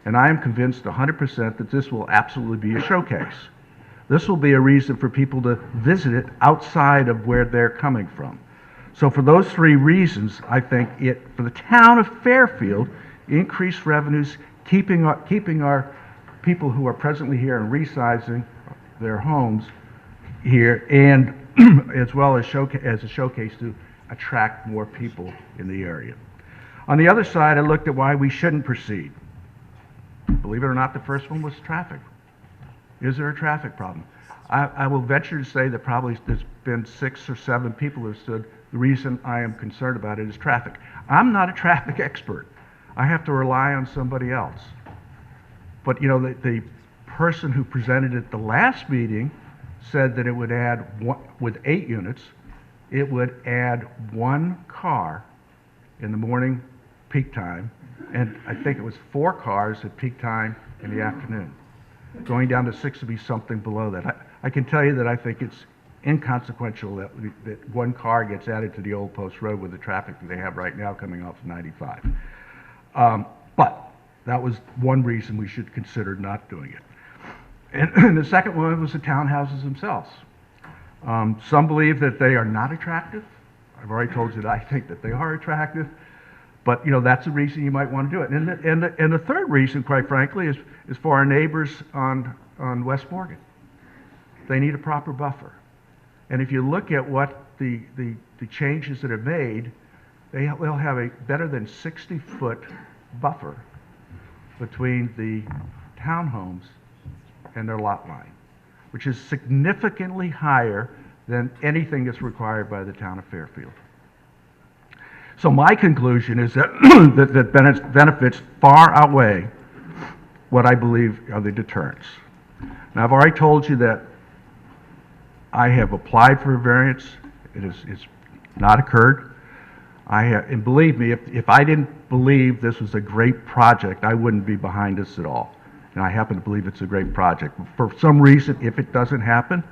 S21: And I am convinced 100% that this will absolutely be a showcase. This will be a reason for people to visit it outside of where they're coming from. So for those 3 reasons, I think it, for the town of Fairfield, increased revenues, keeping our people who are presently here and resizing their homes here, and as well as a showcase to attract more people in the area. On the other side, I looked at why we shouldn't proceed. Believe it or not, the first one was traffic. Is there a traffic problem? I will venture to say that probably there's been 6 or 7 people who have said the reason I am concerned about it is traffic. I'm not a traffic expert. I have to rely on somebody else. But you know, the person who presented at the last meeting said that it would add, with 8 units, it would add 1 car in the morning peak time, and I think it was 4 cars at peak time in the afternoon. Going down to 6 would be something below that. I can tell you that I think it's inconsequential that 1 car gets added to the Old Post Road with the traffic that they have right now coming off of 95. But that was one reason we should consider not doing it. And the second one was the townhouses themselves. Some believe that they are not attractive. I've already told you that I think that they are attractive. But you know, that's the reason you might want to do it. And the third reason, quite frankly, is for our neighbors on West Morgan. They need a proper buffer. And if you look at what the changes that are made, they'll have a better than 60-foot buffer between the townhomes and their lot line, which is significantly higher than anything that's required by the town of Fairfield. So my conclusion is that that benefits far outweigh what I believe are the deterrents. Now, I've already told you that I have applied for a variance. It's not occurred. And believe me, if I didn't believe this was a great project, I wouldn't be behind this at all. And I happen to believe it's a great project. For some reason, if it doesn't happen,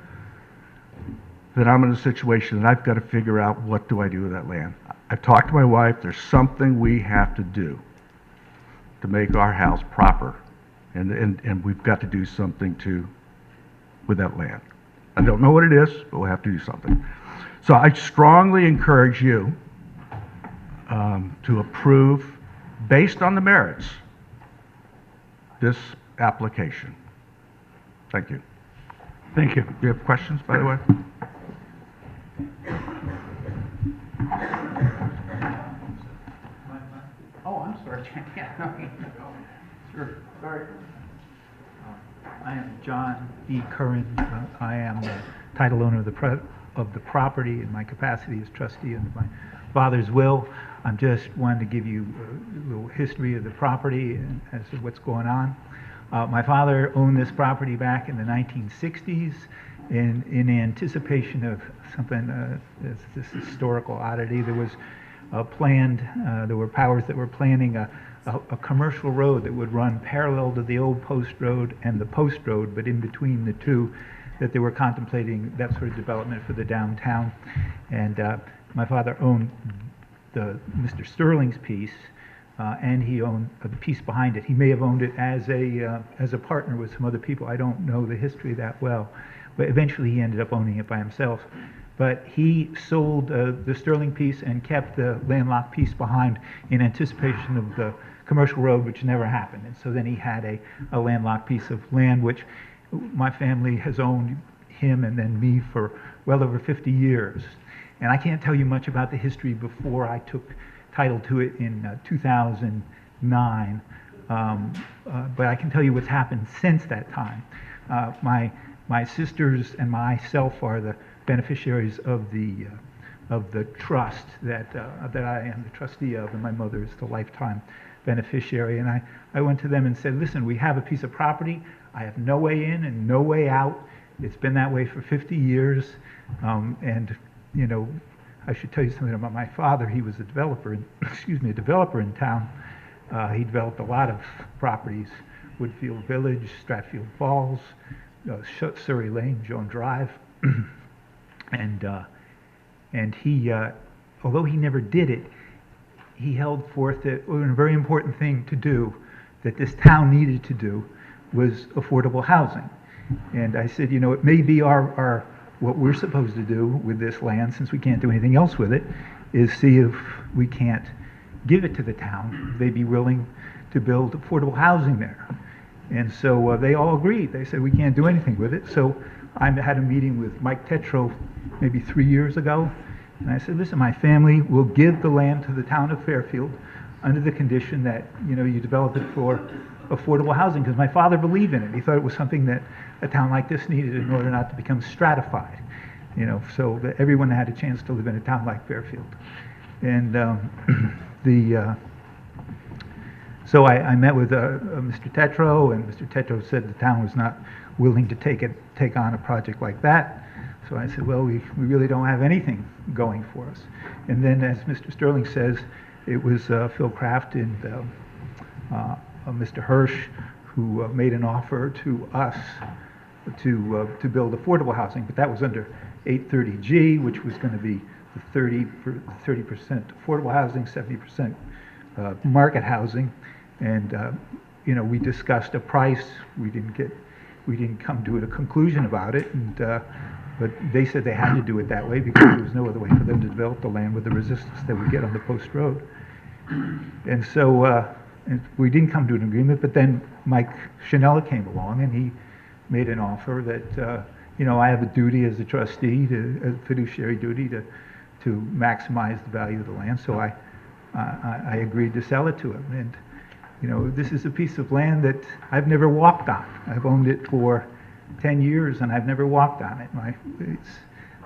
S21: then I'm in a situation that I've got to figure out, what do I do with that land? I've talked to my wife. There's something we have to do to make our house proper. And we've got to do something with that land. I don't know what it is, but we'll have to do something. So I strongly encourage you to approve, based on the merits, this application. Thank you.
S20: Thank you.
S21: Do you have questions, by the way?
S5: Oh, I'm sorry. Yeah, sure. Sorry. I am John E. Curran. I am the title owner of the property in my capacity as trustee of my father's will. I'm just wanting to give you a little history of the property and as to what's going on. My father owned this property back in the 1960s in anticipation of something, this historical oddity. There was there were powers that were planning a commercial road that would run parallel to the old post road and the post road, but in between the two, that they were contemplating that sort of development for the downtown. And my father owned Mr. Sterling's piece, and he owned the piece behind it. He may have owned it as a partner with some other people. I don't know the history that well, but eventually he ended up owning it by himself. But he sold the Sterling piece and kept the landlocked piece behind in anticipation of the commercial road, which never happened. And so then he had a landlocked piece of land, which my family has owned, him and then me, for well over 50 years. And I can't tell you much about the history before I took title to it in 2009, but I can tell you what's happened since that time. My sisters and myself are the beneficiaries of the trust that I am the trustee of, and my mother is the lifetime beneficiary. And I went to them and said, listen, we have a piece of property. I have no way in and no way out. It's been that way for 50 years. And, you know, I should tell you something about my father. He was a developer, a developer in town. He developed a lot of properties: Woodfield Village, Stratford Falls, Surrey Lane, Joan Drive. And he, although he never did it, he held forth that a very important thing to do, that this town needed to do, was affordable housing. And I said, you know, it may be what we're supposed to do with this land, since we can't do anything else with it, is see if we can't give it to the town. They'd be willing to build affordable housing there. And so they all agreed. They said, we can't do anything with it. So I had a meeting with Mike Tetro maybe 3 years ago. And I said, listen, my family will give the land to the town of Fairfield under the condition that, you know, you develop it for affordable housing, because my father believed in it. He thought it was something that a town like this needed in order not to become stratified, you know, so that everyone had a chance to live in a town like Fairfield. And so I met with Mr. Tetro, and Mr. Tetro said the town was not willing to take on a project like that. So I said, well, we really don't have anything going for us. And then, as Mr. Sterling says, it was Phil Kraft and Mr. Hirsch who made an offer to us to build affordable housing, but that was under 830G, which was going to be the 30% affordable housing, 70% market housing. And you know, we discussed a price. We didn't come to a conclusion about it, and but they said they had to do it that way because there was no other way for them to develop the land with the resistance that we get on the post road. And so and we didn't come to an agreement, but then Mike Shinella came along and he made an offer that, you know, I have a duty as a trustee, a fiduciary duty to maximize the value of the land. So I agreed to sell it to him. And, you know, this is a piece of land that I've never walked on. I've owned it for 10 years and I've never walked on it.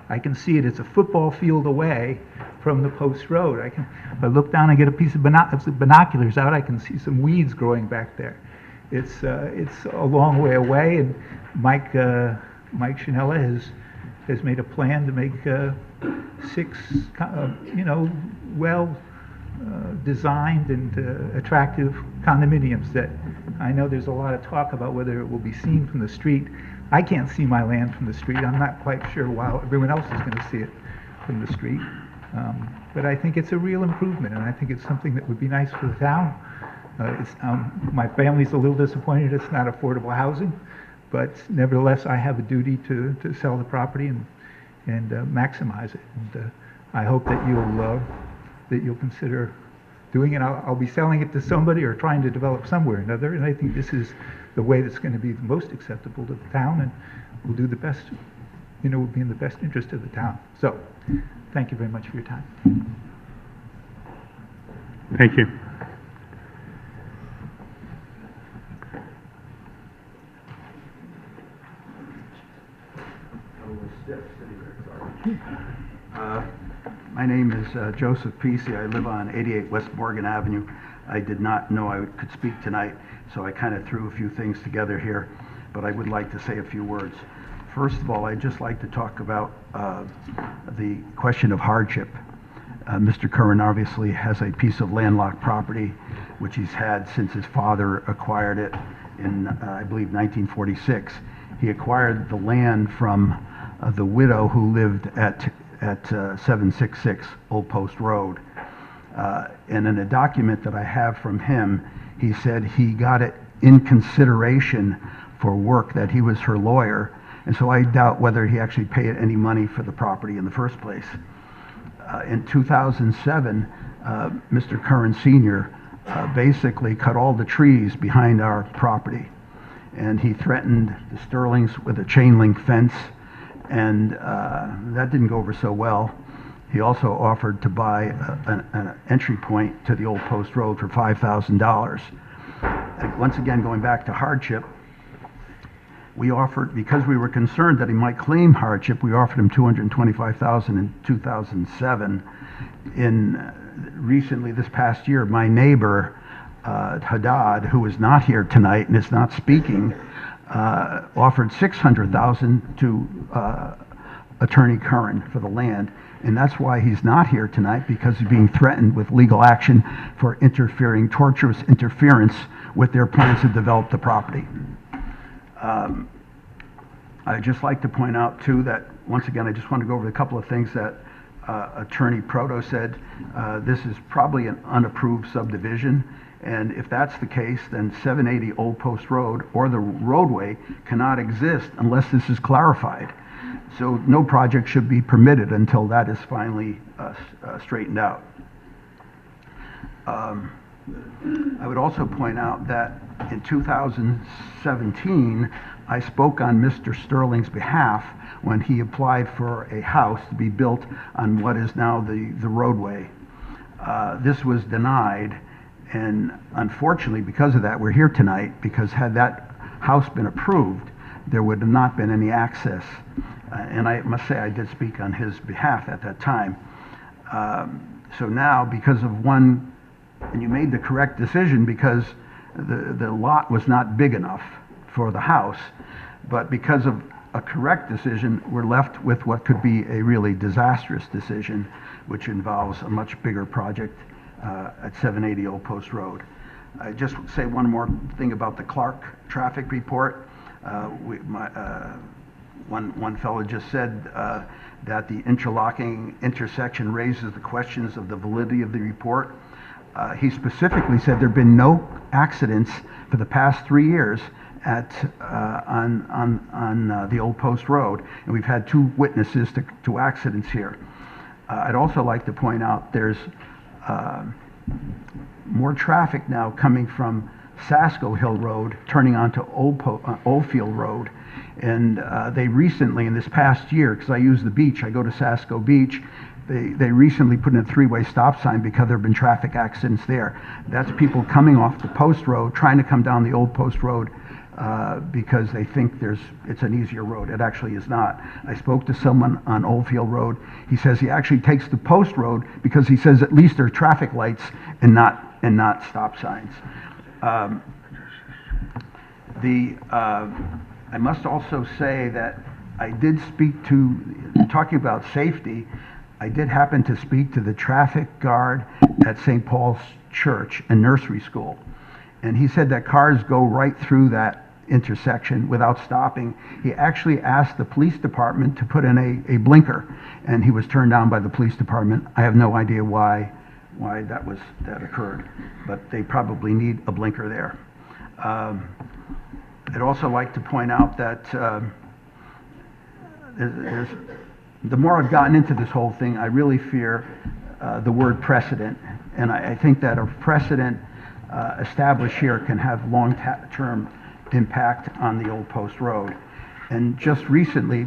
S5: I can see it. It's a football field away from the post road. If I look down and get a piece of binoculars out, I can see some weeds growing back there. It's a long way away, and Mike Shinella has made a plan to make 6, you know, well designed and attractive condominiums that I know there's a lot of talk about whether it will be seen from the street. I can't see my land from the street. I'm not quite sure why everyone else is going to see it from the street. But I think it's a real improvement, and I think it's something that would be nice for the town. My family's a little disappointed it's not affordable housing, but nevertheless, I have a duty to sell the property and maximize it. And I hope that you'll consider doing it. I'll be selling it to somebody or trying to develop somewhere or another, and I think this is the way that's going to be the most acceptable to the town, and will do the best, you know, will be in the best interest of the town. So, thank you very much for your time.
S1: Thank you.
S7: My name is Joseph Pesci. I live on 88 West Morgan Avenue. I did not know I could speak tonight, so I kind of threw a few things together here, but I would like to say a few words. First of all, I'd just like to talk about the question of hardship. Mr. Curran obviously has a piece of landlocked property, which he's had since his father acquired it in, I believe, 1946. He acquired the land from the widow who lived at 766 Old Post Road. And in a document that I have from him, he said he got it in consideration for work, that he was her lawyer, and so I doubt whether he actually paid any money for the property in the first place. In 2007, Mr. Curran Sr. Basically cut all the trees behind our property, and he threatened the Sterlings with a chain link fence, and that didn't go over so well. He also offered to buy an entry point to the Old Post Road for $5,000. Once again, going back to hardship, we offered, because we were concerned that he might claim hardship, we offered him $225,000 in 2007. Recently, this past year, my neighbor, Haddad, who is not here tonight and is not speaking, offered $600,000 to Attorney Curran for the land. And that's why he's not here tonight, because he's being threatened with legal action for torturous interference with their plans to develop the property. I'd just like to point out, too, that, once again, I just want to go over a couple of things that Attorney Proto said. This is probably an unapproved subdivision, and if that's the case, then 780 Old Post Road or the roadway cannot exist unless this is clarified. So no project should be permitted until that is finally straightened out. I would also point out that in 2017, I spoke on Mr. Sterling's behalf when he applied for a house to be built on what is now the roadway. This was denied, and unfortunately, because of that, we're here tonight, because had that house been approved, there would have not been any access. And I must say I did speak on his behalf at that time. So now, because of one, and you made the correct decision because the lot was not big enough for the house, but because of a correct decision, we're left with what could be a really disastrous decision, which involves a much bigger project at 780 Old Post Road. I just say one more thing about the Clark traffic report. One fellow just said that the interlocking intersection raises the questions of the validity of the report. He specifically said there have been no accidents for the past 3 years on the Old Post Road, and we've had 2 witnesses to accidents here. I'd also like to point out there's more traffic now coming from Sasko Hill Road, turning onto Oldfield Road. And they recently, in this past year, because I use the beach, I go to Sasko Beach, they recently put in a 3-way stop sign because there have been traffic accidents there. That's people coming off the Post Road, trying to come down the Old Post Road because they think it's an easier road. It actually is not. I spoke to someone on Oldfield Road. He says he actually takes the Post Road because he says at least there are traffic lights and not stop signs. I must also say that I did speak to, talking about safety, I did happen to speak to the traffic guard at St. Paul's Church and Nursery School. And he said that cars go right through that intersection without stopping. He actually asked the police department to put in a blinker, and he was turned down by the police department. I have no idea why that occurred, but they probably need a blinker there. I'd also like to point out that the more I've gotten into this whole thing, I really fear the word precedent. And I think that a precedent established here can have long-term impact on the Old Post Road. And just recently,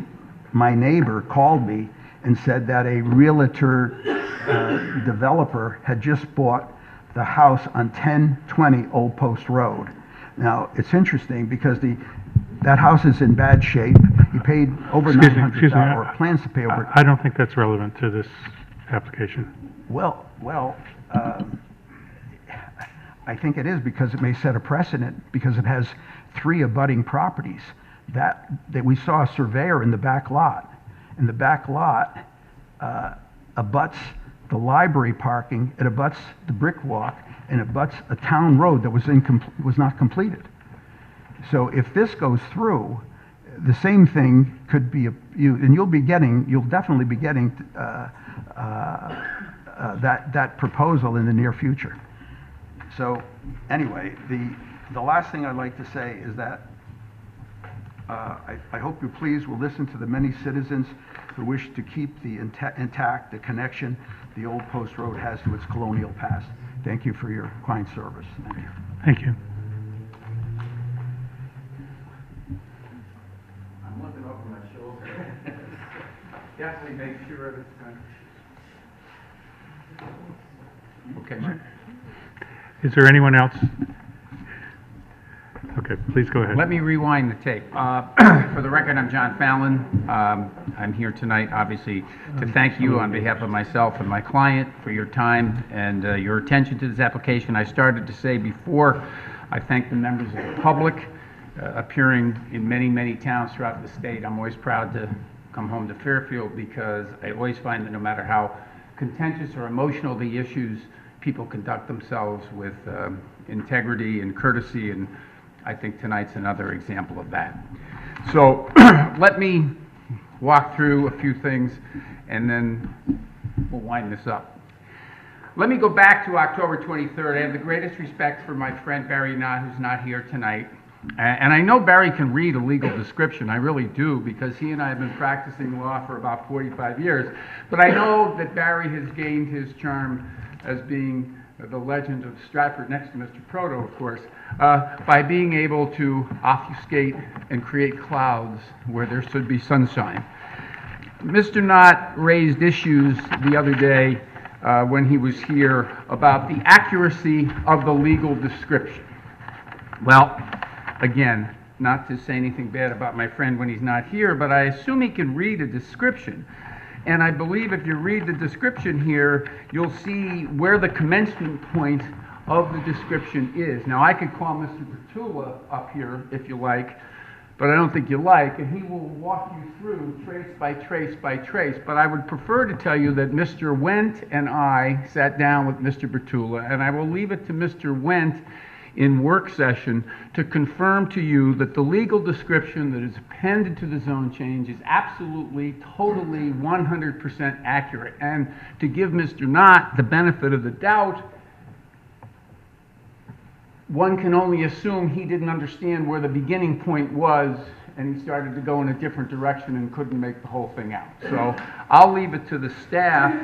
S7: my neighbor called me and said that a realtor developer had just bought the house on 1020 Old Post Road. Now, it's interesting because that house is in bad shape. He paid over $900, or plans to pay over.
S1: I don't think that's relevant to this application.
S7: Well, I think it is, because it may set a precedent, because it has 3 abutting properties. That we saw a surveyor in the back lot. And the back lot abuts the library parking, it abuts the brick walk, and it abuts a town road that was not completed. So if this goes through, the same thing could be, you'll definitely be getting that proposal in the near future. So anyway, the last thing I'd like to say is that I hope you please will listen to the many citizens who wish to keep intact the connection the Old Post Road has to its colonial past. Thank you for your kind service. Thank you.
S1: Thank you.
S10: I'm looking over my shoulder. Definitely make sure of it's done. Okay, Mike.
S1: Is there anyone else? Okay, please go ahead.
S10: Let me rewind the tape. For the record, I'm John Fallon. I'm here tonight, obviously, to thank you on behalf of myself and my client for your time and your attention to this application. I started to say before, I thank the members of the public appearing in many, many towns throughout the state. I'm always proud to come home to Fairfield because I always find that no matter how contentious or emotional the issues, people conduct themselves with integrity and courtesy, and I think tonight's another example of that. So let me walk through a few things and then we'll wind this up. Let me go back to October 23rd. I have the greatest respect for my friend Barry Knott, who's not here tonight. And I know Barry can read a legal description, I really do, because he and I have been practicing law for about 45 years. But I know that Barry has gained his charm as being the legend of Stratford, next to Mr. Proto, of course, by being able to obfuscate and create clouds where there should be sunshine. Mr. Knott raised issues the other day when he was here about the accuracy of the legal description. Well, again, not to say anything bad about my friend when he's not here, but I assume he can read a description. And I believe if you read the description here, you'll see where the commencement point of the description is. Now, I could call Mr. Bertula up here if you like, but I don't think you like, and he will walk you through trace by trace by trace. But I would prefer to tell you that Mr. Wendt and I sat down with Mr. Bertula, and I will leave it to Mr. Wendt in work session to confirm to you that the legal description that is appended to the zone change is absolutely, totally, 100% accurate. And to give Mr. Knott the benefit of the doubt, one can only assume he didn't understand where the beginning point was and he started to go in a different direction and couldn't make the whole thing out. So I'll leave it to the staff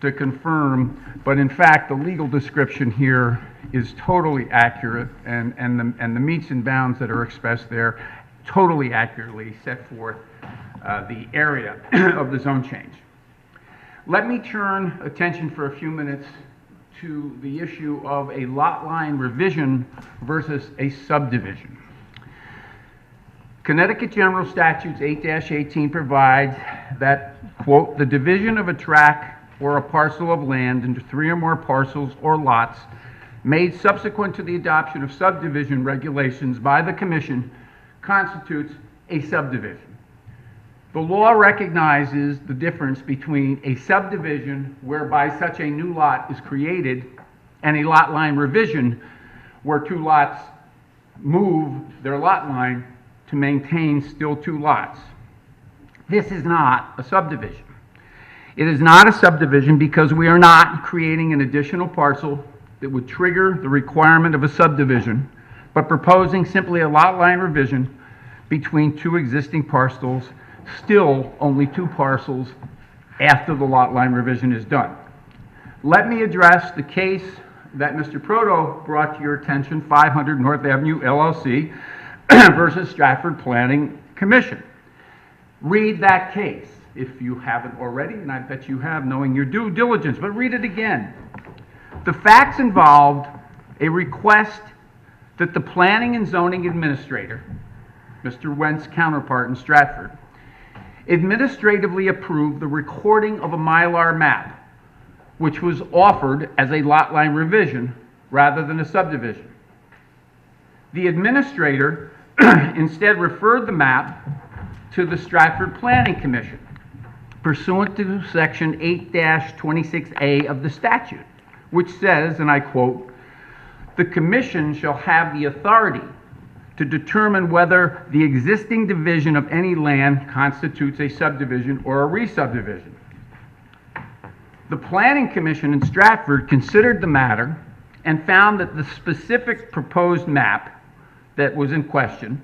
S10: to confirm, but in fact the legal description here is totally accurate, and the metes and bounds that are expressed there totally accurately set forth the area of the zone change. Let me turn attention for a few minutes to the issue of a lot line revision versus a subdivision. Connecticut General Statutes 8-18 provides that, quote, the division of a tract or a parcel of land into 3 or more parcels or lots made subsequent to the adoption of subdivision regulations by the Commission constitutes a subdivision. The law recognizes the difference between a subdivision whereby such a new lot is created and a lot line revision where 2 lots move their lot line to maintain still 2 lots. This is not a subdivision. It is not a subdivision because we are not creating an additional parcel that would trigger the requirement of a subdivision, but proposing simply a lot line revision between 2 existing parcels, still only 2 parcels after the lot line revision is done. Let me address the case that Mr. Proto brought to your attention, 500 North Avenue LLC versus Stratford Planning Commission. Read that case if you haven't already, and I bet you have, knowing your due diligence, but read it again. The facts involved a request that the Planning and Zoning Administrator, Mr. Wendt's counterpart in Stratford, administratively approve the recording of a Mylar map, which was offered as a lot line revision rather than a subdivision. The administrator instead referred the map to the Stratford Planning Commission, pursuant to Section 8-26A of the statute, which says, and I quote, the Commission shall have the authority to determine whether the existing division of any land constitutes a subdivision or a re-subdivision. The Planning Commission in Stratford considered the matter and found that the specific proposed map that was in question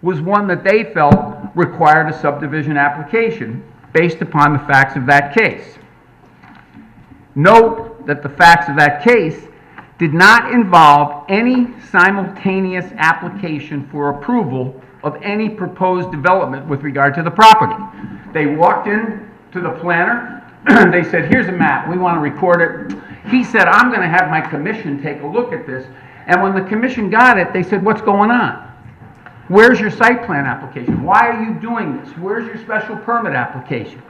S10: was one that they felt required a subdivision application based upon the facts of that case. Note that the facts of that case did not involve any simultaneous application for approval of any proposed development with regard to the property. They walked in to the planner, they said, here's a map, we want to record it. He said, I'm going to have my commission take a look at this. And when the commission got it, they said, what's going on? Where's your site plan application? Why are you doing this? Where's your special permit application?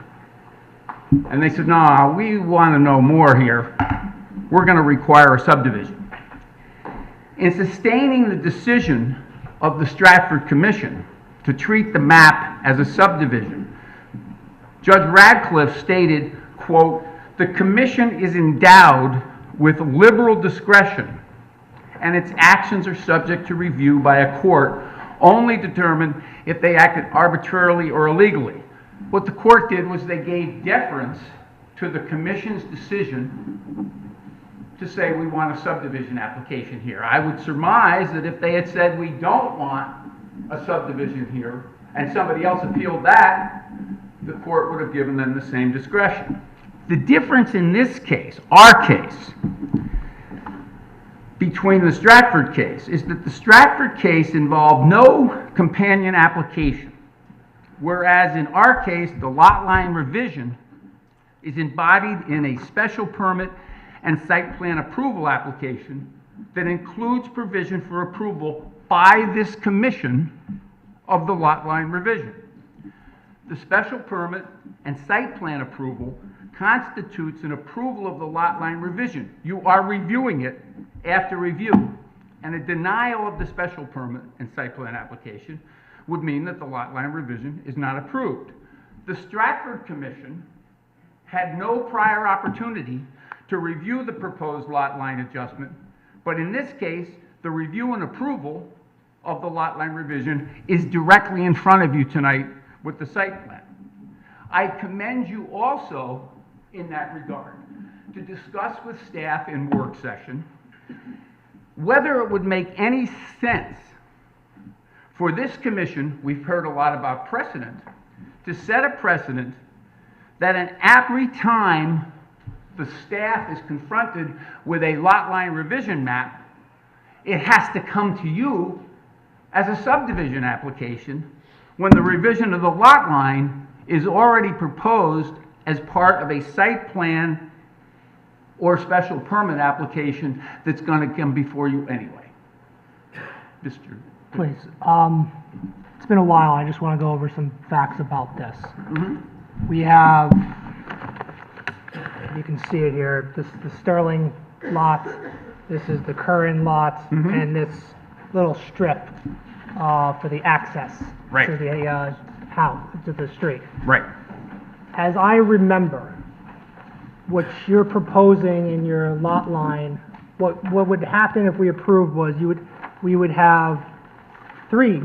S10: And they said, no, we want to know more here. We're going to require a subdivision. In sustaining the decision of the Stratford Commission to treat the map as a subdivision, Judge Radcliffe stated, quote, "The commission is endowed with liberal discretion, and its actions are subject to review by a court only determine if they acted arbitrarily or illegally." What the court did was they gave deference to the commission's decision to say we want a subdivision application here. I would surmise that if they had said we don't want a subdivision here and somebody else appealed that, the court would have given them the same discretion. The difference in this case, our case, between the Stratford case is that the Stratford case involved no companion application, whereas in our case, the lot line revision is embodied in a special permit and site plan approval application that includes provision for approval by this commission of the lot line revision. The special permit and site plan approval constitutes an approval of the lot line revision. You are reviewing it after review, and a denial of the special permit and site plan application would mean that the lot line revision is not approved. The Stratford Commission had no prior opportunity to review the proposed lot line adjustment, but in this case, the review and approval of the lot line revision is directly in front of you tonight with the site plan. I commend you also in that regard to discuss with staff in work session whether it would make any sense for this commission, we've heard a lot about precedent, to set a precedent that at every time the staff is confronted with a lot line revision map, it has to come to you as a subdivision application when the revision of the lot line is already proposed as part of a site plan or special permit application that's going to come before you anyway. Mr.
S3: Please. It's been a while. I just want to go over some facts about this. We have, you can see it here, the Sterling lots, this is the Curran lots, and this little strip for the access to the house, to the street.
S10: Right.
S3: As I remember, what you're proposing in your lot line, what would happen if we approved was we would have 3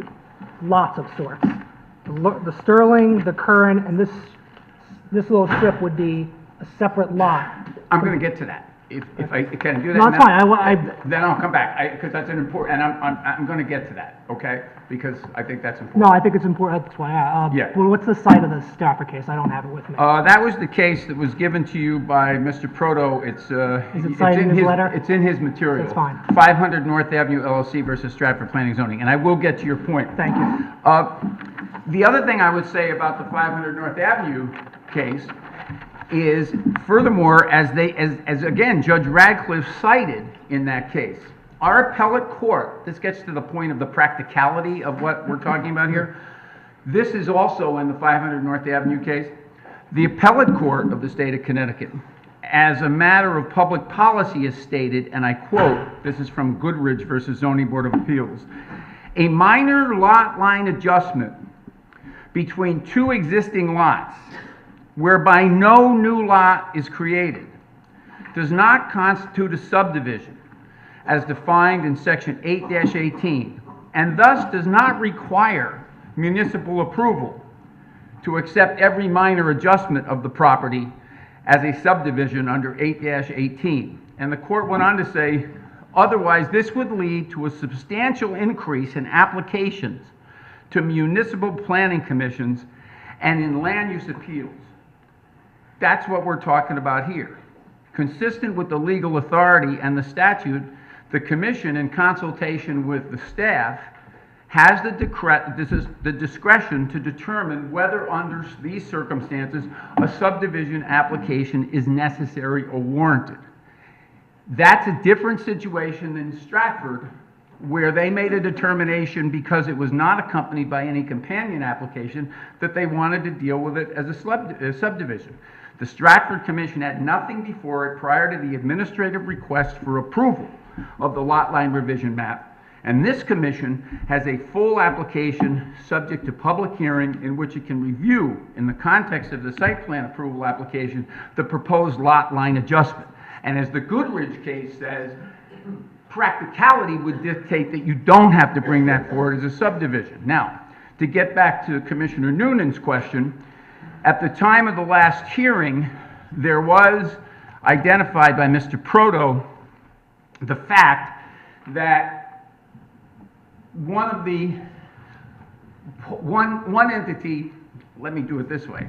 S3: lots of sorts. The Sterling, the Curran, and this little strip would be a separate lot.
S10: I'm going to get to that. If I can do that.
S3: No, it's fine.
S10: Then I'll come back, because that's an important, and I'm going to get to that, okay? Because I think that's important.
S3: No, I think it's important, that's why. Well, what's the site of the Stratford case? I don't have it with me.
S10: That was the case that was given to you by Mr. Proto.
S3: Is it cited in his letter?
S10: It's in his material.
S3: That's fine.
S10: 500 North Avenue LLC versus Stratford Planning Zoning, and I will get to your point.
S3: Thank you.
S10: The other thing I would say about the 500 North Avenue case is, furthermore, as again, Judge Radcliffe cited in that case, our appellate court, this gets to the point of the practicality of what we're talking about here. This is also in the 500 North Avenue case. The appellate court of the state of Connecticut, as a matter of public policy, has stated, and I quote, this is from Goodridge versus Zoning Board of Appeals, "A minor lot line adjustment between 2 existing lots whereby no new lot is created does not constitute a subdivision as defined in section 8-18, and thus does not require municipal approval to accept every minor adjustment of the property as a subdivision under 8-18. And the court went on to say, otherwise this would lead to a substantial increase in applications to municipal planning commissions and in land use appeals. That's what we're talking about here. Consistent with the legal authority and the statute, the commission, in consultation with the staff, has the discretion to determine whether under these circumstances a subdivision application is necessary or warranted. That's a different situation than Stratford, where they made a determination, because it was not accompanied by any companion application, that they wanted to deal with it as a subdivision. The Stratford Commission had nothing before it prior to the administrative request for approval of the lot line revision map. And this commission has a full application subject to public hearing in which it can review, in the context of the site plan approval application, the proposed lot line adjustment. And as the Goodrich case says, practicality would dictate that you don't have to bring that forward as a subdivision. Now, to get back to Commissioner Noonan's question, at the time of the last hearing, there was identified by Mr. Proto the fact that one entity, let me do it this way,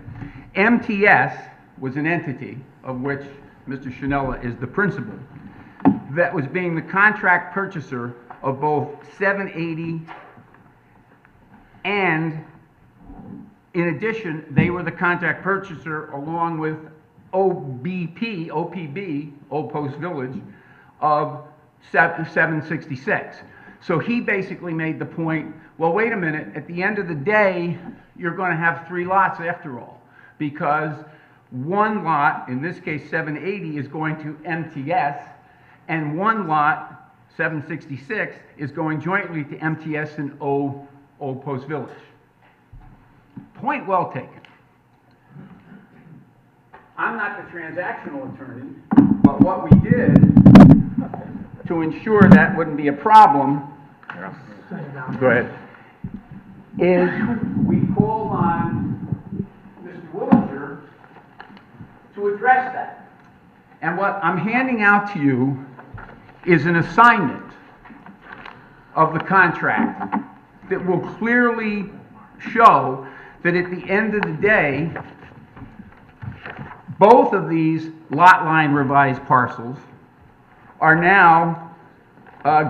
S10: MTS was an entity of which Mr. Chanella is the principal, that was being the contract purchaser of both 780, and in addition, they were the contract purchaser along with OPB, Old Post Village, of 766. So he basically made the point, well, wait a minute, at the end of the day, you're going to have 3 lots after all, because one lot, in this case 780, is going to MTS, and one lot, 766, is going jointly to MTS and Old Post Village. Point well taken. I'm not the transactional attorney, but what we did to ensure that wouldn't be a problem, go ahead, is we called on Mr. Willinger to address that. And what I'm handing out to you is an assignment of the contract that will clearly show that at the end of the day, both of these lot line revised parcels are now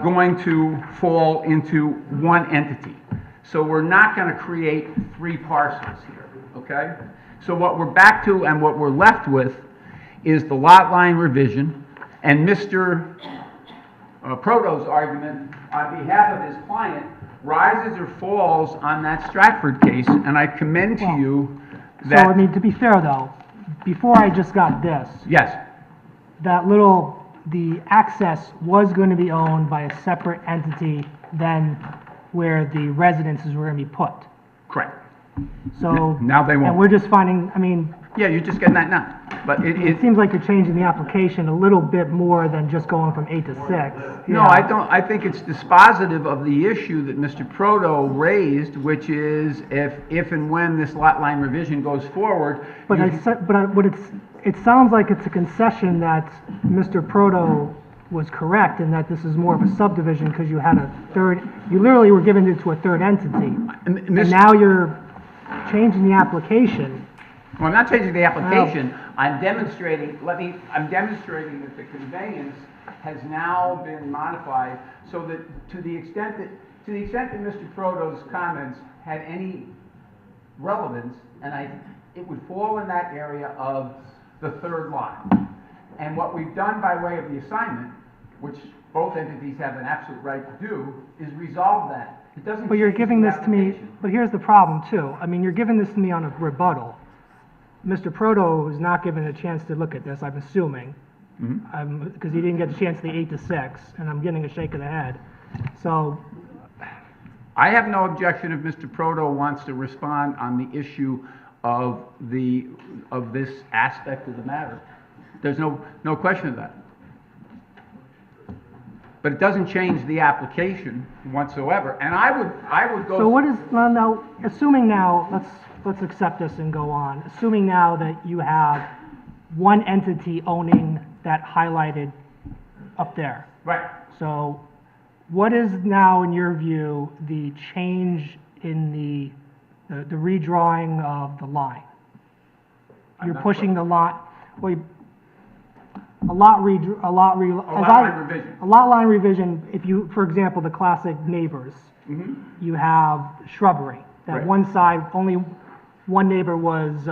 S10: going to fall into one entity. So we're not going to create 3 parcels here, okay? So what we're back to and what we're left with is the lot line revision, and Mr. Proto's argument on behalf of his client rises or falls on that Stratford case, and I commend to you that...
S3: So, I mean, to be fair, though, before I just got this...
S10: Yes.
S3: The access was going to be owned by a separate entity than where the residences were going to be put.
S10: Correct.
S3: So...
S10: Now they won't.
S3: And we're just finding, I mean...
S10: Yeah, you're just getting that now. But
S3: it seems like you're changing the application a little bit more than just going from 8 to 6.
S10: No, I don't. I think it's dispositive of the issue that Mr. Proto raised, which is if and when this lot line revision goes forward.
S3: But it sounds like it's a concession that Mr. Proto was correct in that this is more of a subdivision because you had a third, you literally were giving it to a third entity. And now you're changing the application.
S10: Well, I'm not changing the application. I'm demonstrating that the conveyance has now been modified so that to the extent that Mr. Proto's comments had any relevance, it would fall in that area of the third lot. And what we've done by way of the assignment, which both entities have an absolute right to do, is resolve that. It doesn't.
S3: But you're giving this to me, but here's the problem too. I mean, you're giving this to me on a rebuttal. Mr. Proto is not given a chance to look at this, I'm assuming, because he didn't get the chance to the 8 to 6, and I'm getting a shake of the head. So,
S10: I have no objection if Mr. Proto wants to respond on the issue of this aspect of the matter. There's no question of that. But it doesn't change the application whatsoever. And I would go.
S3: So what is now? Assuming now, let's accept this and go on. Assuming now that you have one entity owning that highlighted up there.
S10: Right.
S3: So what is now, in your view, the change in the redrawing of the line? You're pushing the lot, well, a lot line revision, if you, for example, the classic neighbors, you have shrubbery. That
S10: Right.
S3: one side, only one neighbor was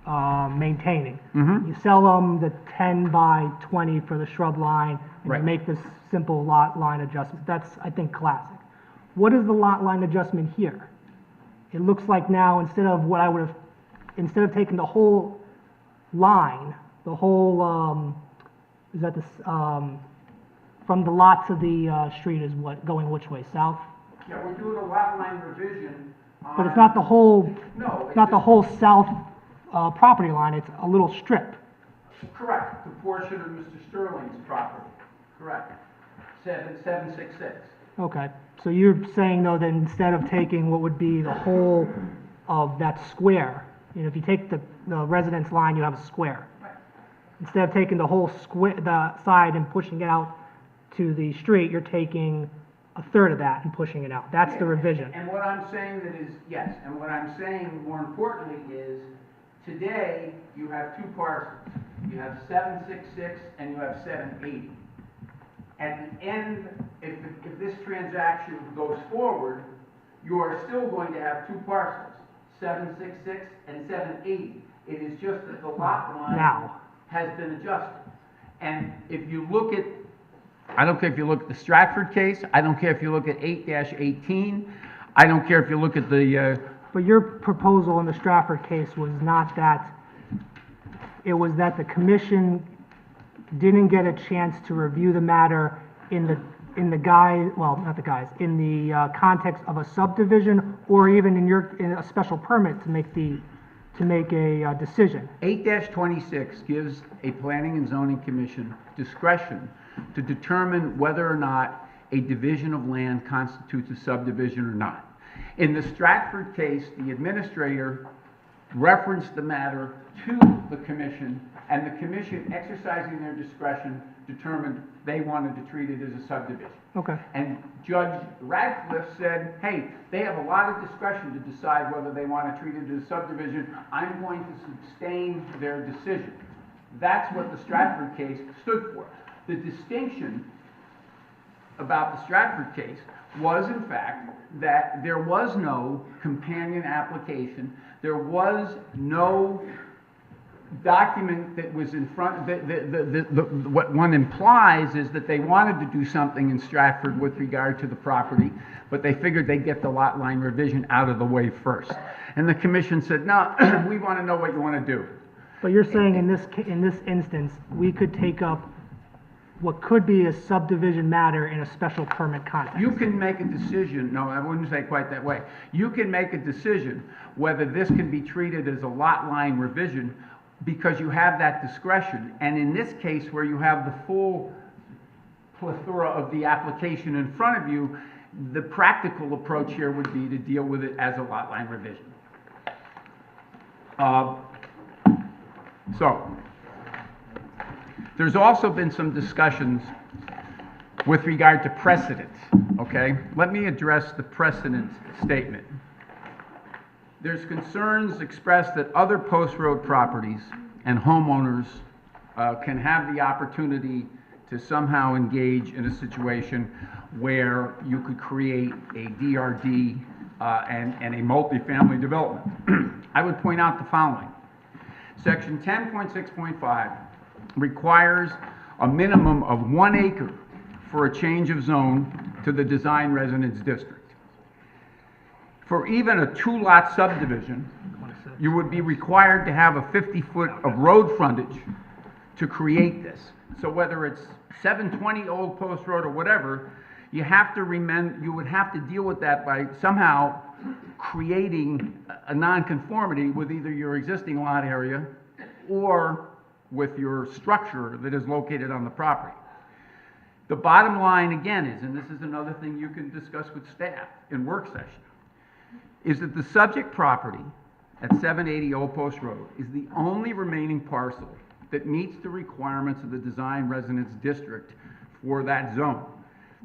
S3: maintaining.
S10: Mhm.
S3: You sell them the 10 by 20 for the shrub line, and
S10: Right.
S3: you make this simple lot line adjustment. That's, I think, classic. What is the lot line adjustment here? It looks like now, instead of what I would have, instead of taking the whole line, the whole, is that this, from the lot to the street is what, going which way, south?
S10: Yeah, we're doing a lot line revision
S3: But it's not the whole,
S10: No,
S3: it's not the whole south property line, it's a little strip.
S10: Correct, the portion of Mr. Sterling's property, correct. 766.
S3: Okay, so you're saying though that instead of taking what would be the whole of that square, you know, if you take the residence line, you have a square.
S10: Right.
S3: Instead of taking the whole square, the side and pushing it out to the street, you're taking a third of that and pushing it out. That's the revision.
S10: And what I'm saying that is, yes, and what I'm saying more importantly is, today, you have two parcels. You have 766 and you have 780. At the end, if this transaction goes forward, you are still going to have two parcels, 766 and 780. It is just that the lot line
S3: Now.
S10: has been adjusted. And if you look at, I don't care if you look at the Stratford case, I don't care if you look at 8-18, I don't care if you look at the,
S3: But your proposal in the Stratford case was not that, it was that the commission didn't get a chance to review the matter in the guise, well, not the guise, in the context of a subdivision or even in a special permit to make a decision.
S10: 8-26 gives a planning and zoning commission discretion to determine whether or not a division of land constitutes a subdivision or not. In the Stratford case, the administrator referenced the matter to the commission, and the commission, exercising their discretion, determined they wanted to treat it as a subdivision.
S3: Okay.
S10: And Judge Radcliffe said, hey, they have a lot of discretion to decide whether they want to treat it as a subdivision. I'm going to sustain their decision. That's what the Stratford case stood for. The distinction about the Stratford case was, in fact, that there was no companion application. There was no document that was in front, what one implies is that they wanted to do something in Stratford with regard to the property, but they figured they'd get the lot line revision out of the way first. And the commission said, no, we want to know what you want to do.
S3: But you're saying in this instance, we could take up what could be a subdivision matter in a special permit context?
S10: You can make a decision, no, I wouldn't say quite that way. You can make a decision whether this can be treated as a lot line revision because you have that discretion. And in this case, where you have the full plethora of the application in front of you, the practical approach here would be to deal with it as a lot line revision. So, there's also been some discussions with regard to precedent, okay? Let me address the precedent statement. There's concerns expressed that other post road properties and homeowners can have the opportunity to somehow engage in a situation where you could create a DRD and a multifamily development. I would point out the following. Section 10.6.5 requires a minimum of 1 acre for a change of zone to the design residence district. For even a 2-lot subdivision, you would be required to have a 50-foot of road frontage to create this. So whether it's 720 Old Post Road or whatever, you have to you would have to deal with that by somehow creating a nonconformity with either your existing lot area or with your structure that is located on the property. The bottom line again is, and this is another thing you can discuss with staff in work session, is that the subject property at 780 Old Post Road is the only remaining parcel that meets the requirements of the design residence district for that zone.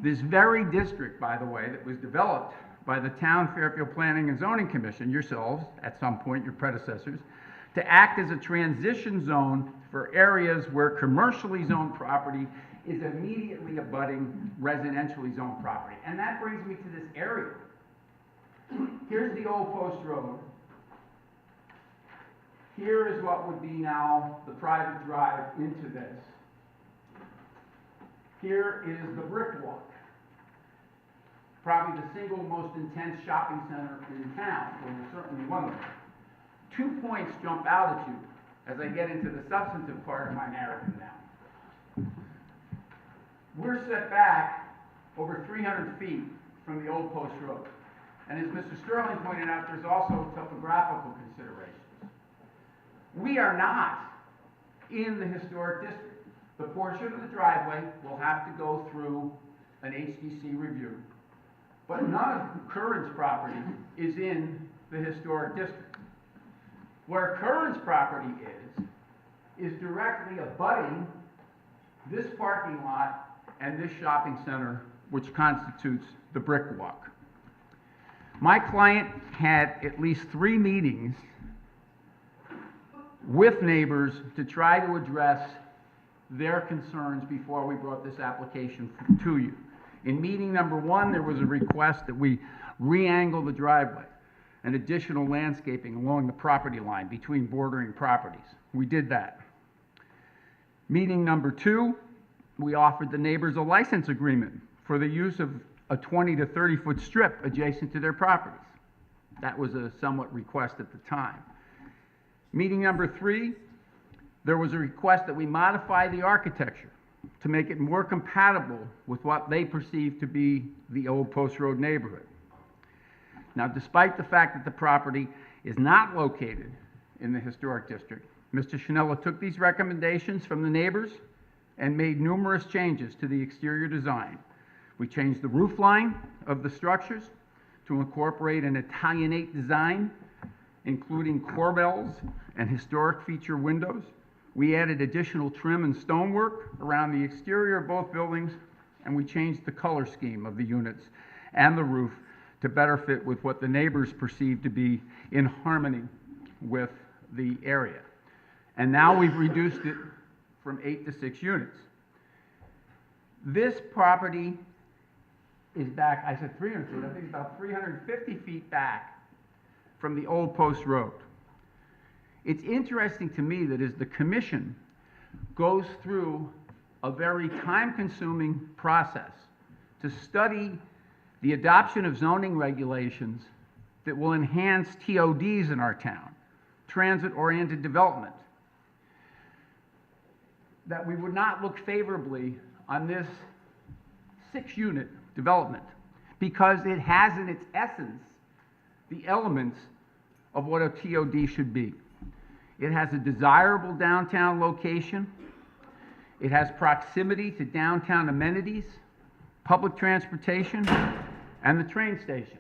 S10: This very district, by the way, that was developed by the Town Fairfield Planning and Zoning Commission, yourselves, at some point, your predecessors, to act as a transition zone for areas where commercially zoned property is immediately abutting residentially zoned property. And that brings me to this area. Here's the Old Post Road. Here is what would be now the private drive into this. Here is the brick walk, probably the single most intense shopping center in town, or certainly one of them. 2 points jump out at you as I get into the substantive part of my narrative now. We're set back over 300 feet from the old post road. And as Mr. Sterling pointed out, there's also topographical considerations. We are not in the historic district. The portion of the driveway will have to go through an HDC review. But none of Curran's property is in the historic district. Where Curran's property is directly abutting this parking lot and this shopping center, which constitutes the brick walk. My client had at least 3 meetings with neighbors to try to address their concerns before we brought this application to you. In meeting number 1, there was a request that we re-angle the driveway and additional landscaping along the property line between bordering properties. We did that. Meeting number 2, we offered the neighbors a license agreement for the use of a 20 to 30 foot strip adjacent to their properties. That was a somewhat request at the time. Meeting number 3, there was a request that we modify the architecture to make it more compatible with what they perceive to be the old Post Road neighborhood. Now, despite the fact that the property is not located in the historic district, Mr. Schinella took these recommendations from the neighbors and made numerous changes to the exterior design. We changed the roof line of the structures to incorporate an Italianate design, including corbels and historic feature windows. We added additional trim and stonework around the exterior of both buildings, and we changed the color scheme of the units and the roof to better fit with what the neighbors perceived to be in harmony with the area. And now we've reduced it from 8 to 6 units. This property is back, I said 300 feet, I think it's about 350 feet back from the old Post Road. It's interesting to me that as the commission goes through a very time-consuming process to study the adoption of zoning regulations that will enhance TODs in our town, transit-oriented development, that we would not look favorably on this 6-unit development, because it has in its essence the elements of what a TOD should be. It has a desirable downtown location. It has proximity to downtown amenities, public transportation, and the train station.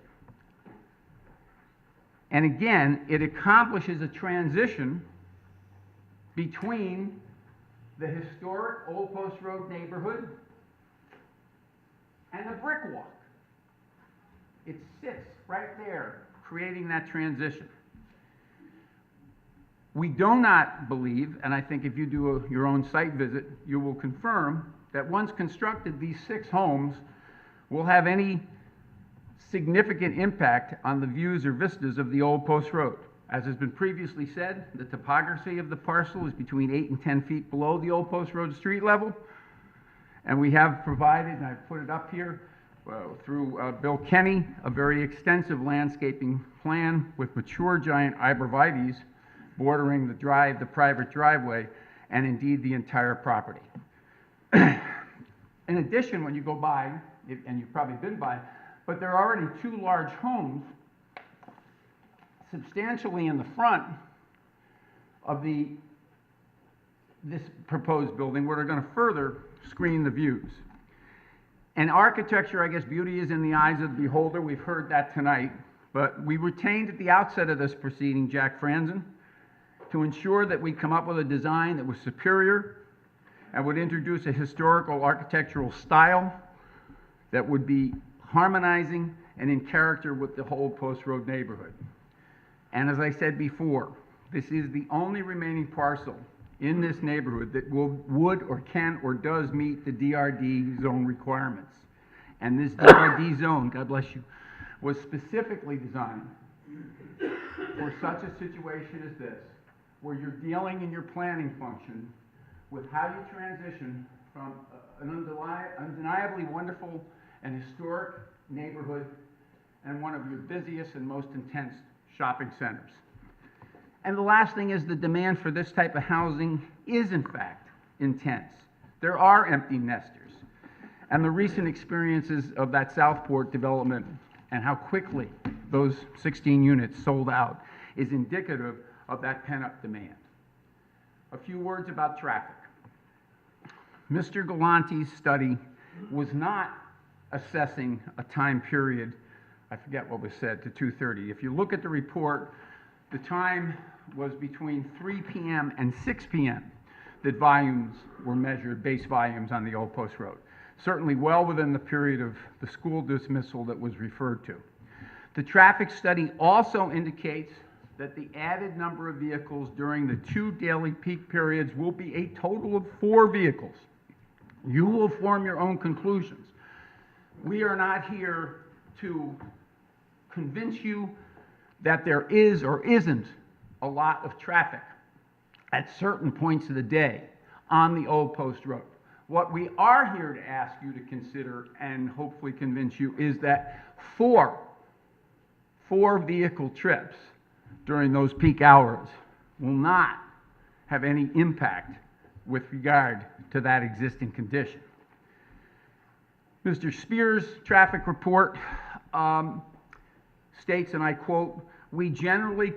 S10: And again, it accomplishes a transition between the historic Old Post Road neighborhood and the brick walk. It sits right there, creating that transition. We do not believe, and I think if you do your own site visit, you will confirm that once constructed, these 6 homes will have any significant impact on the views or vistas of the old Post Road. As has been previously said, the topography of the parcel is between 8 and 10 feet below the old Post Road street level. And we have provided, and I've put it up here, through Bill Kenny, a very extensive landscaping plan with mature giant arborvitaes bordering the private driveway, and indeed the entire property. In addition, when you go by, and you've probably been by, but there are already 2 large homes substantially in the front of this proposed building, where they're going to further screen the views. And architecture, I guess beauty is in the eyes of the beholder. We've heard that tonight. But we retained at the outset of this proceeding Jack Franzen to ensure that we come up with a design that was superior and would introduce a historical architectural style that would be harmonizing and in character with the whole Post Road neighborhood. And as I said before, this is the only remaining parcel in this neighborhood that would or can or does meet the DRD zone requirements. And this DRD zone, God bless you, was specifically designed for such a situation as this, where you're dealing in your planning function with how you transition from an undeniably wonderful and historic neighborhood and one of your busiest and most intense shopping centers. And the last thing is the demand for this type of housing is in fact intense. There are empty nesters. And the recent experiences of that Southport development and how quickly those 16 units sold out is indicative of that pent-up demand. A few words about traffic. Mr. Galante's study was not assessing a time period, I forget what was said, to 2:30. If you look at the report, the time was between 3 p.m. and 6 p.m. that volumes were measured, base volumes on the Old Post Road. Certainly well within the period of the school dismissal that was referred to. The traffic study also indicates that the added number of vehicles during the 2 daily peak periods will be a total of 4 vehicles. You will form your own conclusions. We are not here to convince you that there is or isn't a lot of traffic at certain points of the day on the Old Post Road. What we are here to ask you to consider and hopefully convince you is that four vehicle trips during those peak hours will not have any impact with regard to that existing condition. Mr. Spears' traffic report states, and I quote, "We generally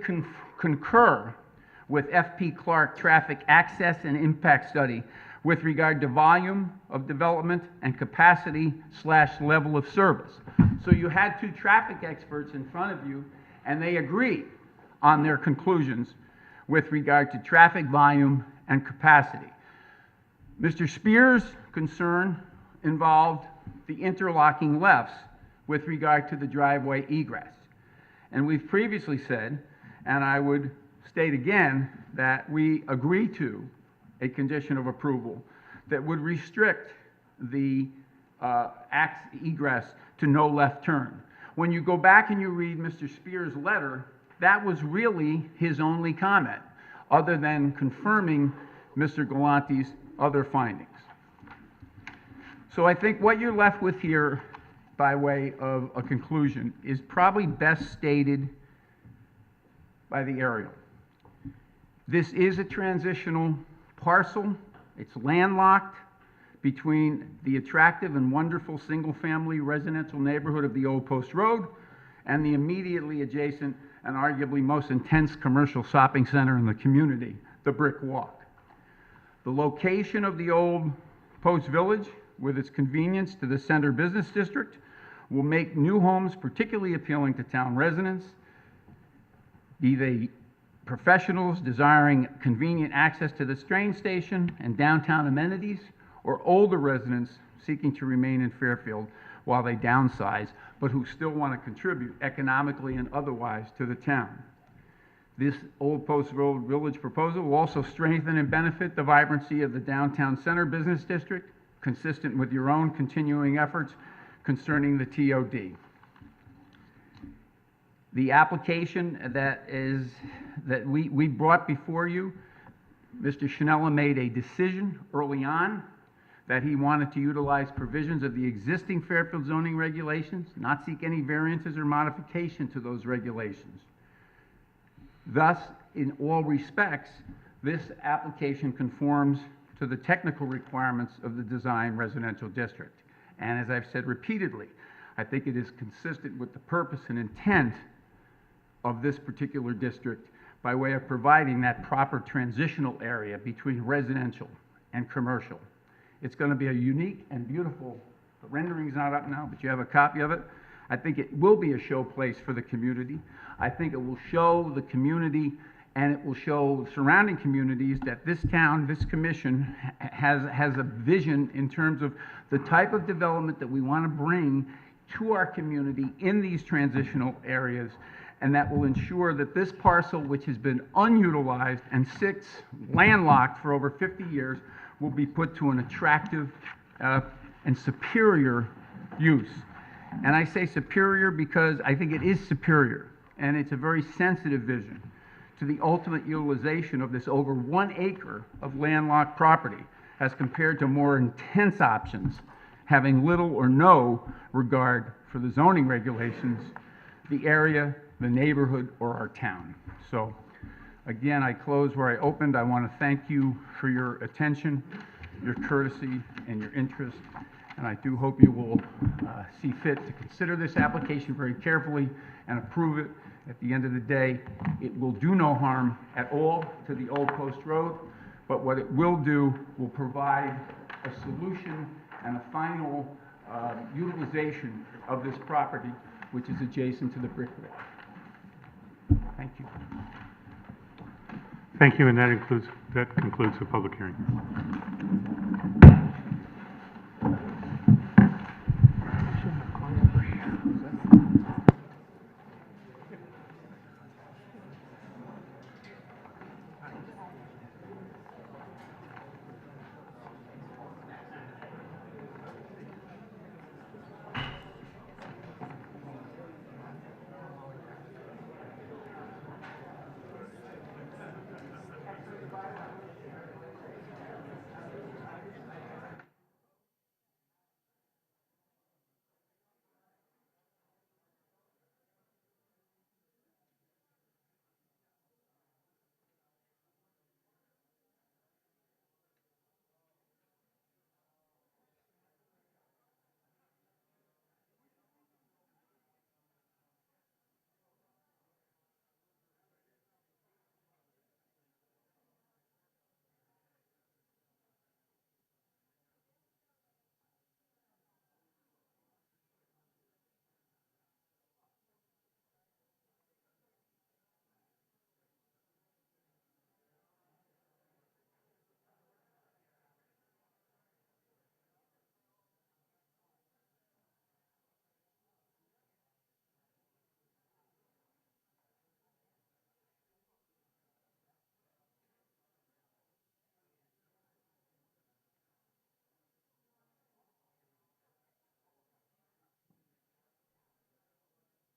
S10: concur with F.P. Clark Traffic Access and Impact Study with regard to volume of development and capacity/level of service." So you had 2 traffic experts in front of you, and they agreed on their conclusions with regard to traffic volume and capacity. Mr. Spears' concern involved the interlocking lefts with regard to the driveway egress. And we've previously said, and I would state again, that we agree to a condition of approval that would restrict the egress to no left turn. When you go back and you read Mr. Spears' letter, that was really his only comment, other than confirming Mr. Galante's other findings. So I think what you're left with here, by way of a conclusion, is probably best stated by the aerial. This is a transitional parcel. It's landlocked between the attractive and wonderful single-family residential neighborhood of the Old Post Road and the immediately adjacent and arguably most intense commercial shopping center in the community, the Brick Walk. The location of the Old Post Village, with its convenience to the center business district, will make new homes particularly appealing to town residents, be they professionals desiring convenient access to the train station and downtown amenities, or older residents seeking to remain in Fairfield while they downsize, but who still want to contribute economically and otherwise to the town. This Old Post Road Village proposal will also strengthen and benefit the vibrancy of the downtown center business district, consistent with your own continuing efforts concerning the TOD. The application that we brought before you, Mr. Schinella made a decision early on that he wanted to utilize provisions of the existing Fairfield zoning regulations, not seek any variances or modification to those regulations. Thus, in all respects, this application conforms to the technical requirements of the design residential district. And as I've said repeatedly, I think it is consistent with the purpose and intent of this particular district by way of providing that proper transitional area between residential and commercial. It's going to be a unique and beautiful, the rendering's not up now, but you have a copy of it. I think it will be a show place for the community. I think it will show the community and it will show surrounding communities that this town, this commission has a vision in terms of the type of development that we want to bring to our community in these transitional areas, and that will ensure that this parcel, which has been unutilized and sits landlocked for over 50 years, will be put to an attractive and superior use. And I say superior because I think it is superior, and it's a very sensitive vision to the ultimate utilization of this over 1 acre of landlocked property as compared to more intense options having little or no regard for the zoning regulations, the area, the neighborhood, or our town. So again, I close where I opened. I want to thank you for your attention, your courtesy, and your interest. And I do hope you will see fit to consider this application very carefully and approve it. At the end of the day, it will do no harm at all to the Old Post Road, but what it will do will provide a solution and a final utilization of this property, which is adjacent to the brick wall. Thank you.
S1: Thank you, and that concludes the public hearing.